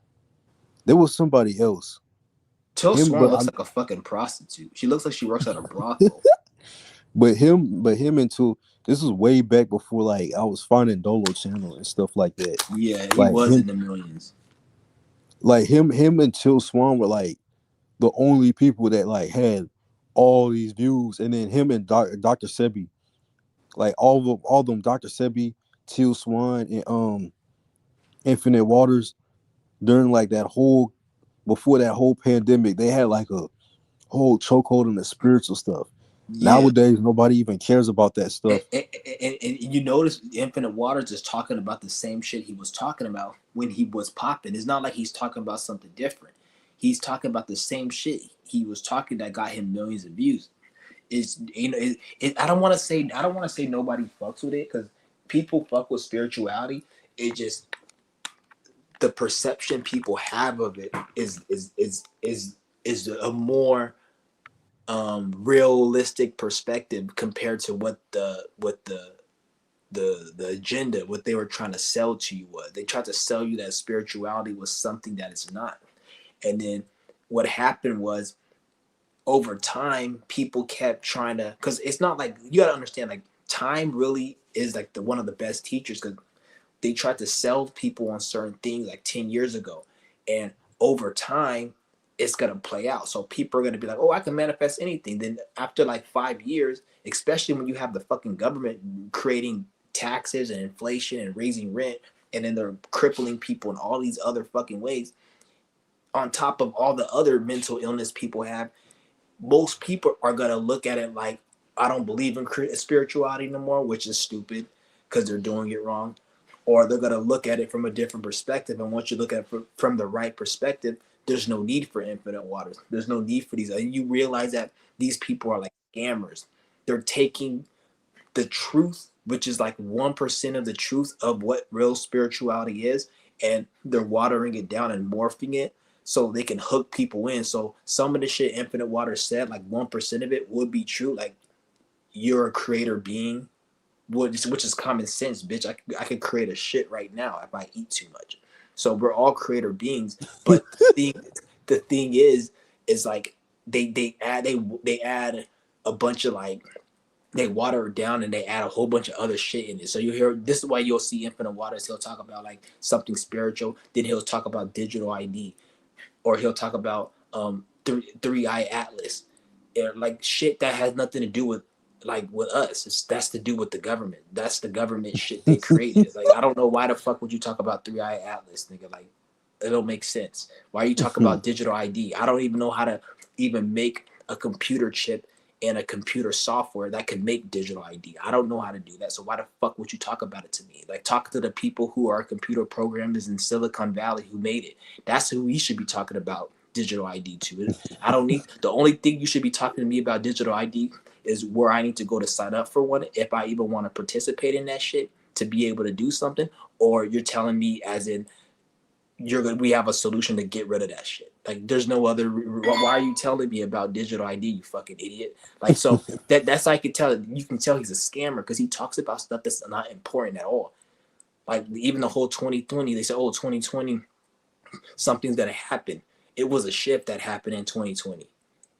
S8: there was somebody else.
S1: Till
S8: Him,
S1: Swan looks like a fucking prostitute. She looks like she works at a brothel.
S8: but him and Teal. This was way back before like I was finding Dolo channel and stuff like that.
S1: Yeah, he
S8: Like
S1: was
S8: him,
S1: in the millions.
S8: like him and Teal Swan were like the only people that like had all these views, and then him and Dr. Sebi, like all of them, Dr. Sebi, Teal Swan, and Infinite Waters, during like that whole before that whole pandemic, they had like a whole chokehold on the spiritual stuff.
S1: Yeah.
S8: Nowadays, nobody even cares about that stuff.
S1: And you notice Infinite Waters is talking about the same shit he was talking about when he was popping. It's not like he's talking about something different. He's talking about the same shit he was talking that got him millions of views. It's, you know, I don't want to say nobody fucks with it, because people fuck with spirituality. It just, the perception people have of it is a more realistic perspective compared to what the agenda, what they were trying to sell to you was. They tried to sell you that spirituality was something that it's not. And then what happened was, over time, people kept trying to, because it's not like, you gotta understand, like, time really is like one of the best teachers, because they tried to sell people on certain things like 10 years ago. And over time, it's going to play out. So people are going to be like, oh, I can manifest anything. Then after like 5 years, especially when you have the fucking government creating taxes and inflation and raising rent, and then they're crippling people in all these other fucking ways, on top of all the other mental illness people have, most people are going to look at it like, I don't believe in spirituality no more, which is stupid because they're doing it wrong. Or they're going to look at it from a different perspective. And once you look at it from the right perspective, there's no need for Infinite Waters. There's no need for these. And you realize that these people are like scammers. They're taking the truth, which is like 1% of the truth of what real spirituality is, and they're watering it down and morphing it so they can hook people in. So some of the shit Infinite Waters said, like 1% of it would be true. Like, you're a creator being, which is common sense, bitch. I could create a shit right now if I eat too much. So we're all creator beings. But the thing is like they add a bunch of, like, they water it down and they add a whole bunch of other shit in it. So you hear, this is why you'll see Infinite Waters. He'll talk about like something spiritual, then he'll talk about digital ID, or he'll talk about 3i Atlas, or like shit that has nothing to do with us. That's to do with the government. That's the government shit they created. It's like, I don't know why the fuck would you talk about 3i Atlas, nigga? Like, it don't make sense. Why are you talking about digital ID? I don't even know how to even make a computer chip and a computer software that can make digital ID. I don't know how to do that. So why the fuck would you talk about it to me? Like, talk to the people who are computer programmers in Silicon Valley who made it. That's who we should be talking about digital ID to. I don't need, the only thing you should be talking to me about digital ID is where I need to go to sign up for one, if I even want to participate in that shit to be able to do something. Or you're telling me as in we have a solution to get rid of that shit. Like, there's no other. Why are you telling me about digital ID, you fucking idiot? Like, so that's how you can tell he's a scammer, because he talks about stuff that's not important at all. Like, even the whole 2020, they said, oh, 2020, something's gonna happen. It was a shift that happened in 2020.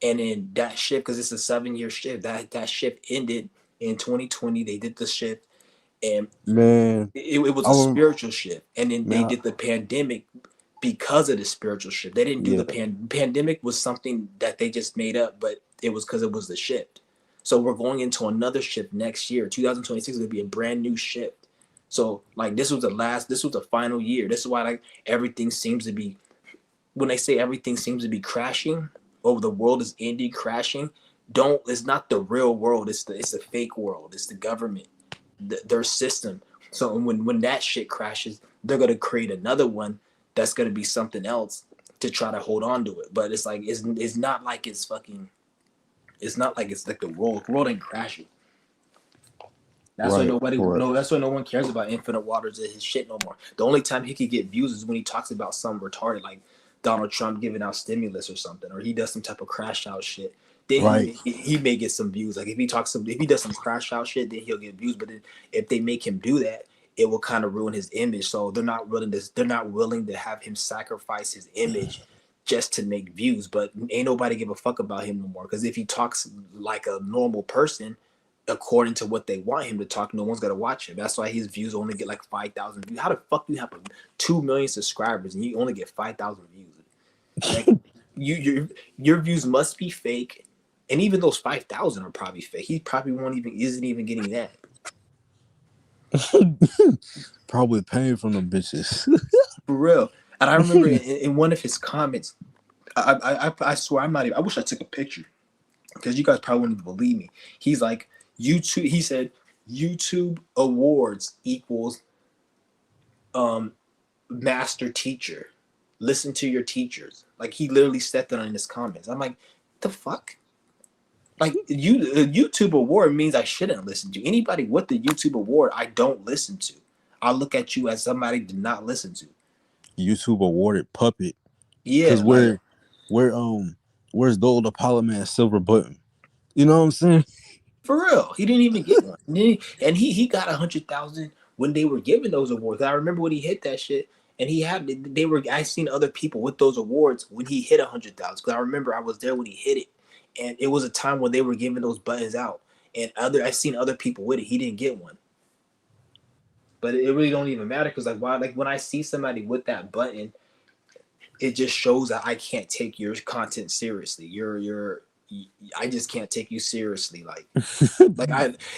S1: And then that shift, because it's a 7-year shift, that shift ended in 2020. They did the shift, and
S8: Man,
S1: it was a spiritual shift. And then they did the pandemic because of the spiritual shift. They didn't do
S8: Yeah.
S1: the pandemic was something that they just made up, but it was because it was the shift. So we're going into another shift next year. 2026 is going to be a brand new shift. So like this was the final year. This is why like everything seems to be, when they say everything seems to be crashing, or the world is ending, crashing, it's not the real world. It's the fake world. It's the government, their system. So when that shit crashes, they're gonna create another one that's gonna be something else to try to hold on to it. But it's like it's not like it's fucking. It's not like it's like the world ain't crashing. That's why that's why no one cares about Infinite Waters and his shit no more. The only time he could get views is when he talks about something retarded like Donald Trump giving out stimulus or something, or he does some type of crash out shit. Then he may get some views. Like if he does some crash out shit, then he'll get views. But then if they make him do that, it will kind of ruin his image. So they're not willing to have him sacrifice his image just to make views. But ain't nobody give a fuck about him no more. Because if he talks like a normal person, according to what they want him to talk, no one's gonna watch him. That's why his views only get like 5,000 views. How the fuck do you have 2 million subscribers and you only get 5,000 views? Like your views must be fake, and even those 5,000 are probably fake. He probably isn't even getting that.
S8: Probably paying from them bitches.
S1: For real. And I remember in one of his comments, I swear I wish I took a picture because you guys probably wouldn't believe me. He's like, YouTube. He said YouTube awards equals master teacher. Listen to your teachers. Like he literally said that in his comments. I'm like, the fuck? Like a YouTube award means I shouldn't listen to. Anybody with the YouTube award, I don't listen to. I look at you as somebody to not listen to.
S8: YouTube awarded puppet.
S1: Yeah.
S8: Because where's the old Apollo Man silver button? You know what I'm saying?
S1: For real. He didn't even get one. And he got 100,000 when they were giving those awards. I remember when he hit that shit. And I seen other people with those awards when he hit 100,000. Because I remember I was there when he hit it. And it was a time when they were giving those buttons out. And I seen other people with it. He didn't get one. But it really don't even matter because when I see somebody with that button, it just shows that I can't take your content seriously. I just can't take you seriously.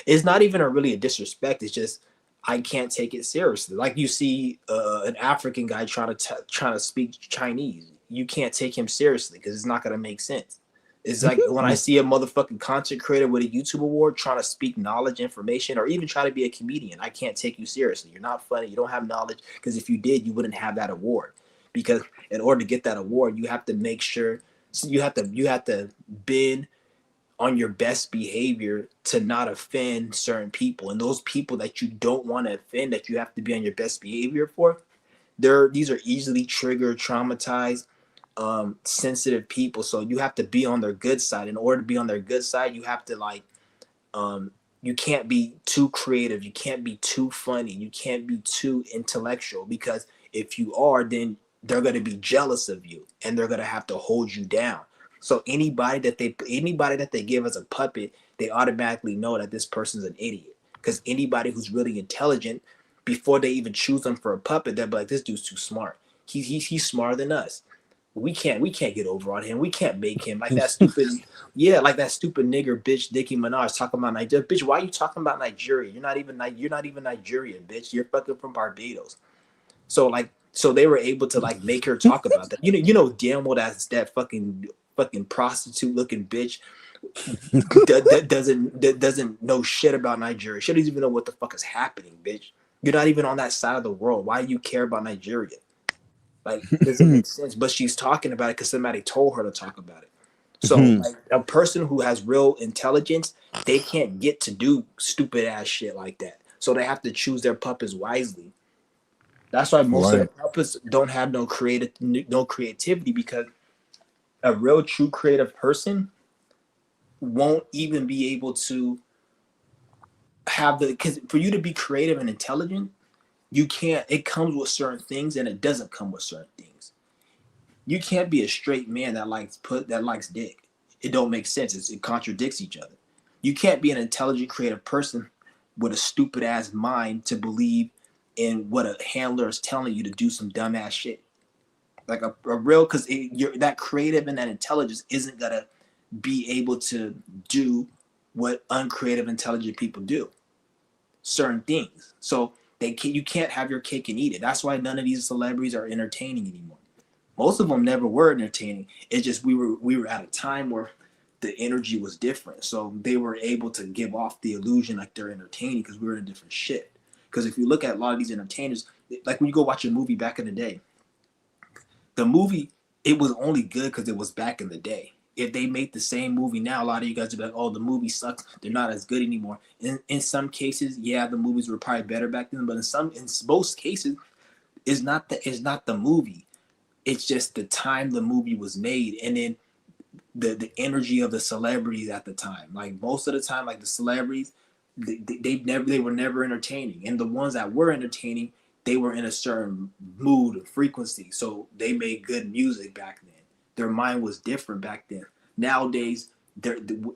S1: It's not even really a disrespect. It's just I can't take it seriously. Like you see an African guy trying to speak Chinese, you can't take him seriously because it's not gonna make sense. It's like when I see a motherfucking content creator with a YouTube award trying to speak knowledge, information, or even try to be a comedian, I can't take you seriously. You're not funny. You don't have knowledge because if you did, you wouldn't have that award. Because in order to get that award, you have to make sure you have to bid on your best behavior to not offend certain people, and those people that you don't want to offend, that you have to be on your best behavior for, these are easily triggered, traumatized, sensitive people. So you have to be on their good side. In order to be on their good side, you have to you can't be too creative, you can't be too funny, you can't be too intellectual, because if you are, then they're going to be jealous of you and they're going to have to hold you down. So anybody that they give as a puppet, they automatically know that this person's an idiot. Because anybody who's really intelligent, before they even choose them for a puppet, they'll be like, this dude's too smart. He's smarter than us. We can't get over on him. We can't make him like that stupid, like that stupid nigger bitch Nicki Minaj talking about Nigeria. Bitch, why are you talking about Nigeria? You're not even Nigerian, bitch. You're fucking from Barbados. So they were able to make her talk about that. You know damn well that's that fucking prostitute looking bitch that doesn't know shit about Nigeria. She doesn't even know what the fuck is happening, bitch. You're not even on that side of the world. Why do you care about Nigeria? It doesn't make sense. But she's talking about it because somebody told her to talk about it. So a person who has real intelligence, they can't get to do stupid ass shit like that. So they have to choose their puppets wisely. That's why most of the puppets don't have no creativity, because a real true creative person won't even be able to have because for you to be creative and intelligent, you can't. It comes with certain things and it doesn't come with certain things. You can't be a straight man that likes dick. It don't make sense. It contradicts each other. You can't be an intelligent, creative person with a stupid ass mind to believe in what a handler is telling you to do some dumbass shit. like a real, because you're that creative and that intelligence isn't gonna be able to do what uncreative, intelligent people do. Certain things, so you can't have your cake and eat it. That's why none of these celebrities are entertaining anymore. Most of them never were entertaining. It's just we were at a time where the energy was different, so they were able to give off the illusion like they're entertaining because we were in a different shit. Because if you look at a lot of these entertainers, like when you go watch a movie back in the day, the movie, it was only good because it was back in the day. If they make the same movie now, a lot of you guys would be like, oh, the movie sucks. They're not as good anymore. In some cases, yeah, the movies were probably better back then, but in most cases, it's not the movie. It's just the time the movie was made, and then the energy of the celebrities at the time. Like most of the time, like the celebrities, they were never entertaining, and the ones that were entertaining, they were in a certain mood and frequency, so they made good music back then. Their mind was different back then. Nowadays,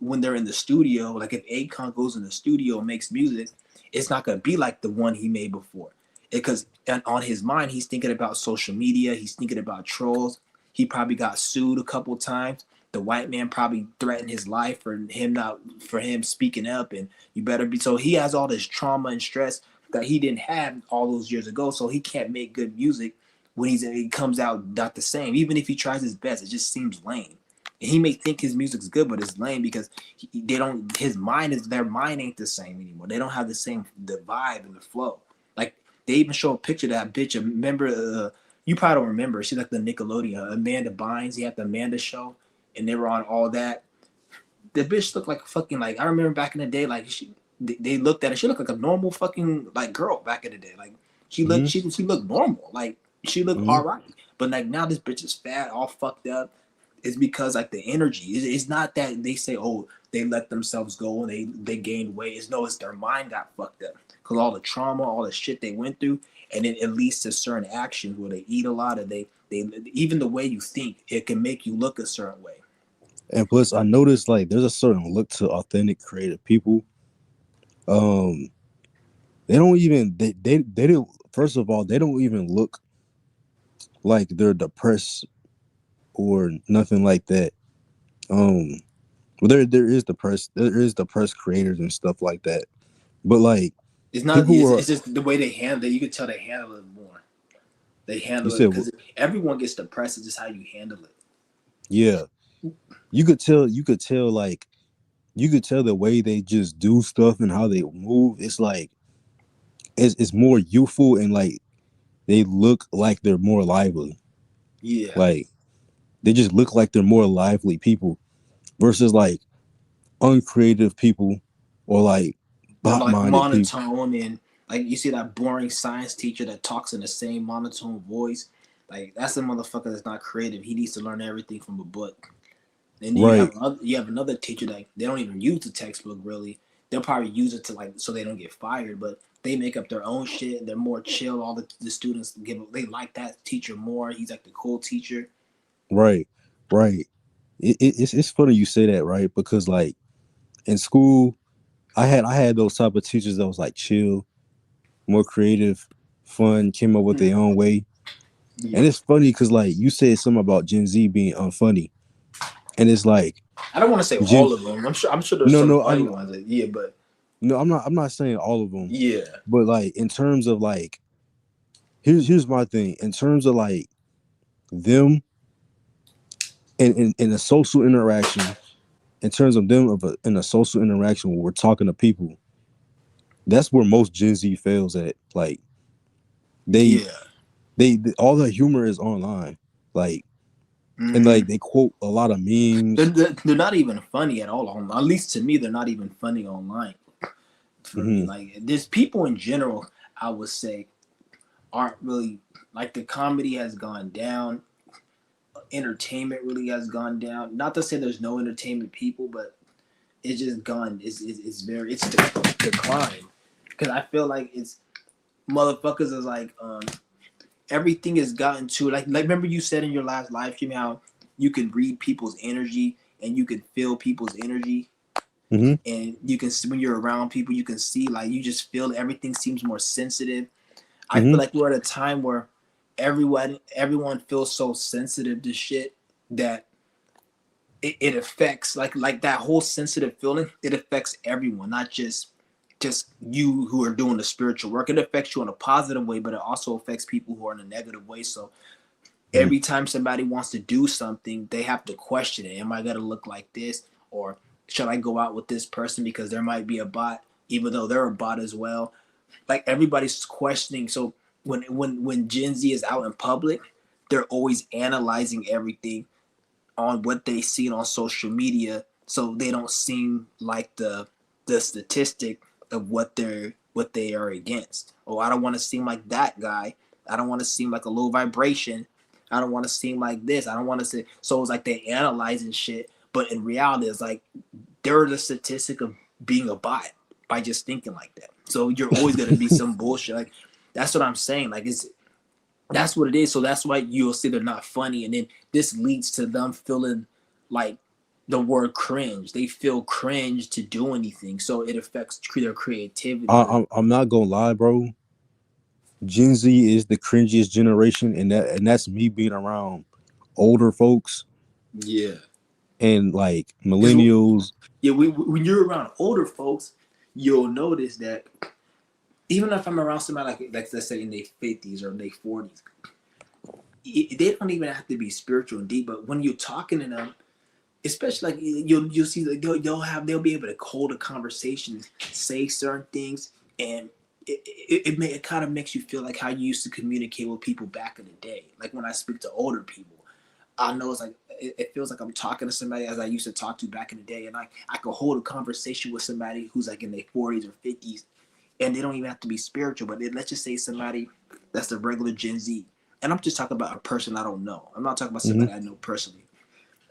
S1: when they're in the studio, like if Akon goes in the studio and makes music, it's not gonna be like the one he made before, because on his mind he's thinking about social media, he's thinking about trolls. He probably got sued a couple times. The white man probably threatened his life for him speaking up, and you better be. So he has all this trauma and stress that he didn't have all those years ago, so he can't make good music when he comes out not the same. Even if he tries his best, it just seems lame. And he may think his music's good, but it's lame because their mind ain't the same anymore. They don't have the vibe and the flow. Like they even show a picture of that bitch. Remember, you probably don't remember. She's like the Nickelodeon, Amanda Bynes. He had the Amanda show, and they were on all that. The bitch looked like fucking, like, I remember back in the day, like they looked at her. She looked like a normal fucking like girl back in the day. Like she looked she looked normal. Like she looked all right. But like now this bitch is fat, all fucked up. It's because like the energy. It's not that they say, oh, they let themselves go and they gained weight. It's their mind got fucked up because all the trauma, all the shit they went through, and it leads to certain actions where they eat a lot, and they even the way you think, it can make you look a certain way.
S8: And plus, I noticed like there's a certain look to authentic creative people. They don't even they don't. First of all, they don't even look like they're depressed or nothing like that. Well, there is depressed creators and stuff like that. But like,
S1: it's not. It's just the way they handle it. You can tell they handle it more. They handle it because everyone gets depressed. It's just how you handle it.
S8: Yeah, you could tell like you could tell the way they just do stuff and how they move. It's like it's more youthful and like they look like they're more lively.
S1: Yeah,
S8: like they just look like they're more lively people versus like uncreative people or like
S1: monotone
S8: people.
S1: And like you see that boring science teacher that talks in the same monotone voice. Like that's a motherfucker that's not creative. He needs to learn everything from a book. And then you have another teacher that they don't even use the textbook really. They'll probably use it to like so they don't get fired, but they make up their own shit. They're more chill. All the students they like that teacher more. He's like the cool teacher.
S8: Right. It's funny you say that, right? Because like in school, I had those type of teachers that was like chill, more creative, fun, came up with their own way. Yeah. And it's funny because like you said something about Gen Z being unfunny, and it's like
S1: I don't want to say all of them. I'm sure there's some funny ones. But
S8: no, I'm not saying all of them.
S1: Yeah,
S8: but like in terms of like, here's my thing. In terms of like them, in a social interaction, in terms of them in a social interaction where we're talking to people, that's where most Gen Z fails at. Like they all the humor is online, like. And like they quote a lot of memes.
S1: They're not even funny at all. At least to me, they're not even funny online. For me, like there's people in general, I would say, aren't really like the comedy has gone down. Entertainment really has gone down. Not to say there's no entertainment people, but it's just gone. It's declined because I feel like it's motherfuckers is like everything has gotten to like remember you said in your last live stream how you can read people's energy and you can feel people's energy, and you can when you're around people you can see like you just feel everything seems more sensitive. I feel like we're at a time where everyone feels so sensitive to shit that it affects like that whole sensitive feeling. It affects everyone, not just you who are doing the spiritual work. It affects you in a positive way, but it also affects people who are in a negative way. So every time somebody wants to do something, they have to question it. Am I gonna look like this, or should I go out with this person because there might be a bot, even though they're a bot as well? Like everybody's questioning. So when Gen Z is out in public, they're always analyzing everything on what they see on social media, so they don't seem like the statistic of what they are against. Oh, I don't want to seem like that guy. I don't want to seem like a low vibration. I don't want to seem like this. I don't want to say. So it's like they analyzing shit, but in reality, it's like they're the statistic of being a bot by just thinking like that. So you're always gonna be some bullshit. Like that's what I'm saying. Like that's what it is. So that's why you'll see they're not funny, and then this leads to them feeling like the word cringe. They feel cringe to do anything, so it affects their creativity.
S8: I'm not gonna lie, bro. Gen Z is the cringiest generation, and that's me being around older folks
S1: Yeah,
S8: and like millennials.
S1: yeah. When you're around older folks, you'll notice that even if I'm around somebody like let's say in their 50s or their 40s, they don't even have to be spiritual and deep. But when you're talking to them, especially like you'll see that they'll be able to hold a conversation, say certain things, and it kind of makes you feel like how you used to communicate with people back in the day. Like when I speak to older people, I know it's like it feels like I'm talking to somebody as I used to talk to back in the day, and I could hold a conversation with somebody who's like in their 40s or 50s, and they don't even have to be spiritual. But let's just say somebody that's the regular Gen Z, and I'm just talking about a person I don't know. I'm not talking about somebody I know personally.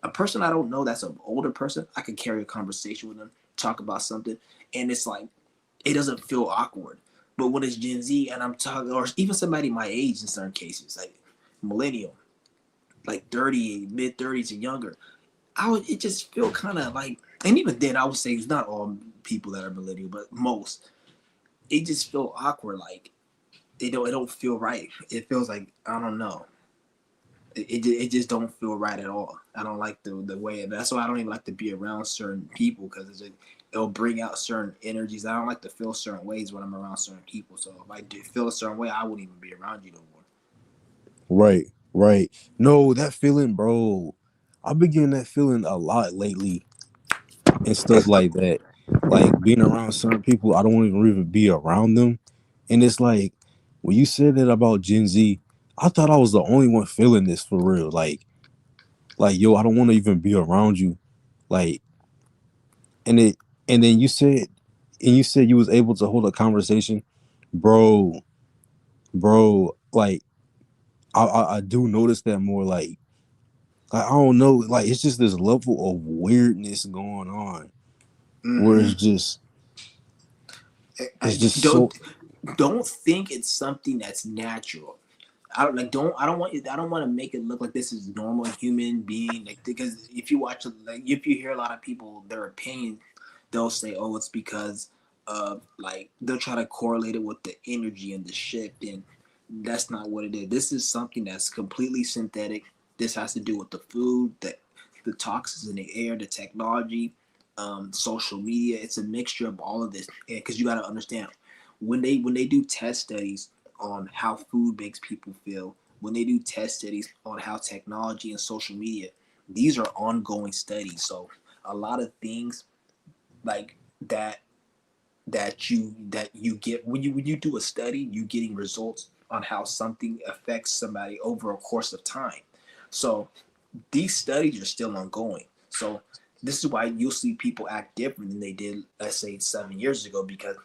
S1: A person I don't know that's an older person, I can carry a conversation with them, talk about something, and it's like it doesn't feel awkward. But when it's Gen Z and I'm talking, or even somebody my age in certain cases, like millennial, like 30, mid 30s and younger, it just feel kind of like, and even then I would say it's not all people that are millennial, but most, it just feel awkward. Like it don't feel right. It feels like I don't know. It just don't feel right at all. I don't like the way. That's why I don't even like to be around certain people, because it'll bring out certain energies. I don't like to feel certain ways when I'm around certain people. So if I do feel a certain way, I wouldn't even be around you no more.
S8: Right. No, that feeling, bro. I've been getting that feeling a lot lately and stuff like that. Like being around certain people, I don't want to even be around them. And it's like when you said that about Gen Z, I thought I was the only one feeling this for real. Like yo, I don't want to even be around you. Like, and then you said you was able to hold a conversation, bro. Like I do notice that more. Like I don't know. Like it's just this level of weirdness going on where it's just
S1: Don't think it's something that's natural. I don't want to make it look like this is normal human being, like, because if you watch, like, if you hear a lot of people their opinion, they'll say, oh, it's because of, like, they'll try to correlate it with the energy and the shift, and that's not what it is. This is something that's completely synthetic. This has to do with the food, the toxins in the air, the technology, social media. It's a mixture of all of this, because you got to understand when they do test studies on how food makes people feel, when they do test studies on how technology and social media, these are ongoing studies. So a lot of things like that you get when you do a study, you getting results on how something affects somebody over a course of time. So these studies are still ongoing. So this is why you'll see people act different than they did, let's say, 7 years ago, because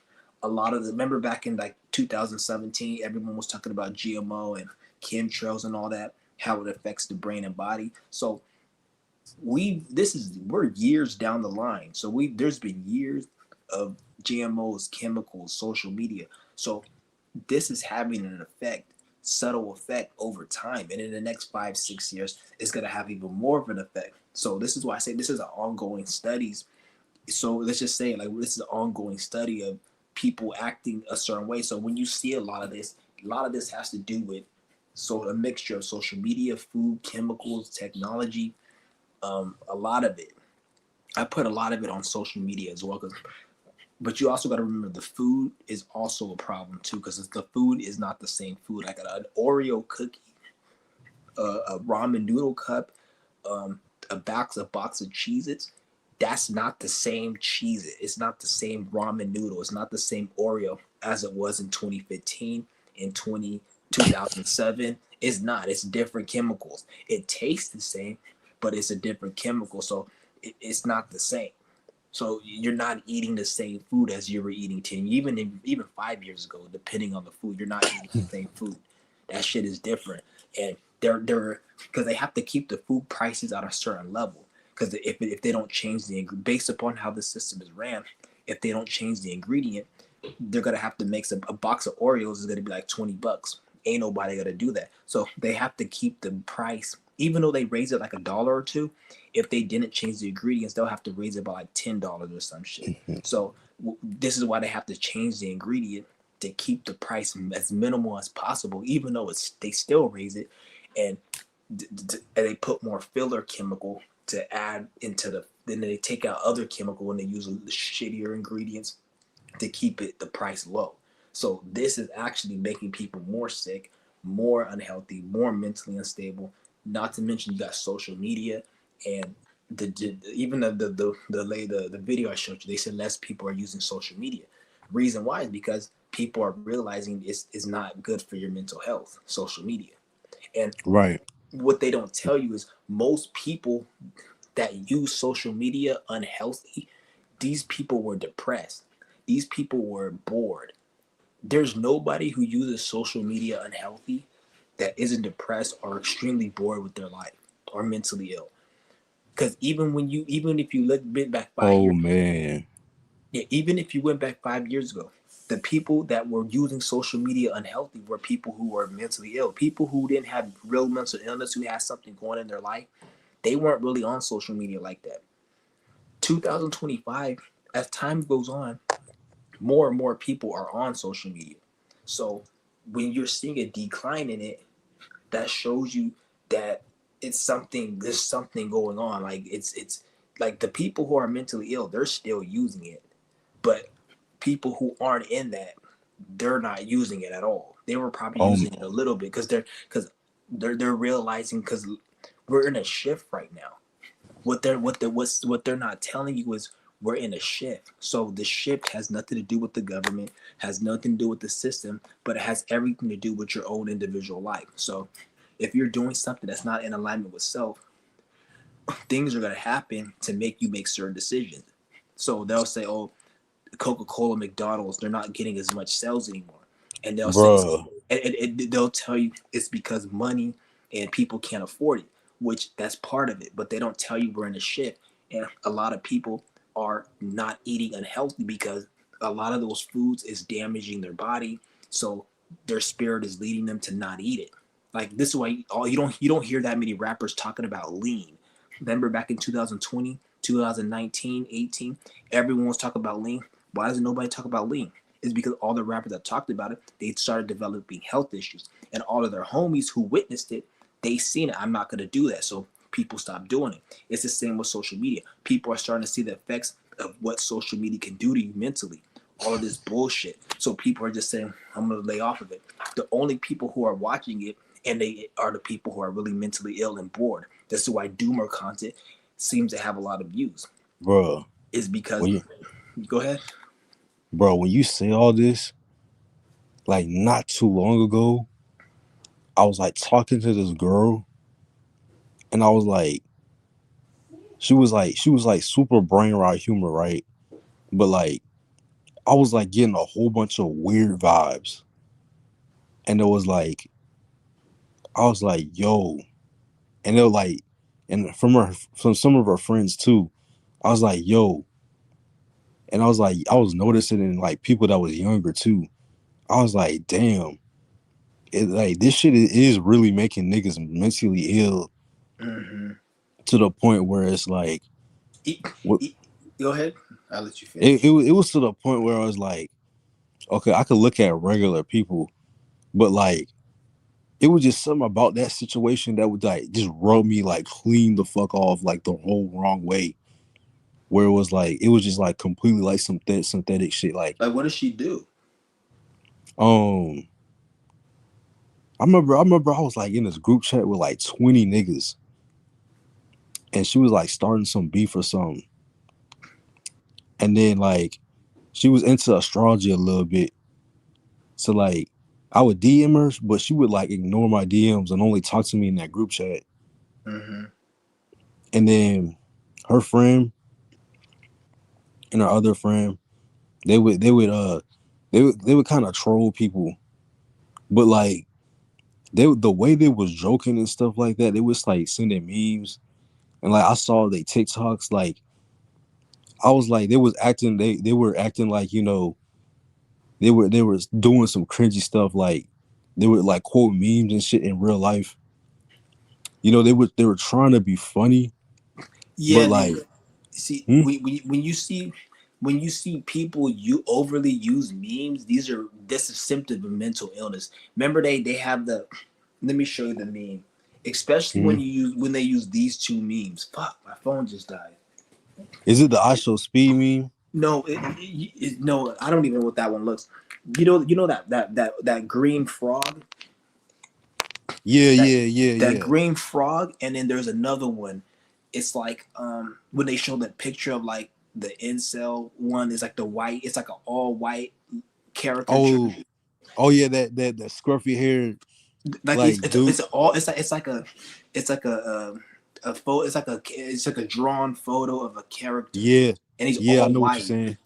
S1: a lot of remember back in like 2017, everyone was talking about GMO and chemtrails and all that, how it affects the brain and body. So we're years down the line. So there's been years of GMOs, chemicals, social media. So this is having an effect, subtle effect over time. And in the next 5-6 years, it's going to have even more of an effect. So this is why I say this is an ongoing studies. So let's just say, like, this is an ongoing study of people acting a certain way. So when you see a lot of this has to do with So a mixture of social media, food, chemicals, technology, a lot of it. I put a lot of it on social media as well. But you also got to remember the food is also a problem too, because the food is not the same food. I got an Oreo cookie, a ramen noodle cup, a box of Cheez-Its. That's not the same Cheez-It. It's not the same ramen noodle. It's not the same Oreo as it was in 2015, in 2007. It's not. It's different chemicals. It tastes the same, but it's a different chemical. So it's not the same. So you're not eating the same food as you were eating 10, even 5 years ago, depending on the food. You're not eating the same food. That shit is different. And they're because they have to keep the food prices at a certain level. Because if they don't change based upon how the system is ran, if they don't change the ingredient, they're gonna have to make a box of Oreos is gonna be like $20. Ain't nobody gonna do that. So they have to keep the price, even though they raise it like $1 or $2. If they didn't change the ingredients, they'll have to raise it by like $10 or some shit. So this is why they have to change the ingredient to keep the price as minimal as possible, even though they still raise it, and they put more filler chemical to add into then they take out other chemical and they use the shittier ingredients to keep the price low. So this is actually making people more sick, more unhealthy, more mentally unstable. Not to mention you got social media and even the video I showed you. They said less people are using social media. Reason why is because people are realizing it's not good for your mental health. Social media, and
S8: Right.
S1: what they don't tell you is most people that use social media unhealthy, these people were depressed. These people were bored. There's nobody who uses social media unhealthy that isn't depressed or extremely bored with their life or mentally ill. Because even if you look back 5 years,
S8: Man.
S1: yeah, even if you went back 5 years ago, the people that were using social media unhealthy were people who were mentally ill, people who didn't have real mental illness, who had something going in their life. They weren't really on social media like that. 2025, as time goes on, more and more people are on social media. So when you're seeing a decline in it, that shows you that there's something going on. Like it's like the people who are mentally ill, they're still using it. But people who aren't in that, they're not using it at all. They were probably using it a little bit because they're realizing, because we're in a shift right now. What they're not telling you is we're in a shift. So the shift has nothing to do with the government, has nothing to do with the system, but it has everything to do with your own individual life. So if you're doing something that's not in alignment with self, things are gonna happen to make you make certain decisions. So they'll say, "Oh, Coca-Cola, McDonald's, they're not getting as much sales anymore," and they'll say,
S8: Bruh.
S1: and they'll tell you it's because money and people can't afford it, which that's part of it. But they don't tell you we're in a shift, and a lot of people are not eating unhealthy because a lot of those foods is damaging their body, so their spirit is leading them to not eat it. Like this is why you don't hear that many rappers talking about lean. Remember back in 2020, 2019, 18, everyone was talking about lean. Why doesn't nobody talk about lean? It's because all the rappers that talked about it, they started developing health issues. And all of their homies who witnessed it, they seen it. I'm not going to do that. So people stopped doing it. It's the same with social media. People are starting to see the effects of what social media can do to you mentally. All of this bullshit. So people are just saying, I'm going to lay off of it. The only people who are watching it, and they are the people who are really mentally ill and bored. That's why doomer content seems to have a lot of views.
S8: Bruh.
S1: Is because go ahead.
S8: Bro, when you say all this, like not too long ago, I was like talking to this girl, and I was like, she was like super brain rot humor, right? But like I was like getting a whole bunch of weird vibes. And it was like, I was like, yo. And they were like, and from some of her friends too, I was like, yo. And I was like, I was noticing in like people that was younger too. I was like, damn. Like this shit is really making niggas mentally ill to the point where it's like,
S1: go ahead. I'll let you finish.
S8: It was to the point where I was like, okay, I could look at regular people, but like it was just something about that situation that would like just rub me like clean the fuck off like the whole wrong way. Where it was just like completely like some synthetic shit. Like
S1: Like, what does she do?
S8: I remember I was like in this group chat with like 20 niggas, and she was like starting some beef or something. And then like she was into astrology a little bit. So like I would DM her, but she would like ignore my DMs and only talk to me in that group chat.
S1: Mm-hmm.
S8: And then her friend and her other friend, they would kind of troll people. But like the way they was joking and stuff like that, they was like sending memes. And like I saw they TikToks, like I was like they were acting like, you know, they were doing some cringy stuff, like they would like quote memes and shit in real life. You know, they were trying to be funny,
S1: Yeah,
S8: but like
S1: see,
S8: hmm?
S1: when you see people you overly use memes, this is symptom of mental illness. Remember they have the. Let me show you the meme, especially
S8: Hmm?
S1: when they use these two memes. Fuck, my phone just died.
S8: Is it the I Show Speed meme?
S1: No, no, I don't even know what that one looks. You know that green frog.
S8: Yeah,
S1: That
S8: yeah, yeah,
S1: that
S8: yeah.
S1: green frog, and then there's another one. It's like when they show the picture of like the incel one, it's like the white. It's like an all white caricature.
S8: Oh yeah, that scruffy hair
S1: Like
S8: like dude.
S1: it's like a photo. It's like a drawn photo of a character,
S8: Yeah,
S1: and he's
S8: yeah, I
S1: all
S8: know what you're
S1: white,
S8: saying.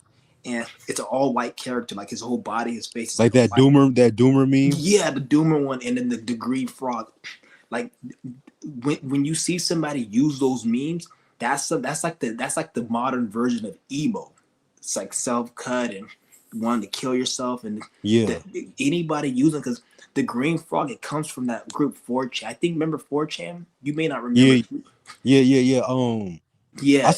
S1: and it's an all white character. Like his whole body, his face is
S8: Like
S1: like a white.
S8: that Doomer meme.
S1: Yeah, the Doomer one, and then the green frog. Like when you see somebody use those memes, that's like the modern version of emo. It's like self cut and wanting to kill yourself, and
S8: Yeah,
S1: anybody using, because the green frog, it comes from that group 4chan. I think, remember 4chan? You may not remember.
S8: yeah, yeah.
S1: Yeah,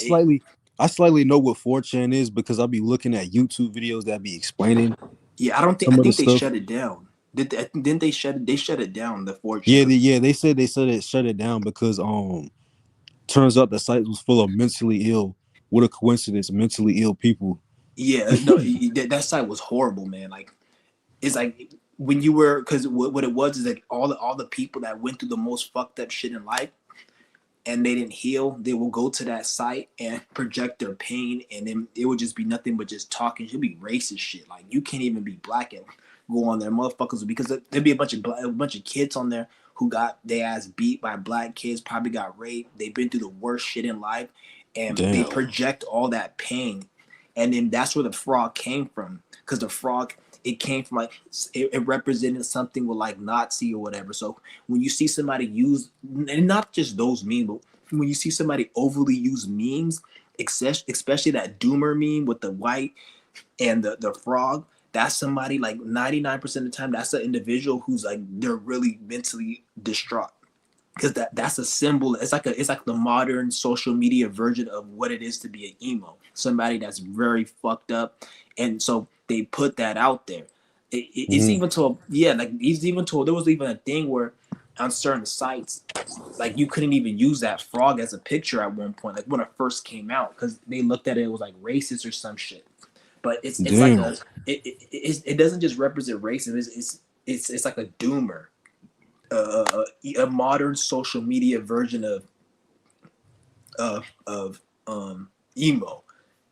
S8: I slightly know what 4chan is because I'll be looking at YouTube videos that be explaining
S1: yeah. I
S8: some of the
S1: think they
S8: stuff.
S1: shut it down. Didn't they shut it? They shut it down. The 4chan.
S8: Yeah, they said it shut it down because turns out the site was full of mentally ill. What a coincidence, mentally ill people.
S1: Yeah, no, that site was horrible, man. Like, it's like when you were, because what it was is like all the people that went through the most fucked up shit in life and they didn't heal, they will go to that site and project their pain, and then it would just be nothing but just talking. It'll be racist shit. Like, you can't even be black and go on there, motherfuckers, because there'd be a bunch of kids on there who got their ass beat by black kids, probably got raped. They've been through the worst shit in life, and they
S8: Damn.
S1: project all that pain, and then that's where the frog came from, because the frog, it came from like it represented something with like Nazi or whatever. So when you see somebody use, and not just those memes, but when you see somebody overly use memes, especially that Doomer meme with the white and the frog, that's somebody, like 99% of the time, that's an individual who's like, they're really mentally distraught, because that's a symbol. It's like the modern social media version of what it is to be an emo, somebody that's very fucked up, and so they put that out there. It's even to there was even a thing where on certain sites, like, you couldn't even use that frog as a picture at one point, like when it first came out, because they looked at it was like racist or some shit. But it's
S8: Damn.
S1: like it doesn't just represent racism. It's like a doomer, a modern social media version of emo,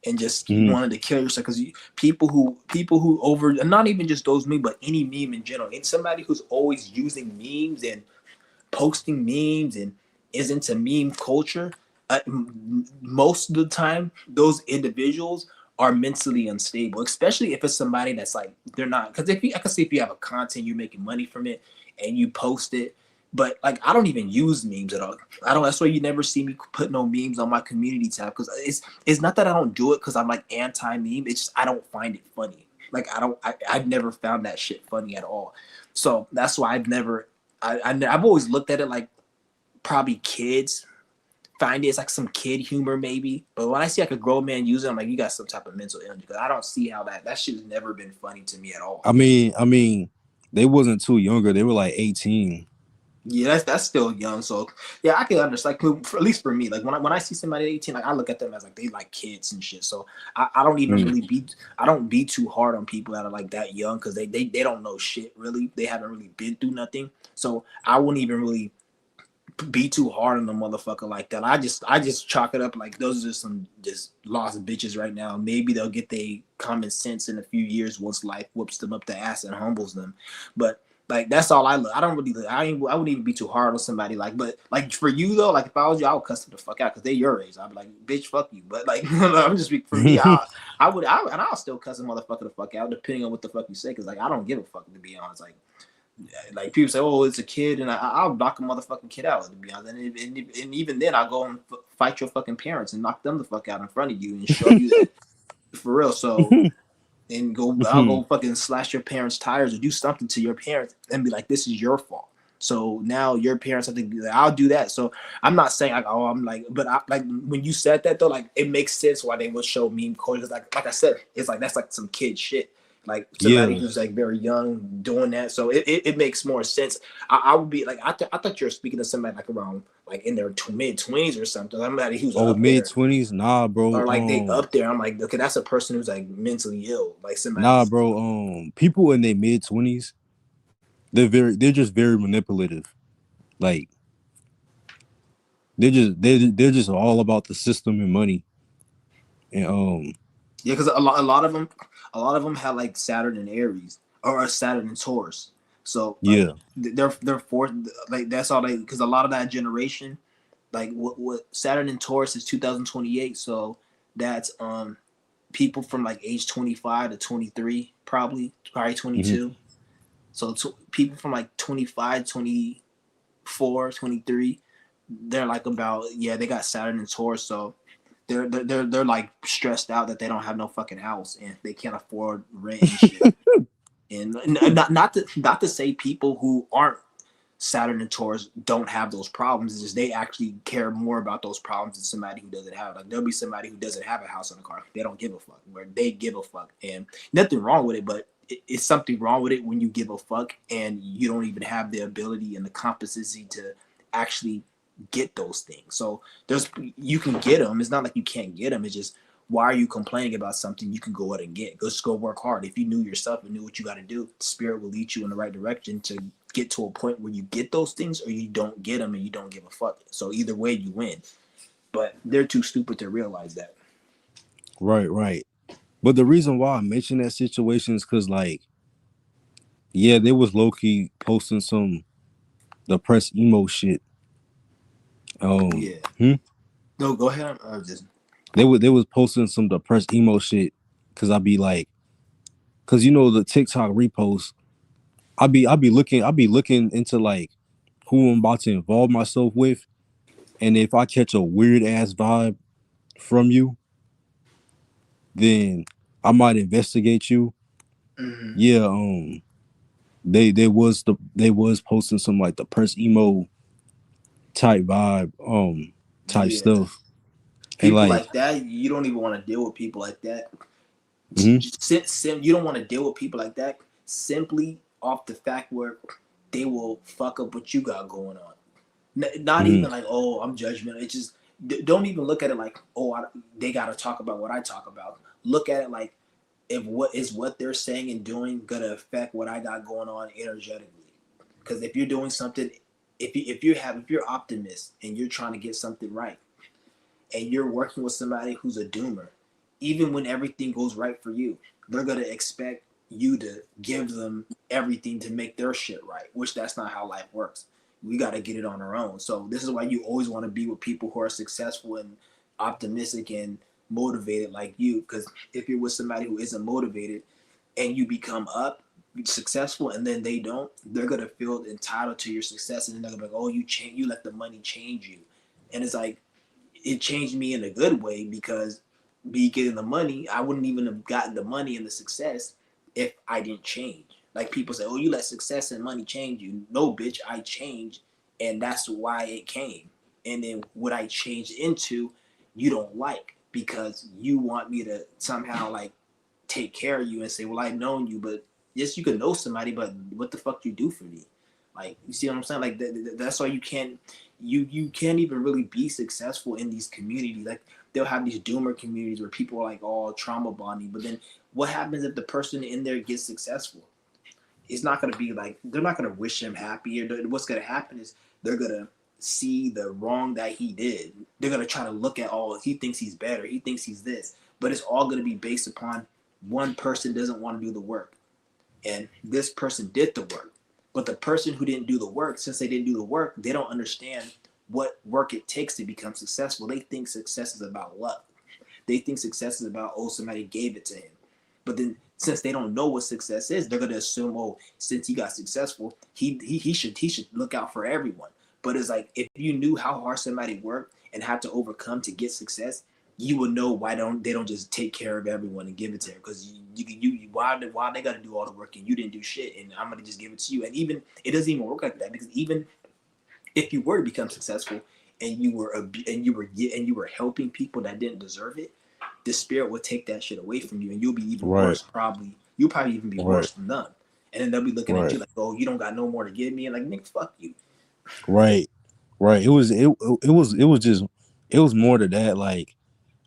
S1: and just wanted to kill yourself, because people who over, not even just those memes, but any meme in general, it's somebody who's always using memes and posting memes and is into meme culture. Most of the time, those individuals are mentally unstable, especially if it's somebody that's like, they're not, because I can see if you have a content, you're making money from it and you post it. But like, I don't even use memes at all. That's why you never see me put no memes on my community tab, because it's not that I don't do it because I'm like anti-meme. It's just I don't find it funny. Like, I've never found that shit funny at all. So that's why I've always looked at it like, probably kids find it's like some kid humor maybe. But when I see like a grown man use it, I'm like, you got some type of mental illness, because I don't see how that shit's never been funny to me at all.
S8: I mean, they wasn't too younger. They were like 18.
S1: Yeah, that's still young. So yeah, I can understand. Like, at least for me, like when I see somebody 18, like I look at them as like they like kids and shit. So I don't even
S8: Mm.
S1: really be I don't be too hard on people that are like that young because they don't know shit really. They haven't really been through nothing. So I wouldn't even really be too hard on the motherfucker like that. I just chalk it up like those are some just lost bitches right now. Maybe they'll get their common sense in a few years once life whoops them up the ass and humbles them. But like that's all I look. I don't really. I wouldn't even be too hard on somebody. Like, but like for you though, like if I was you, I would cuss them the fuck out because they your age. I'd be like, bitch, fuck you. But like, I'm just for me. And I'll still cuss a motherfucker the fuck out depending on what the fuck you say. Because like I don't give a fuck to be honest. Like people say, oh, it's a kid, and I'll knock a motherfucking kid out. To be honest, and even then, I'll go and fight your fucking parents and knock them the fuck out in front of you and show you that for real. So and I'll go fucking slash your parents' tires or do something to your parents and be like, this is your fault. So now your parents have to be like, I'll do that. So I'm not saying like, oh, I'm like, but like when you said that though, like it makes sense why they would show meme culture. Like I said, it's like that's like some kid shit. Like somebody
S8: Yeah.
S1: who's like very young doing that, so it makes more sense. I would be like I thought you were speaking to somebody like around like in their mid-20s or something. Somebody who's
S8: Oh,
S1: up there
S8: mid-20s? Nah, bro.
S1: or like they up there. I'm like, okay, that's a person who's like mentally ill, like
S8: Nah,
S1: somebody's.
S8: bro. People in their mid-20s, they're just very manipulative. Like they're just all about the system and money. And
S1: Yeah, because a lot of them have like Saturn and Aries or a Saturn and Taurus. So like
S8: yeah.
S1: they're fourth like that's all they because a lot of that generation like what Saturn and Taurus is 2028. So that's people from like age 25 to 23 probably 22. So people from like 25, 24, 23, they're like about yeah they got Saturn and Taurus. So they're like stressed out that they don't have no fucking house and they can't afford rent and shit. And not to say people who aren't Saturn and Taurus don't have those problems. It's just they actually care more about those problems than somebody who doesn't have. Like there'll be somebody who doesn't have a house and a car. They don't give a fuck. Where they give a fuck, and nothing wrong with it. But it's something wrong with it when you give a fuck and you don't even have the ability and the competency to actually get those things. So you can get them. It's not like you can't get them. It's just why are you complaining about something you can go out and get? Just go work hard. If you knew yourself and knew what you got to do, Spirit will lead you in the right direction to get to a point where you get those things or you don't get them and you don't give a fuck. So either way, you win. But they're too stupid to realize that.
S8: Right. But the reason why I mention that situation is because, like, yeah, they was low key posting some depressed emo shit.
S1: Yeah. No, go ahead.
S8: They was posting some depressed emo shit because I'd be like, because you know the TikTok reposts, I'd be looking into like who I'm about to involve myself with, and if I catch a weird ass vibe from you, then I might investigate you.
S1: Mm-hmm.
S8: Yeah, they was posting some like depressed emo type vibe, type stuff.
S1: People
S8: And
S1: like that, you don't even want to deal with people like that.
S8: Mm-hmm.
S1: You don't want to deal with people like that simply off the fact where they will fuck up what you got going on. Not even like, oh, I'm judgmental. It's just don't even look at it like, oh, they got to talk about what I talk about. Look at it like, if what they're saying and doing gonna affect what I got going on energetically? Because if you're doing something, if you're optimist and you're trying to get something right, and you're working with somebody who's a doomer, even when everything goes right for you, they're gonna expect you to give them everything to make their shit right, which that's not how life works. We got to get it on our own. So this is why you always want to be with people who are successful and optimistic and motivated like you. Because if you're with somebody who isn't motivated and you become successful and then they don't, they're gonna feel entitled to your success and then they're gonna be like, oh, you let the money change you. And it's like, it changed me in a good way because me getting the money, I wouldn't even have gotten the money and the success if I didn't change. Like people say, oh, you let success and money change you. No, bitch, I changed, and that's why it came. And then what I changed into, you don't like because you want me to somehow like take care of you and say, well, I've known you, but yes, you can know somebody, but what the fuck you do for me? Like, you see what I'm saying? Like that's why you can't even really be successful in these communities. Like, they'll have these doomer communities where people are like all trauma bonding, but then what happens if the person in there gets successful? It's not going to be like, they're not going to wish him happy. Or what's going to happen is they're going to see the wrong that he did. They're going to try to look at, oh, he thinks he's better, he thinks he's this, but it's all going to be based upon one person doesn't want to do the work, and this person did the work. But the person who didn't do the work, since they didn't do the work, they don't understand what work it takes to become successful. They think success is about luck. They think success is about, oh, somebody gave it to him. But then, since they don't know what success is, they're gonna assume, oh, since he got successful, he should look out for everyone. But it's like, if you knew how hard somebody worked and had to overcome to get success, you would know why they don't just take care of everyone and give it to them. Because why they got to do all the work and you didn't do shit, and I'm gonna just give it to you. And even it doesn't even work like that, because even if you were to become successful and you were helping people that didn't deserve it, the spirit will take that shit away from you, and you'll be even worse. You'll probably even be worse than them. And then they'll be looking at you like, oh, you don't got no more to give me, and like, nigga, fuck you.
S8: Right. It was more to that. Like,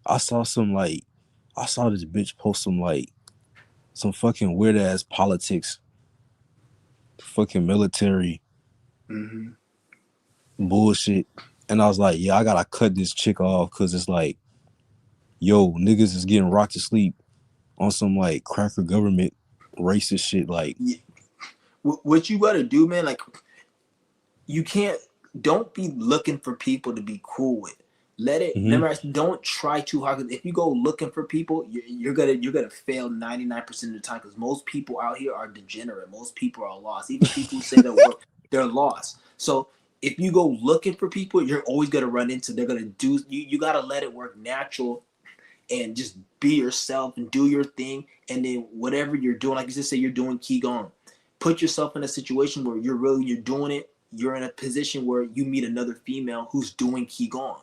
S8: I saw this bitch post some fucking weird ass politics, fucking military bullshit, and I was like, yeah, I gotta cut this chick off, because it's like, yo, niggas is getting rocked to sleep on some like cracker government racist shit. Like,
S1: yeah. What you gotta do, man, like, don't be looking for people to be cool with. Let it. Remember, don't try too hard. If you go looking for people, you're gonna fail 99% of the time, because most people out here are degenerate. Most people are lost. Even people who say they're lost. So if you go looking for people, you're always gonna run into. They're gonna do. You gotta let it work natural, and just be yourself and do your thing. And then whatever you're doing, like you just say, you're doing Qigong. Put yourself in a situation where you're doing it. You're in a position where you meet another female who's doing Qigong.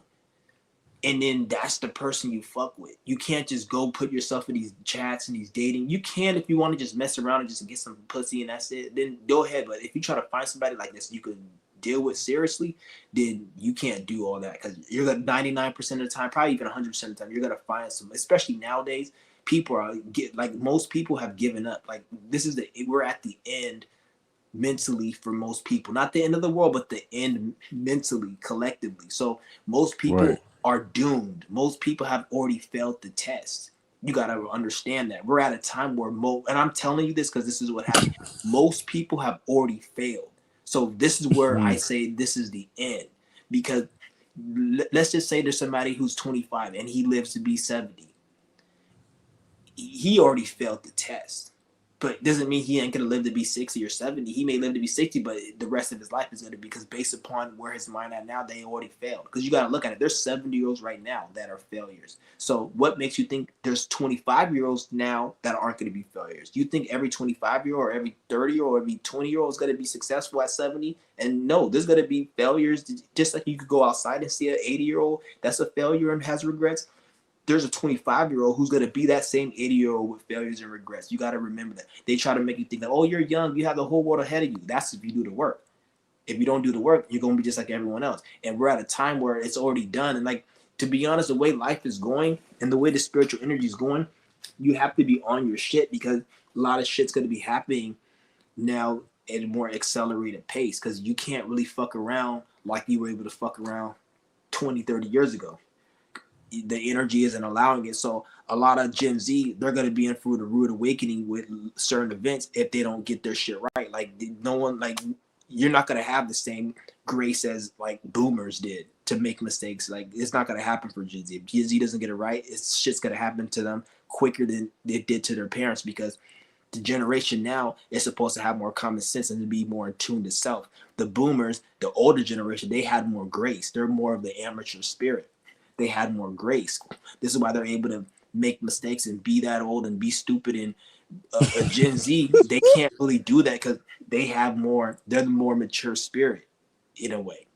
S1: And then that's the person you fuck with. You can't just go put yourself in these chats and these dating. You can if you want to just mess around and just get some pussy and that's it. Then go ahead. But if you try to find somebody like this you could deal with seriously, then you can't do all that, because you're gonna 99% of the time, probably even 100% of the time, you're gonna find some. Especially nowadays, people are most people have given up. Like, we're at the end mentally for most people. Not the end of the world, but the end mentally, collectively. So most people are doomed. Most people have already failed the test. You got to understand that. We're at a time where and I'm telling you this because this is what happened. Most people have already failed. So this is where I say this is the end. Because let's just say there's somebody who's 25 and he lives to be 70. He already failed the test. But it doesn't mean he ain't going to live to be 60 or 70. He may live to be 60, but the rest of his life is going to be, because based upon where his mind at now, they already failed. Because you got to look at it. There's 70-year-olds right now that are failures. So what makes you think there's 25-year-olds now that aren't going to be failures? Do you think every 25-year-old or every 30-year-old or every 20-year-old is going to be successful at 70? And no, there's going to be failures. Just like you could go outside and see an 80-year-old that's a failure and has regrets. There's a 25-year-old who's going to be that same 80-year-old with failures and regrets. You got to remember that. They try to make you think that, oh, you're young, you have the whole world ahead of you. That's if you do the work. If you don't do the work, you're going to be just like everyone else. And we're at a time where it's already done. And like, to be honest, the way life is going and the way the spiritual energy is going, you have to be on your shit, because a lot of shit's going to be happening now at a more accelerated pace, because you can't really fuck around like you were able to fuck around 20, 30 years ago. The energy isn't allowing it. So a lot of Gen Z, they're going to be in for the rude awakening with certain events if they don't get their shit right. Like, no one, like, you're not going to have the same grace as like boomers did to make mistakes. Like, it's not going to happen for Gen Z. If Gen Z doesn't get it right, it's shit's going to happen to them quicker than it did to their parents, because the generation now is supposed to have more common sense and to be more in tune to self. The boomers, the older generation, they had more grace. They're more of the amateur spirit. They had more grace. This is why they're able to make mistakes and be that old and be stupid. And a Gen Z, they can't really do that because they're the more mature spirit in a way.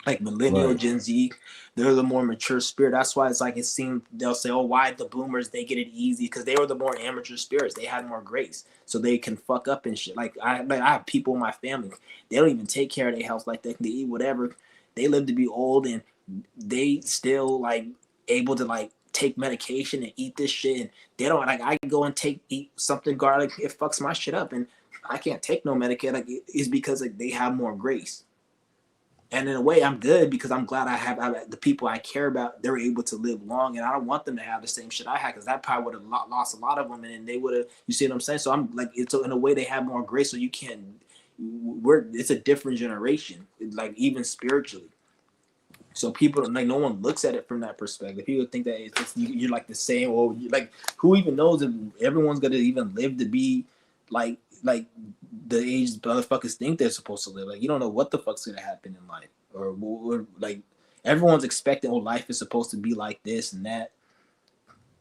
S1: Like millennial,
S8: Right.
S1: Gen Z, they're the more mature spirit. That's why it's like it seemed they'll say, "Oh, why the boomers they get it easy?" Because they were the more amateur spirits. They had more grace, so they can fuck up and shit. Like I have people in my family, they don't even take care of their health like that. They eat whatever. They live to be old, and they still like able to like take medication and eat this shit. And they don't like I go and eat something garlic. It fucks my shit up, and I can't take no medication. Like it's because like they have more grace. And in a way, I'm good because I'm glad I the people I care about. They're able to live long, and I don't want them to have the same shit I had because that probably would have lost a lot of them, and they would have. You see what I'm saying? So I'm like, it's in a way they have more grace, so you can. It's a different generation, like even spiritually. So people like no one looks at it from that perspective. People think that you're like the same. Or like who even knows if everyone's gonna even live to be like the age motherfuckers think they're supposed to live. Like you don't know what the fuck's gonna happen in life, or like everyone's expecting. Oh, life is supposed to be like this and that.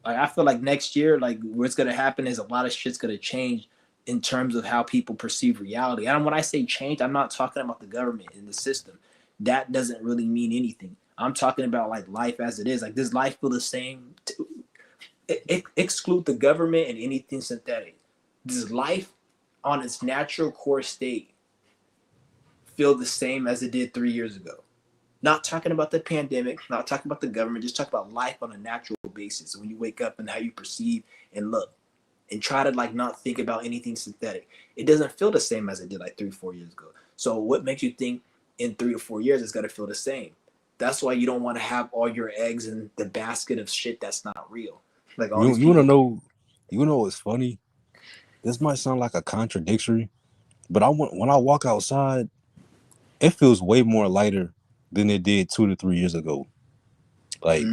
S1: Like I feel like next year, like what's gonna happen is a lot of shit's gonna change in terms of how people perceive reality. And when I say change, I'm not talking about the government and the system. That doesn't really mean anything. I'm talking about like life as it is. Like does life feel the same? Exclude the government and anything synthetic. Does life on its natural core state feel the same as it did 3 years ago? Not talking about the pandemic, not talking about the government, just talk about life on a natural basis. When you wake up and how you perceive and look and try to like not think about anything synthetic. It doesn't feel the same as it did like 3 or 4 years ago. So what makes you think in 3 or 4 years it's gonna feel the same? That's why you don't want to have all your eggs in the basket of shit that's not real. Like all these
S8: You wanna
S1: people.
S8: know? You know what's funny? This might sound like a contradiction, but when I walk outside, it feels way more lighter than it did 2 to 3 years ago. Like,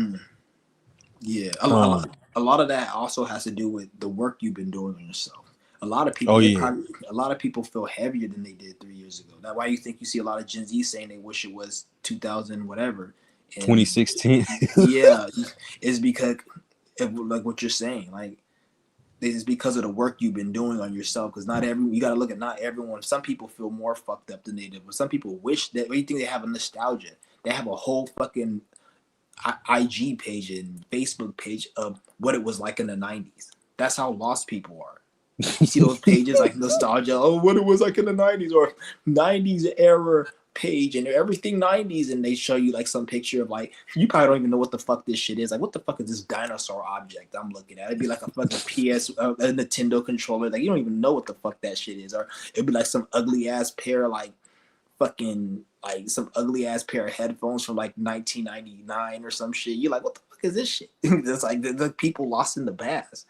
S1: Yeah,
S8: um,
S1: a lot of that also has to do with the work you've been doing on yourself. A lot of people,
S8: oh yeah,
S1: a lot of people feel heavier than they did 3 years ago. That's why you think you see a lot of Gen Z saying they wish it was 2000 whatever. And
S8: 2016.
S1: yeah, it's because of like what you're saying. Like it's because of the work you've been doing on yourself. Because you got to look at not everyone. Some people feel more fucked up than they did, but some people wish that. What you think they have a nostalgia? They have a whole fucking IG page and Facebook page of what it was like in the 90s. That's how lost people are. You see those pages like nostalgia, oh, what it was like in the 90s or 90s era page and everything 90s, and they show you like some picture of like, you probably don't even know what the fuck this shit is. Like, what the fuck is this dinosaur object I'm looking at? It'd be like a fucking a Nintendo controller. Like, you don't even know what the fuck that shit is. Or it'd be like some ugly ass pair of like fucking like some ugly ass pair of headphones from like 1999 or some shit. You're like, what the fuck is this shit? It's like the people lost in the past.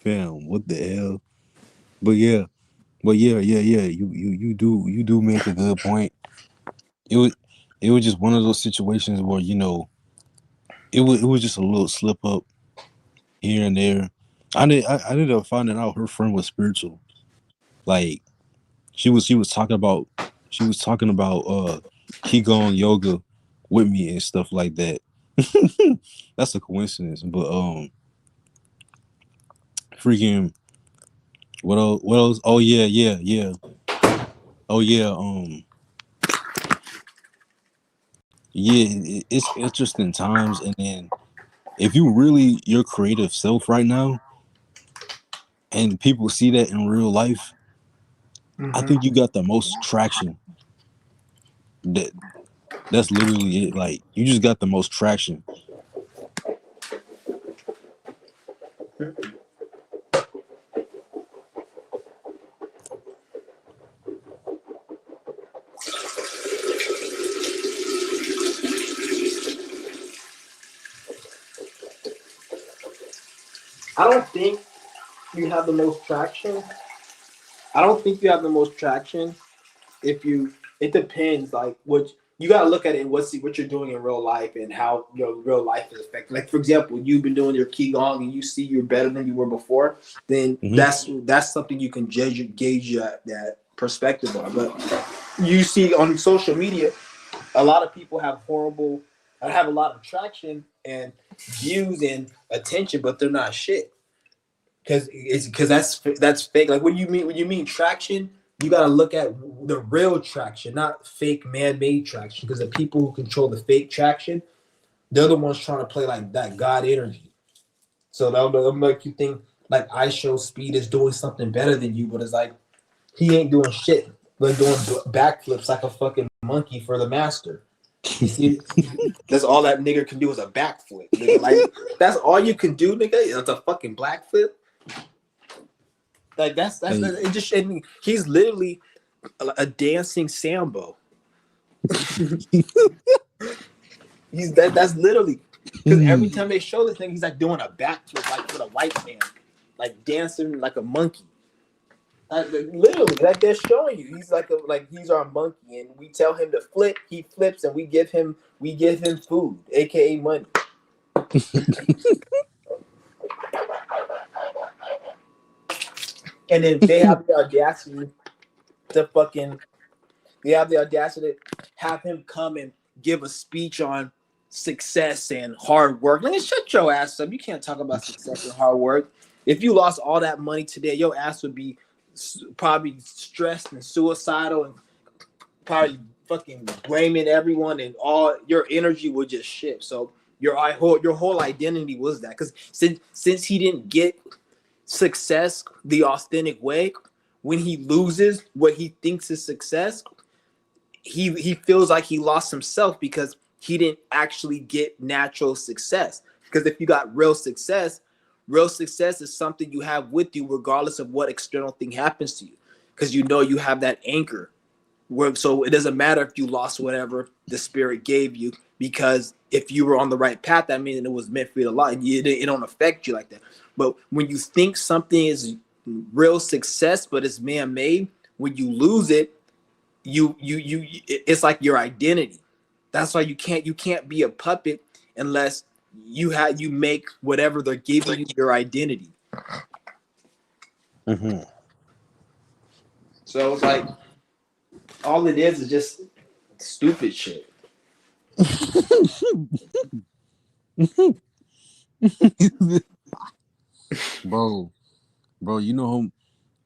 S8: Fam, what the hell? But yeah. You do make a good point. It was just one of those situations where it was just a little slip up here and there. I ended up finding out her friend was spiritual. Like she was talking about Qigong yoga with me and stuff like that. That's a coincidence, but freaking what else? Oh yeah. Oh yeah, it's interesting times, and then if you really your creative self right now, and people see that in real life, I think you got the most traction. That's literally it. Like you just got the most traction.
S1: I don't think you have the most traction. I don't think you have the most traction if you. It depends. Like what you gotta look at it. What you're doing in real life and how your real life is affected. Like for example, you've been doing your qigong and you see you're better than you were before. Then that's something you can gauge that perspective on. But you see on social media, a lot of people have have a lot of traction and views and attention, but they're not shit. Because that's fake. Like when you mean traction, you gotta look at the real traction, not fake man-made traction. Because the people who control the fake traction, they're the ones trying to play like that God energy. So that'll make you think like IShowSpeed is doing something better than you, but it's like he ain't doing shit but doing backflips like a fucking monkey for the master. You see, that's all that nigga can do is a backflip. Nigga. Like that's all you can do, nigga. It's a fucking backflip. Like that's it. Just he's literally a dancing Sambo. He's that's literally because every time they show this thing, he's like doing a backflip like with a white man, like dancing like a monkey. Like, literally, like they're showing you, he's he's our monkey, and we tell him to flip, he flips, and we give him food, aka money. And then they have the audacity to have him come and give a speech on success and hard work. Like, shut your ass up. You can't talk about success and hard work. If you lost all that money today, your ass would be probably stressed and suicidal and probably fucking blaming everyone, and all your energy would just shift. So your whole identity was that, because since he didn't get success the authentic way, when he loses what he thinks is success, he feels like he lost himself because he didn't actually get natural success. Because if you got real success is something you have with you regardless of what external thing happens to you, because you know you have that anchor so it doesn't matter if you lost whatever the spirit gave you, because if you were on the right path, that means it was meant for you to lie. It don't affect you like that. But when you think something is real success but it's man-made, when you lose it, it's like your identity. That's why you can't be a puppet unless you make whatever they're giving you your identity.
S8: Mm-hmm.
S1: So it's like all it is just stupid shit.
S8: bro, you know,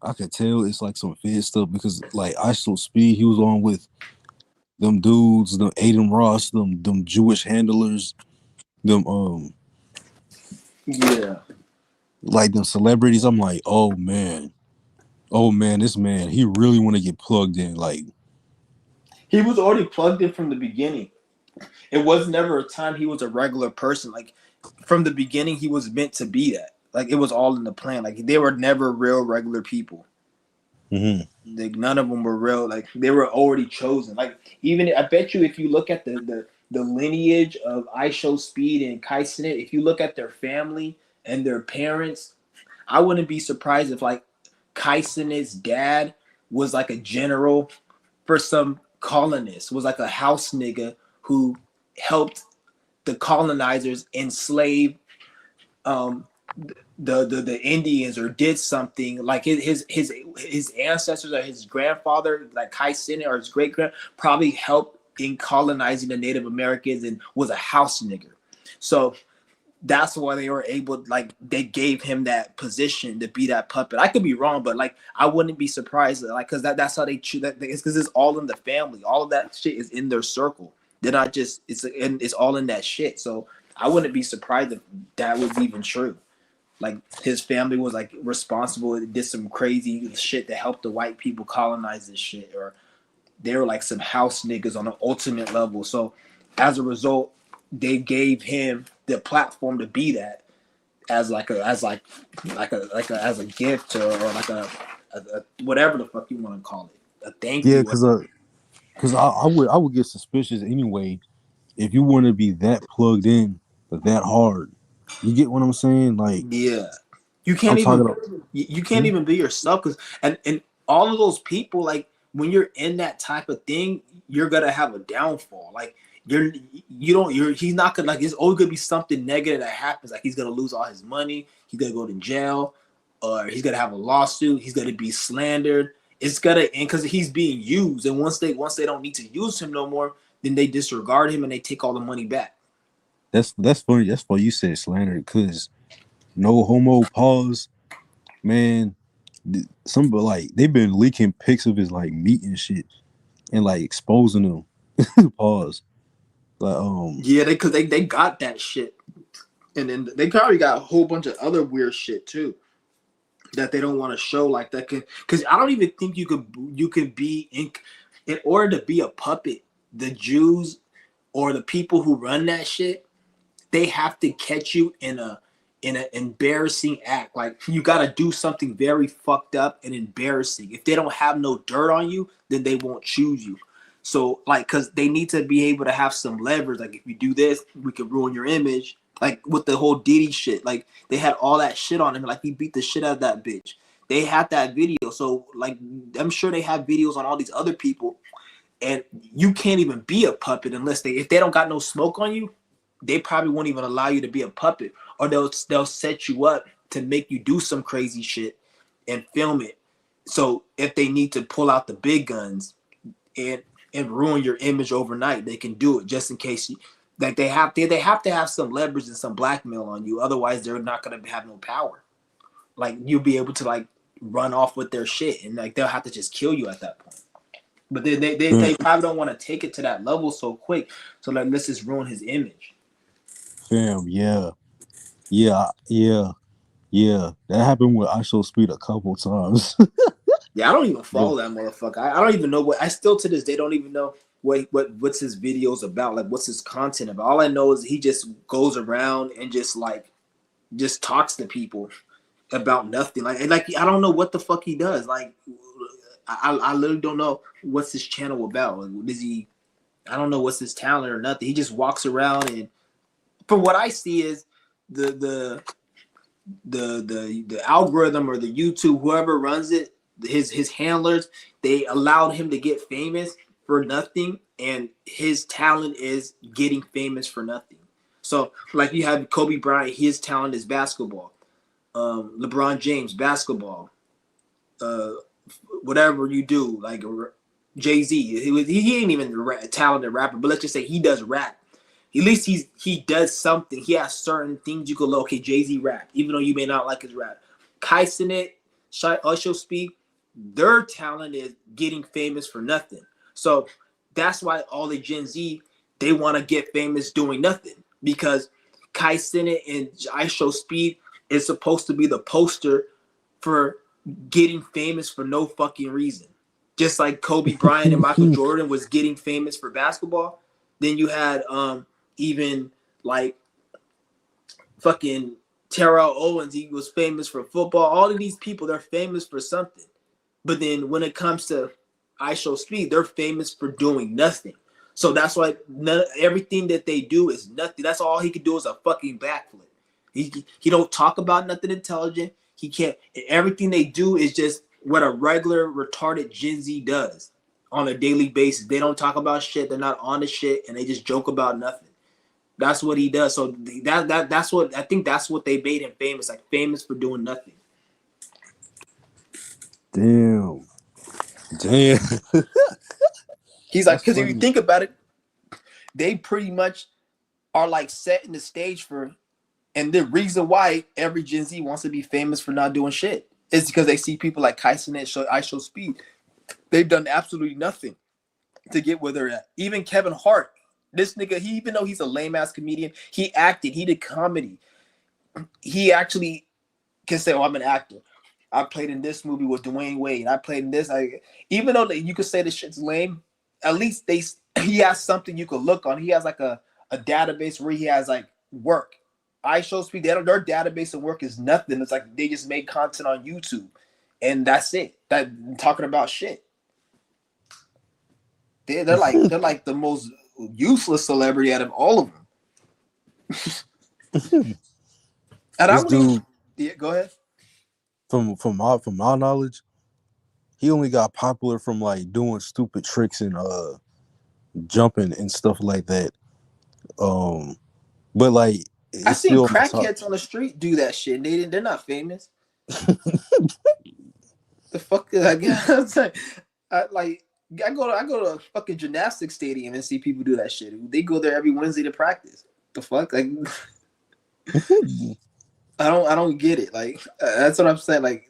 S8: I could tell it's like some fed stuff, because like IShowSpeed, he was on with them dudes, them Aiden Ross, them Jewish handlers, them
S1: Yeah.
S8: like them celebrities. I'm like, oh man, this man, he really want to get plugged in. Like,
S1: he was already plugged in from the beginning. It was never a time he was a regular person. Like from the beginning, he was meant to be that. Like it was all in the plan. Like they were never real regular people.
S8: mm-hmm.
S1: Like none of them were real. Like they were already chosen. Like even I bet you if you look at the lineage of IShowSpeed and Kai Cenat, if you look at their family and their parents, I wouldn't be surprised if like Kai Cenat's dad was like a general for some colonists, was like a house nigga who helped the colonizers enslave the Indians, or did something like his ancestors or his grandfather, like Kai Cenat, or his great grand, probably helped in colonizing the Native Americans and was a house nigger. So that's why they were able, like they gave him that position to be that puppet. I could be wrong, but like I wouldn't be surprised, like because that's how they choose that. It's because it's all in the family. All of that shit is in their circle. They're not just it's all in that shit. So I wouldn't be surprised if that was even true. Like his family was like responsible and did some crazy shit to help the white people colonize this shit, or they were like some house niggas on an ultimate level. So as a result, they gave him the platform to be that as a gift, or like a whatever the fuck you want to call it, a thank you.
S8: Yeah, because I would get suspicious anyway if you want to be that plugged in, that hard. You get what I'm saying? Like,
S1: yeah, you can't even be yourself, because and all of those people, like when you're in that type of thing, you're gonna have a downfall. Like he's not gonna, like, it's always gonna be something negative that happens. Like he's gonna lose all his money, he's gonna go to jail, or he's gonna have a lawsuit, he's gonna be slandered. It's gonna end because he's being used, and once they don't need to use him no more, then they disregard him and they take all the money back.
S8: That's funny. That's why you said slander, because no homo pause, man. some like they've been leaking pics of his like meat and shit and like exposing them. Pause. Like
S1: Yeah, because they got that shit, and then they probably got a whole bunch of other weird shit too that they don't want to show. Like that can, because I don't even think you could be in order to be a puppet. The Jews or the people who run that shit, they have to catch you in an embarrassing act. Like you got to do something very fucked up and embarrassing. If they don't have no dirt on you, then they won't choose you. So like, cause they need to be able to have some leverage. Like if you do this, we could ruin your image. Like with the whole Diddy shit, like they had all that shit on him. Like he beat the shit out of that bitch. They had that video. So like, I'm sure they have videos on all these other people, and you can't even be a puppet unless if they don't got no smoke on you, they probably won't even allow you to be a puppet, or they'll set you up to make you do some crazy shit and film it. So if they need to pull out the big guns and ruin your image overnight, they can do it just in case you, like they have to have some leverage and some blackmail on you. Otherwise, they're not gonna have no power. Like you'll be able to like run off with their shit, and like they'll have to just kill you at that point. But they probably don't want to take it to that level so quick. So like, let's just ruin his image.
S8: fam, yeah. That happened with IShowSpeed a couple times.
S1: Yeah, I don't even follow that motherfucker. I don't even know what. I still to this day don't even know what's his videos about. Like, what's his content about? All I know is he just goes around and just talks to people about nothing. Like I don't know what the fuck he does. Like, I literally don't know what's his channel about. Like, is he? I don't know what's his talent or nothing. He just walks around, and from what I see is the algorithm or the YouTube, whoever runs it, his handlers, they allowed him to get famous for nothing, and his talent is getting famous for nothing. So like you have Kobe Bryant, his talent is basketball. LeBron James, basketball. Whatever you do, like Jay-Z, he ain't even a talented rapper, but let's just say he does rap. At least he does something. He has certain things you could look. Okay, Jay-Z rap, even though you may not like his rap. Kai Cenat, IShowSpeed, their talent is getting famous for nothing. So that's why all the Gen Z, they want to get famous doing nothing, because Kai Cenat and IShowSpeed is supposed to be the poster for getting famous for no fucking reason. Just like Kobe Bryant and Michael Jordan was getting famous for basketball. Then you had even like fucking Terrell Owens, he was famous for football. All of these people, they're famous for something. But then when it comes to IShowSpeed, they're famous for doing nothing. So that's why everything that they do is nothing. That's all he could do is a fucking backflip. He don't talk about nothing intelligent. He can't. Everything they do is just what a regular retarded Gen Z does on a daily basis. They don't talk about shit. They're not on the shit, and they just joke about nothing. That's what he does. So that's what I think. That's what they made him famous. Like famous for doing nothing.
S8: Damn.
S1: He's like, because if you think about it, they pretty much are like setting the stage for, and the reason why every Gen Z wants to be famous for not doing shit is because they see people like Kai Cenat, IShowSpeed. They've done absolutely nothing to get where they're at. Even Kevin Hart, this nigga, even though he's a lame ass comedian, he acted, he did comedy. He actually can say, "Oh, I'm an actor. I played in this movie with Dwayne Wade. I played in this." Even though you could say this shit's lame, at least he has something you could look on. He has like a database where he has like work. IShowSpeed, their database of work is nothing. It's like they just made content on YouTube, and that's it. That talking about shit. They're like the most useless celebrity out of all of them. And
S8: This dude,
S1: yeah, go ahead.
S8: From my knowledge, he only got popular from like doing stupid tricks and jumping and stuff like that. But like
S1: I seen crackheads on the street do that shit. And they're not famous. The fuck is I get? I'm saying, I go to a fucking gymnastics stadium and see people do that shit. They go there every Wednesday to practice. The fuck, like. I don't get it. Like that's what I'm saying. Like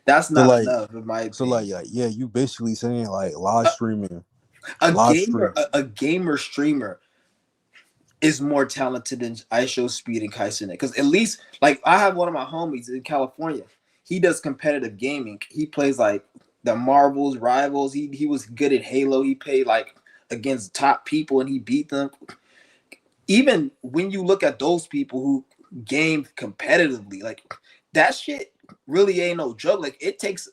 S1: that's
S8: So
S1: not
S8: like,
S1: enough in my opinion.
S8: yeah, you basically saying like
S1: A,
S8: live stream.
S1: a gamer streamer is more talented than IShowSpeed Speed and Kai Cenat. Because at least like I have one of my homies in California. He does competitive gaming. He plays like the Marvels, Rivals. He was good at Halo. He played like against top people and he beat them. Even when you look at those people who game competitively, like that shit really ain't no joke. Like it takes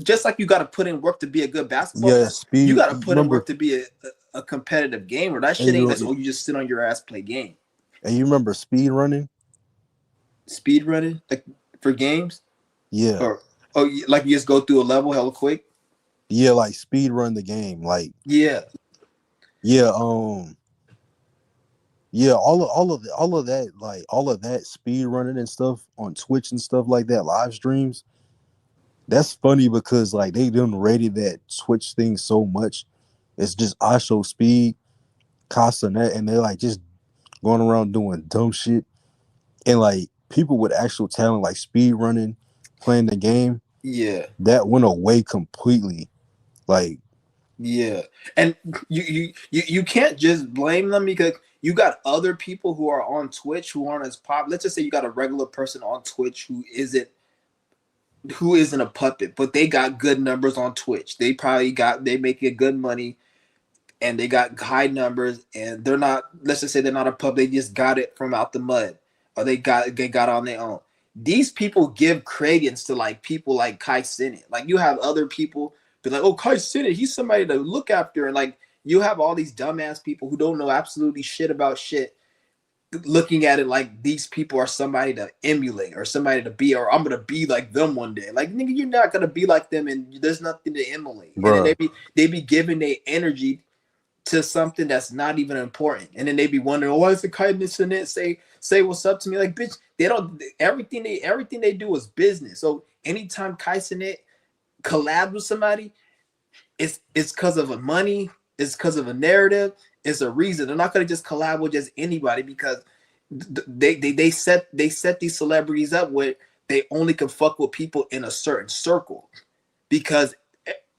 S1: just like you got to put in work to be a good basketball
S8: Yeah,
S1: player, you
S8: speed.
S1: got to put in work to be a competitive gamer. That shit ain't like, oh, you just sit on your ass play game.
S8: And you remember speed running?
S1: Speed running like for games,
S8: Yeah,
S1: or like you just go through a level hella quick.
S8: yeah, like speed run the game. Like
S1: Yeah,
S8: yeah, yeah, all of that, like all of that speed running and stuff on Twitch and stuff like that, live streams. That's funny because like they done rated that Twitch thing so much. It's just I show speed, Castanet, and they're like just going around doing dumb shit. And like people with actual talent, like speed running, playing the game,
S1: yeah,
S8: that went away completely. Like,
S1: yeah. And you can't just blame them because you got other people who are on Twitch who aren't as pop. Let's just say you got a regular person on Twitch who isn't a puppet, but they got good numbers on Twitch. They making good money and they got high numbers and they're not, let's just say they're not a puppet, they just got it from out the mud or they got it on their own. These people give credence to like people like Kai Cenat. Like you have other people be like, oh, Kai Cenat, he's somebody to look after. And like you have all these dumbass people who don't know absolutely shit about shit looking at it like these people are somebody to emulate or somebody to be, or I'm gonna be like them one day. Like nigga, you're not gonna be like them, and there's nothing to emulate. And then
S8: bruh,
S1: they be giving their energy to something that's not even important, and then they be wondering, oh, why is the kindness in it? Say what's up to me, like bitch. They don't everything they do is business. So anytime Kai Cenat collabs with somebody, it's because of a money, it's because of a narrative, it's a reason. They're not gonna just collab with just anybody because they set these celebrities up where they only can fuck with people in a certain circle because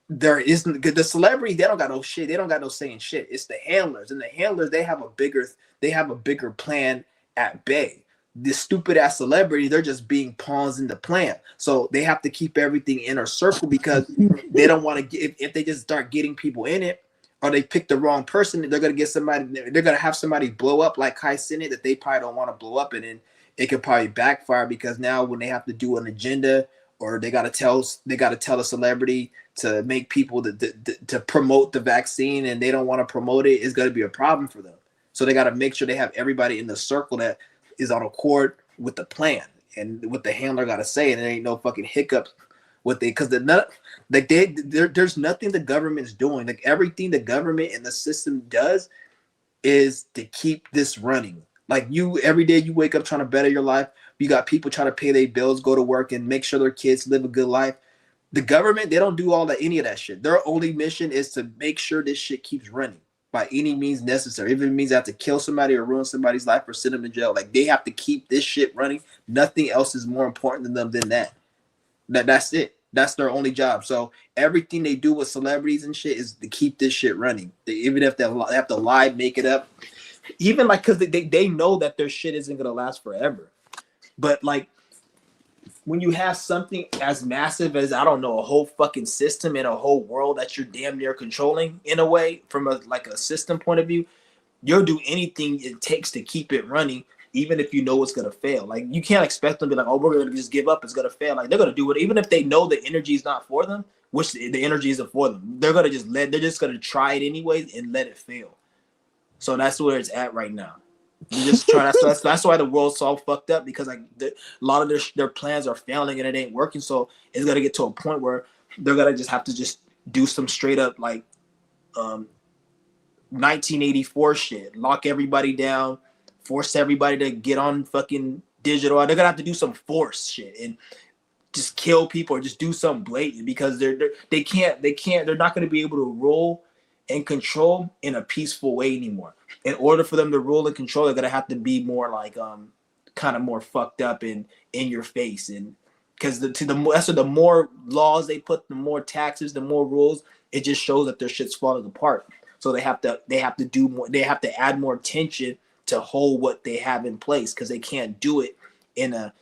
S1: there isn't the celebrities, they don't got no shit, they don't got no saying shit. It's the handlers, and the handlers they have a bigger plan at bay. The stupid ass celebrity, they're just being pawns in the plan. So they have to keep everything in a circle because they don't want to get if they just start getting people in it or they pick the wrong person, they're gonna get somebody, they're gonna have somebody blow up like Kai Cenat that they probably don't want to blow up, and then it could probably backfire because now when they have to do an agenda or they gotta tell a celebrity to make people to promote the vaccine and they don't want to promote it, it's gonna be a problem for them. So they gotta make sure they have everybody in the circle that is on accord with the plan and what the handler gotta say, and there ain't no fucking hiccups with it because there's nothing the government's doing. Like everything the government and the system does is to keep this running. Like you, every day you wake up trying to better your life. You got people trying to pay their bills, go to work, and make sure their kids live a good life. The government, they don't do any of that shit. Their only mission is to make sure this shit keeps running by any means necessary. If it means they have to kill somebody or ruin somebody's life or send them in jail, like they have to keep this shit running. Nothing else is more important than them than that. That's it. That's their only job. So everything they do with celebrities and shit is to keep this shit running. Even if they have to lie, make it up, even like because they know that their shit isn't gonna last forever. But like when you have something as massive as, I don't know, a whole fucking system and a whole world that you're damn near controlling in a way from a system point of view, you'll do anything it takes to keep it running, even if you know it's gonna fail. Like you can't expect them to be like, oh, we're gonna just give up, it's gonna fail. Like they're gonna do it, even if they know the energy is not for them, which the energy isn't for them. They're just gonna try it anyways and let it fail. So that's where it's at right now. You just try. That's why the world's all fucked up because like a lot of their plans are failing and it ain't working. So it's gonna get to a point where they're gonna just have to just do some straight up like 1984 shit. Lock everybody down, force everybody to get on fucking digital. They're gonna have to do some force shit and just kill people or just do something blatant because they're not gonna be able to rule and control in a peaceful way anymore. In order for them to rule and control, they're gonna have to be more like kind of more fucked up and in your face. And because that's what the more laws they put, the more taxes, the more rules, it just shows that their shit's falling apart. So they have to do more. They have to add more attention to hold what they have in place because they can't do it in a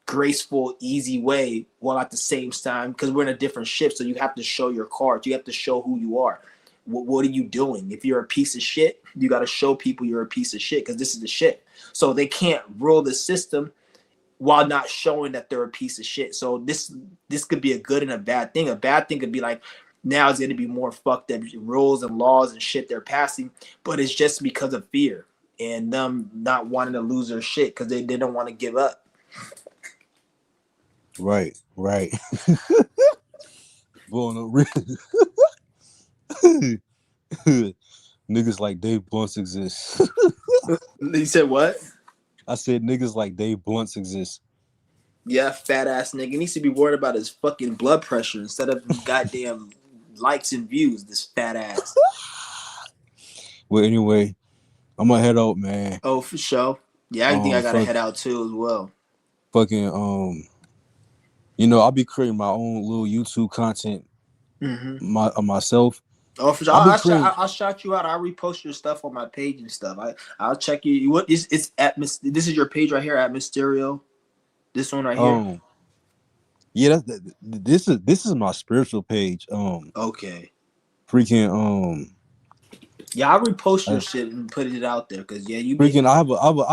S1: graceful, easy way while at the same time, because we're in a different shift. So you have to show your cards. You have to show who you are. What are you doing? If you're a piece of shit, you got to show people you're a piece of shit because this is the shit. So they can't rule the system while not showing that they're a piece of shit. So this could be a good and a bad thing. A bad thing could be like, now it's going to be more fucked up rules and laws and shit they're passing, but it's just because of fear and them not wanting to lose their shit because they don't want to give up.
S8: Right. Boy, no, really. Niggas like Dave Blunts exist.
S1: You said what?
S8: I said niggas like Dave Blunts exist.
S1: Yeah, fat ass nigga. He needs to be worried about his fucking blood pressure instead of goddamn likes and views. This fat ass.
S8: Well, anyway, I'm gonna head out, man.
S1: Oh, for sure. Yeah, I think I gotta head out too as well.
S8: Fucking I'll be creating my own little YouTube content myself.
S1: Oh, for sure. I'll shout you out. I'll repost your stuff on my page and stuff. I'll check you. What is it's at? This is your page right here at Mysterio. This one right here.
S8: Yeah, this is my spiritual page.
S1: Okay.
S8: Freaking
S1: Yeah, I'll repost your shit and put it out there because yeah, you
S8: freaking. I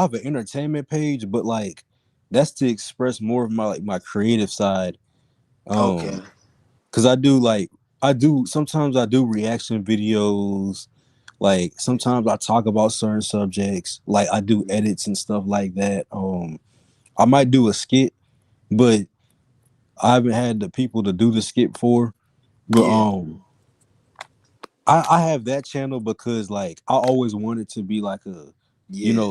S8: have an entertainment page, but like that's to express more of my creative side.
S1: Okay.
S8: Because sometimes I do reaction videos. Like sometimes I talk about certain subjects. Like I do edits and stuff like that. I might do a skit, but I haven't had the people to do the skit before. But I have that channel because like I always wanted to be like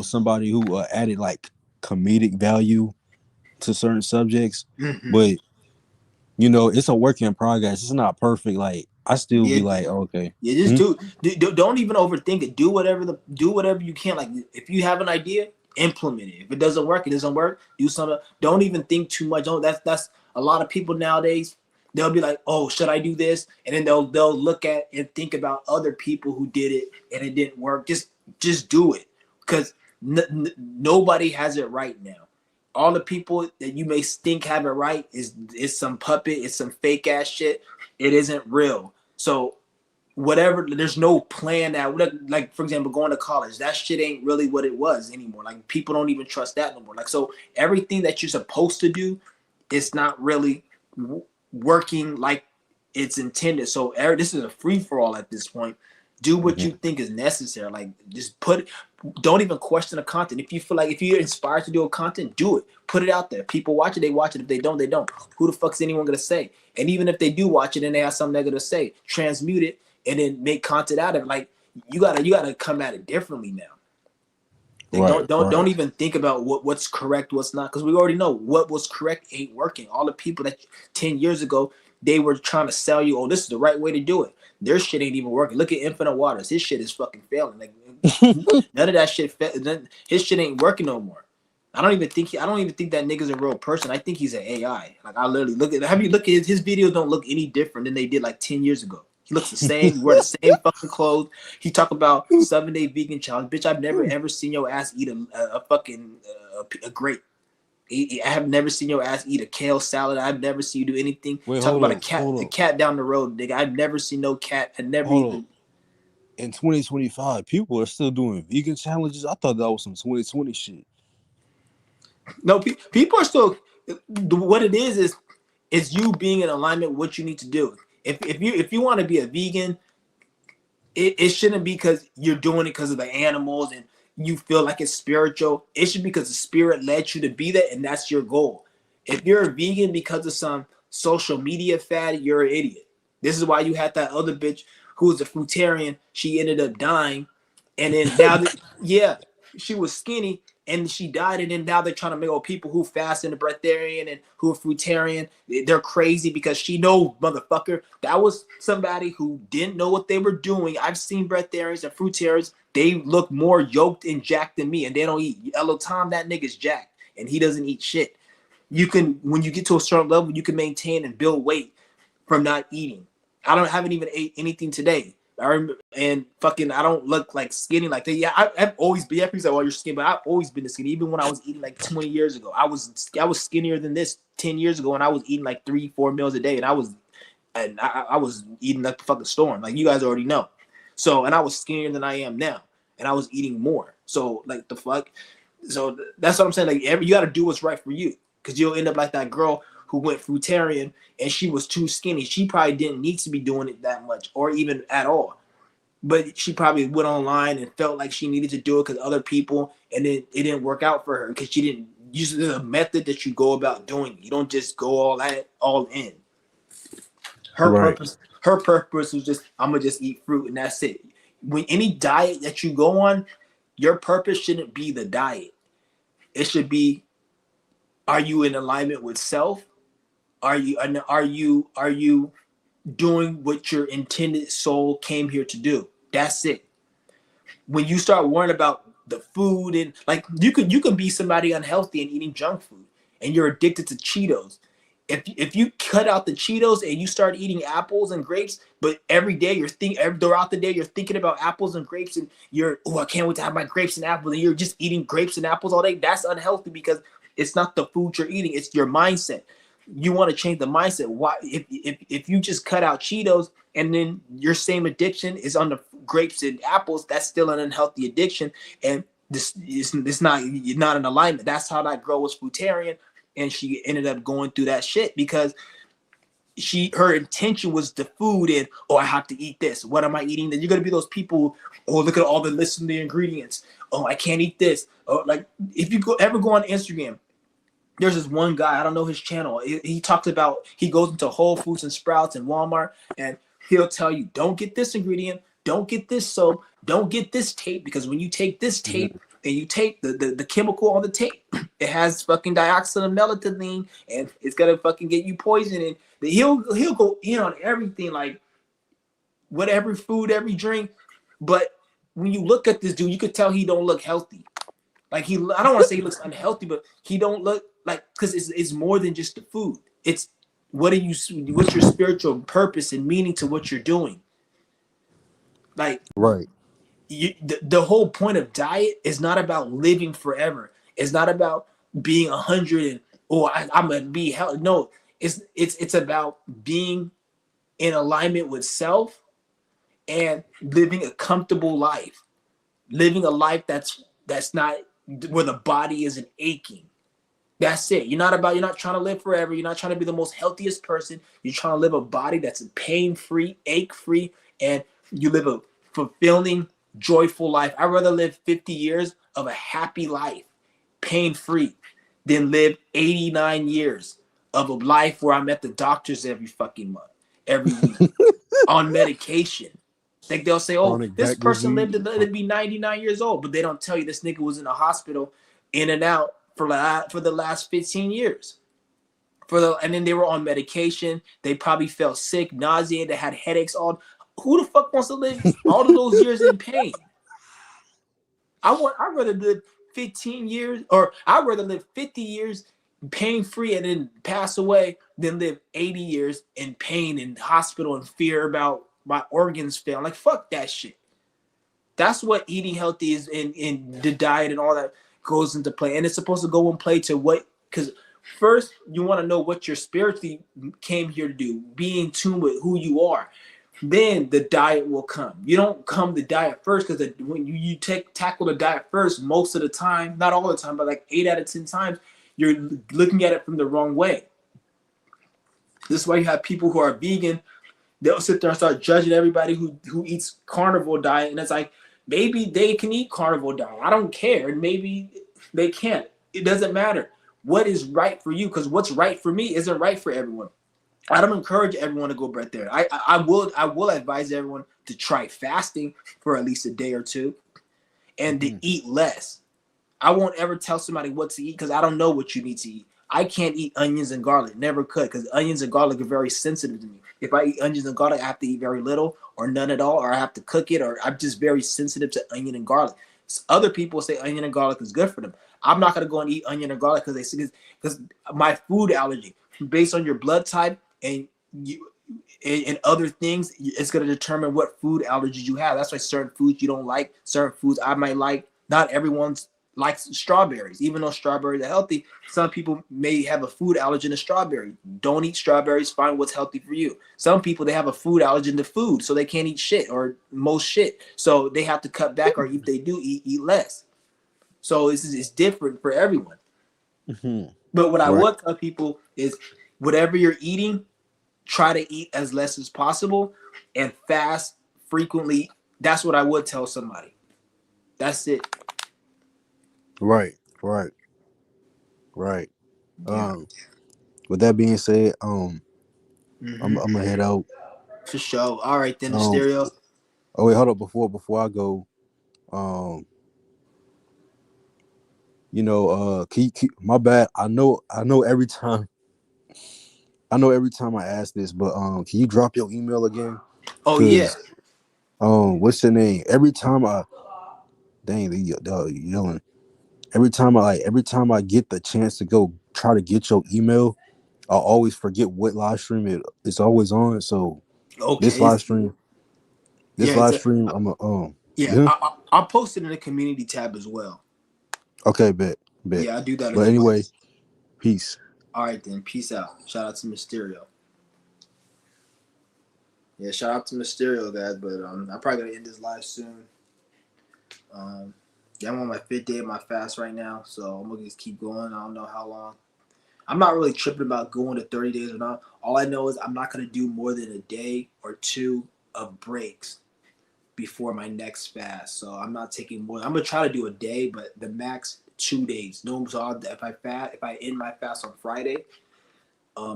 S8: somebody who added like comedic value to certain subjects. But it's a work in progress. It's not perfect. Like I still be like, okay.
S1: Yeah, just don't even overthink it. Do whatever you can. Like if you have an idea, implement it. If it doesn't work, it doesn't work. Do something. Don't even think too much. That's a lot of people nowadays. They'll be like, oh, should I do this? And then they'll look at and think about other people who did it and it didn't work. Just do it because nobody has it right now. All the people that you may think have it right is some puppet, it's some fake ass shit. It isn't real. So whatever, there's no plan that, like for example, going to college, that shit ain't really what it was anymore. Like people don't even trust that no more. Like so everything that you're supposed to do, it's not really working like it's intended. So this is a free for all at this point. Do what you think is necessary. Like just don't even question the content. If you feel like if you're inspired to do a content, do it. Put it out there. People watch it, they watch it. If they don't, they don't. Who the fuck is anyone gonna say? And even if they do watch it and they have something negative to say, transmute it and then make content out of it. Like you gotta come at it differently now. Like, don't even think about what's correct, what's not, because we already know what was correct ain't working. All the people that 10 years ago they were trying to sell you, oh, this is the right way to do it. Their shit ain't even working. Look at Infinite Waters. His shit is fucking failing. Like none of that shit. His shit ain't working no more. I don't even think that nigga's a real person. I think he's an AI. Like I literally look at his videos don't look any different than they did like 10 years ago. He looks the same. He wear the same fucking clothes. He talk about 7-day vegan challenge. Bitch, I've never ever seen your ass eat a fucking a grape. I have never seen your ass eat a kale salad. I've never seen you do anything. Talk about a cat, the cat down the road, nigga. I've never seen no cat. I never even.
S8: In 2025, people are still doing vegan challenges. I thought that was some 2020 shit.
S1: No, people are still. What it is you being in alignment with what you need to do. If you want to be a vegan, it shouldn't be because you're doing it because of the animals and you feel like it's spiritual. It should be because the spirit led you to be that, and that's your goal. If you're a vegan because of some social media fad, you're an idiot. This is why you had that other bitch who was a fruitarian. She ended up dying, and then now she was skinny and she died, and then now they're trying to make people who fast and a breatharian and who are fruitarian, they're crazy because she knows, motherfucker, that was somebody who didn't know what they were doing. I've seen breatharians and fruitarians. They look more yoked and jacked than me, and they don't eat. Hello, Tom, that nigga's jacked. and he doesn't eat shit. You can, when you get to a certain level, you can maintain and build weight from not eating. Haven't even ate anything today. And fucking, I don't look like skinny like that. Yeah, I've always been. People say, "Oh, you're skinny," but I've always been skinny. Even when I was eating like 20 years ago, I was skinnier than this 10 years ago, and I was eating like 3-4 meals a day, and I was eating like the fucking storm, like you guys already know. So, and I was skinnier than I am now, and I was eating more. So, like the fuck. So that's what I'm saying. Like you got to do what's right for you, because you'll end up like that girl who went fruitarian and she was too skinny. She probably didn't need to be doing it that much or even at all. But she probably went online and felt like she needed to do it because other people, and it didn't work out for her because she didn't use the method that you go about doing. You don't just go all in. Her purpose was just, I'm gonna just eat fruit and that's it. When any diet that you go on, your purpose shouldn't be the diet. It should be, are you in alignment with self? Are you doing what your intended soul came here to do? That's it. When you start worrying about the food, and like you can be somebody unhealthy and eating junk food and you're addicted to Cheetos. If you cut out the Cheetos and you start eating apples and grapes, but every day throughout the day you're thinking about apples and grapes, and I can't wait to have my grapes and apples, and you're just eating grapes and apples all day, that's unhealthy because it's not the food you're eating, it's your mindset. You want to change the mindset. Why? If you just cut out Cheetos and then your same addiction is on the grapes and apples, that's still an unhealthy addiction, and it's not, you're not in alignment. That's how that girl was fruitarian, and she ended up going through that shit because her intention was the food, and I have to eat this. What am I eating? Then you're gonna be those people. Oh, look at all the list of the ingredients. Oh, I can't eat this. Oh, like if you ever go on Instagram. There's this one guy, I don't know his channel. He talks about, he goes into Whole Foods and Sprouts and Walmart, and he'll tell you, don't get this ingredient, don't get this soap, don't get this tape, because when you take this tape and you take the chemical on the tape, it has fucking dioxin and melatonin, and it's gonna fucking get you poisoned. And he'll go in on everything, like whatever food, every drink. But when you look at this dude, you could tell he don't look healthy. Like I don't want to say he looks unhealthy, but he don't look like, because it's more than just the food. It's what's your spiritual purpose and meaning to what you're doing. Like
S8: Right.
S1: The whole point of diet is not about living forever. It's not about being 100 and I'm gonna be healthy. No, it's about being in alignment with self and living a comfortable life, living a life that's not where the body isn't aching. That's it. You're not trying to live forever. You're not trying to be the most healthiest person. You're trying to live a body that's pain-free, ache-free, and you live a fulfilling, joyful life. I'd rather live 50 years of a happy life, pain-free, than live 89 years of a life where I'm at the doctor's every fucking month, every week, on medication. Like they'll say, oh, this person lived to be 99 years old, but they don't tell you this nigga was in a hospital in and out for the last 15 years. And then they were on medication. They probably felt sick, nauseated, they had headaches. Who the fuck wants to live all of those years in pain? I'd rather live 15 years, or I'd rather live 50 years pain-free and then pass away than live 80 years in pain in hospital and fear about my organs failing. Like, fuck that shit. That's what eating healthy is, in the diet and all that goes into play. And it's supposed to go in play to what, because first you want to know what you're spiritually came here to do, be in tune with who you are. Then the diet will come. You don't come the diet first, because when you tackle the diet first, most of the time, not all the time, but like 8 out of 10 times, you're looking at it from the wrong way. This is why you have people who are vegan. They'll sit there and start judging everybody who eats carnivore diet, and it's like, maybe they can eat carnivore diet. I don't care, and maybe they can't. It doesn't matter. What is right for you? Because what's right for me isn't right for everyone. I don't encourage everyone to go right there. I will advise everyone to try fasting for at least a day or two, and to eat less. I won't ever tell somebody what to eat because I don't know what you need to eat. I can't eat onions and garlic. Never could, because onions and garlic are very sensitive to me. If I eat onions and garlic, I have to eat very little or none at all, or I have to cook it, or I'm just very sensitive to onion and garlic. Other people say onion and garlic is good for them. I'm not gonna go and eat onion or garlic because they say because my food allergy based on your blood type and you and other things, it's gonna determine what food allergies you have. That's why certain foods you don't like, certain foods I might like. Not everyone's likes strawberries, even though strawberries are healthy. Some people may have a food allergen to strawberry. Don't eat strawberries. Find what's healthy for you. Some people they have a food allergen to food, so they can't eat shit or most shit. So they have to cut back, or if they do eat less. So it's different for everyone.
S8: Mhm.
S1: But what I
S8: Right.
S1: would tell people is, whatever you're eating, try to eat as less as possible and fast frequently. That's what I would tell somebody. That's it.
S8: Right. Right.
S1: Yeah.
S8: With that being said,
S1: Mm-hmm.
S8: I'm gonna head out.
S1: For sure. All right then, the
S8: Um,
S1: stereo.
S8: oh wait, hold up before I go. Um, my bad. I know every time I ask this, but can you drop your email again?
S1: Oh yeah.
S8: Cause what's the name? Every time they yelling. Every time I get the chance to go try to get your email, I always forget what live stream it's always on. So this
S1: Okay.
S8: live stream,
S1: Yeah. It's a,
S8: I'm
S1: yeah.
S8: yeah.
S1: I'll post it in the community tab as well.
S8: Okay, bet.
S1: Yeah, I do that
S8: But
S1: as well.
S8: anyway, peace.
S1: All right then. Peace out. Shout out to Mysterio. Yeah, shout out to Mysterio, guys. But I'm probably gonna end this live soon. Yeah, I'm on my 5th day of my fast right now, so I'm gonna just keep going. I don't know how long. I'm not really tripping about going to 30 days or not. All I know is I'm not gonna do more than a day or two of breaks before my next fast. So I'm not taking more. I'm gonna try to do a day, but the max 2 days. No, so if I end my fast on Friday,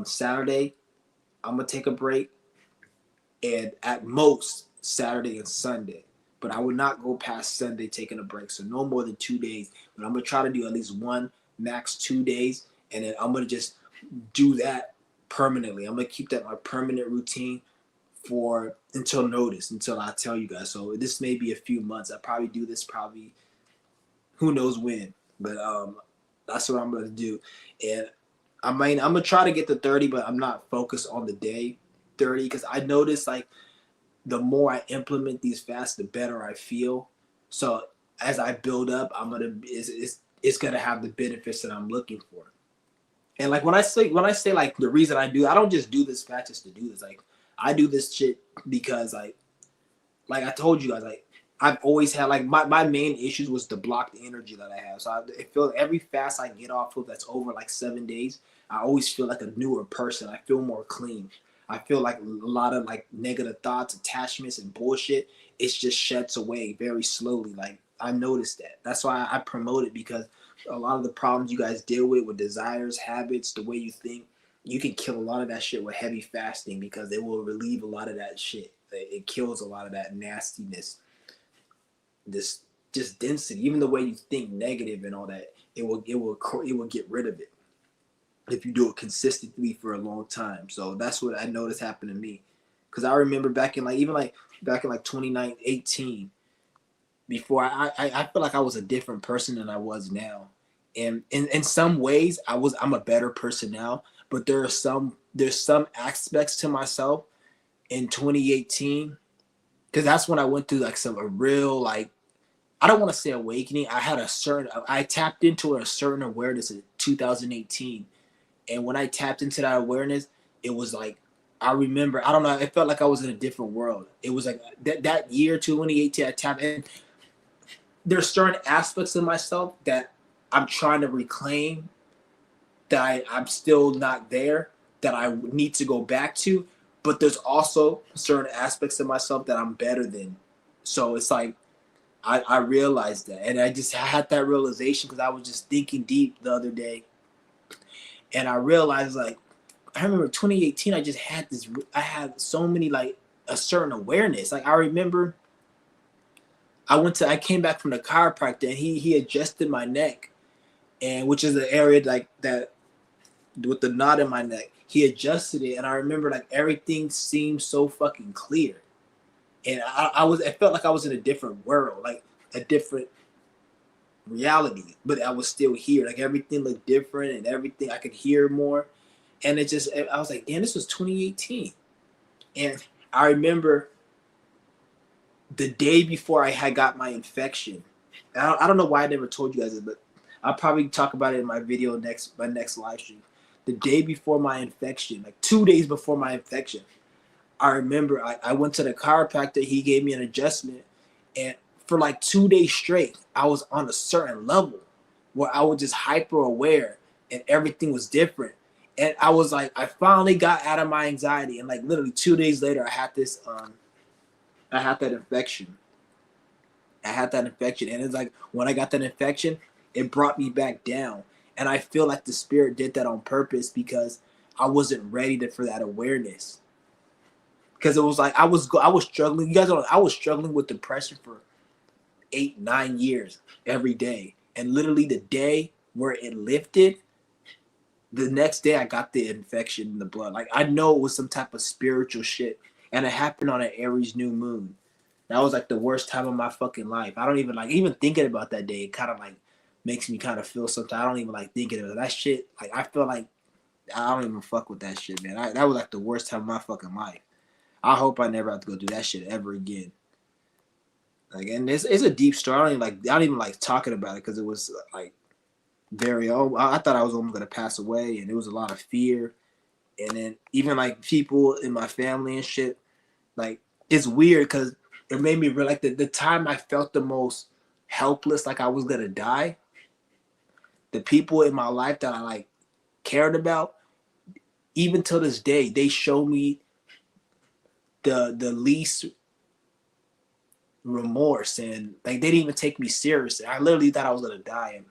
S1: Saturday, I'm gonna take a break, and at most Saturday and Sunday. But I would not go past Sunday taking a break. So no more than 2 days. But I'm gonna try to do at least one, max 2 days, and then I'm gonna just do that permanently. I'm gonna keep that my permanent routine for until I tell you guys. So this may be a few months. I probably do this who knows when. But that's what I'm gonna do. And I'm gonna try to get to 30, but I'm not focused on the day 30 because I noticed like the more I implement these fasts, the better I feel. So as I build up, it's gonna have the benefits that I'm looking for. And like when I say like the reason I don't just do this fast just to do this. Like I do this shit because like I told you guys, like I've always had like my main issues was the blocked energy that I have. So I feel every fast I get off of that's over like 7 days, I always feel like a newer person. I feel more clean. I feel like a lot of like negative thoughts, attachments, and bullshit. It's just sheds away very slowly. Like I noticed that. That's why I promote it because a lot of the problems you guys deal with desires, habits, the way you think, you can kill a lot of that shit with heavy fasting because it will relieve a lot of that shit. It kills a lot of that nastiness, this just density, even the way you think negative and all that. It will get rid of it if you do it consistently for a long time. So that's what I noticed happened to me. Because I remember back in 2018, before I feel like I was a different person than I was now. And in some ways I'm a better person now, but there's some aspects to myself in 2018 because that's when I went through like a real like I don't want to say awakening. I tapped into a certain awareness in 2018. And when I tapped into that awareness, it was like I remember, I don't know, it felt like I was in a different world. It was like that year 2018 I tapped in. There's certain aspects of myself that I'm trying to reclaim that I'm still not there, that I need to go back to. But there's also certain aspects of myself that I'm better than. So it's like I realized that. And I just had that realization because I was just thinking deep the other day. And I realized like, I remember 2018, I had so many like a certain awareness. Like I remember I came back from the chiropractor and he adjusted my neck, and which is the area like that with the knot in my neck. He adjusted it, and I remember like everything seemed so fucking clear, and it felt like I was in a different world, like a different reality, but I was still here. Like everything looked different and everything I could hear more. And it just, I was like, damn, this was 2018. And I remember the day before I had got my infection. I don't know why I never told you guys this, but I'll probably talk about it in my video my next live stream. The day before my infection, like 2 days before my infection, I remember I went to the chiropractor. He gave me an adjustment, and for like 2 days straight, I was on a certain level where I was just hyper aware and everything was different. And I was like, I finally got out of my anxiety, and like literally 2 days later, I had that infection. I had that infection, and it's like when I got that infection, it brought me back down. And I feel like the spirit did that on purpose because I wasn't ready for that awareness. Because it was like I was struggling. You guys don't know, I was struggling with depression for 8-9 years every day, and literally the day where it lifted, the next day I got the infection in the blood. Like I know it was some type of spiritual shit, and it happened on an Aries new moon. That was like the worst time of my fucking life. I don't even like even thinking about that day. It kind of like makes me kind of feel something. I don't even like thinking of it. That shit. Like I feel like I don't even fuck with that shit, man. That was like the worst time of my fucking life. I hope I never have to go do that shit ever again. Like, and it's a deep story. I don't even like talking about it because it was like very. Oh, I thought I was almost gonna pass away, and it was a lot of fear. And then even like people in my family and shit, like it's weird because it made me realize that the time I felt the most helpless, like I was gonna die, the people in my life that I like cared about, even till this day, they show me the least remorse, and like they didn't even take me seriously. I literally thought I was gonna die, and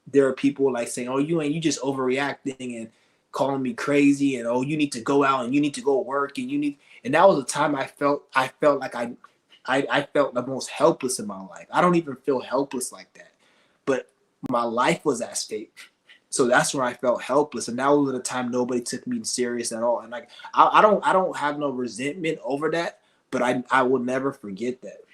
S1: there are people like saying, "Oh, you just overreacting," and calling me crazy, and "Oh, you need to go out and you need to go work and you need." And that was the time I felt like I felt the most helpless in my life. I don't even feel helpless like that, but my life was at stake. So that's where I felt helpless, and that was the time nobody took me serious at all. And like I don't have no resentment over that, but I will never forget that.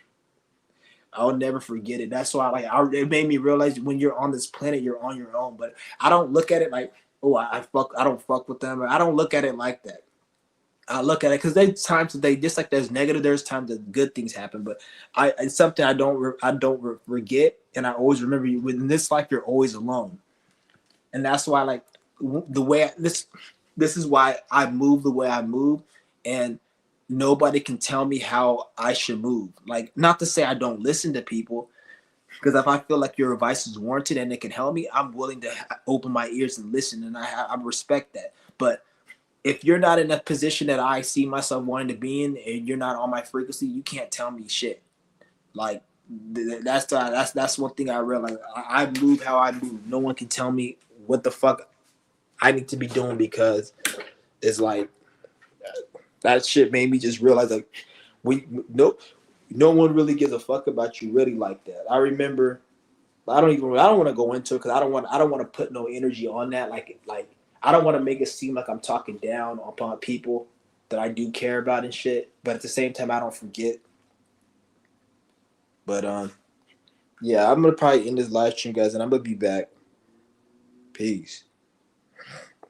S1: I'll never forget it. That's why it made me realize when you're on this planet, you're on your own. But I don't look at it like, oh, I don't fuck with them. I don't look at it like that. I look at it because there's times that they just like there's negative. There's times that good things happen, but it's something I don't forget, and I always remember. You in this life, you're always alone, and that's why like the way this is why I move the way I move, and nobody can tell me how I should move. Like, not to say I don't listen to people, because if I feel like your advice is warranted and it can help me, I'm willing to open my ears and listen, and I respect that. But if you're not in a position that I see myself wanting to be in, and you're not on my frequency, you can't tell me shit. Like that's one thing I realize. I move how I move. No one can tell me what the fuck I need to be doing, because it's like that shit made me just realize like no one really gives a fuck about you really like that. I remember I don't want to go into it because I don't want to put no energy on that. Like I don't want to make it seem like I'm talking down upon people that I do care about and shit. But at the same time, I don't forget. But yeah, I'm gonna probably end this live stream, guys, and I'm gonna be back. Peace.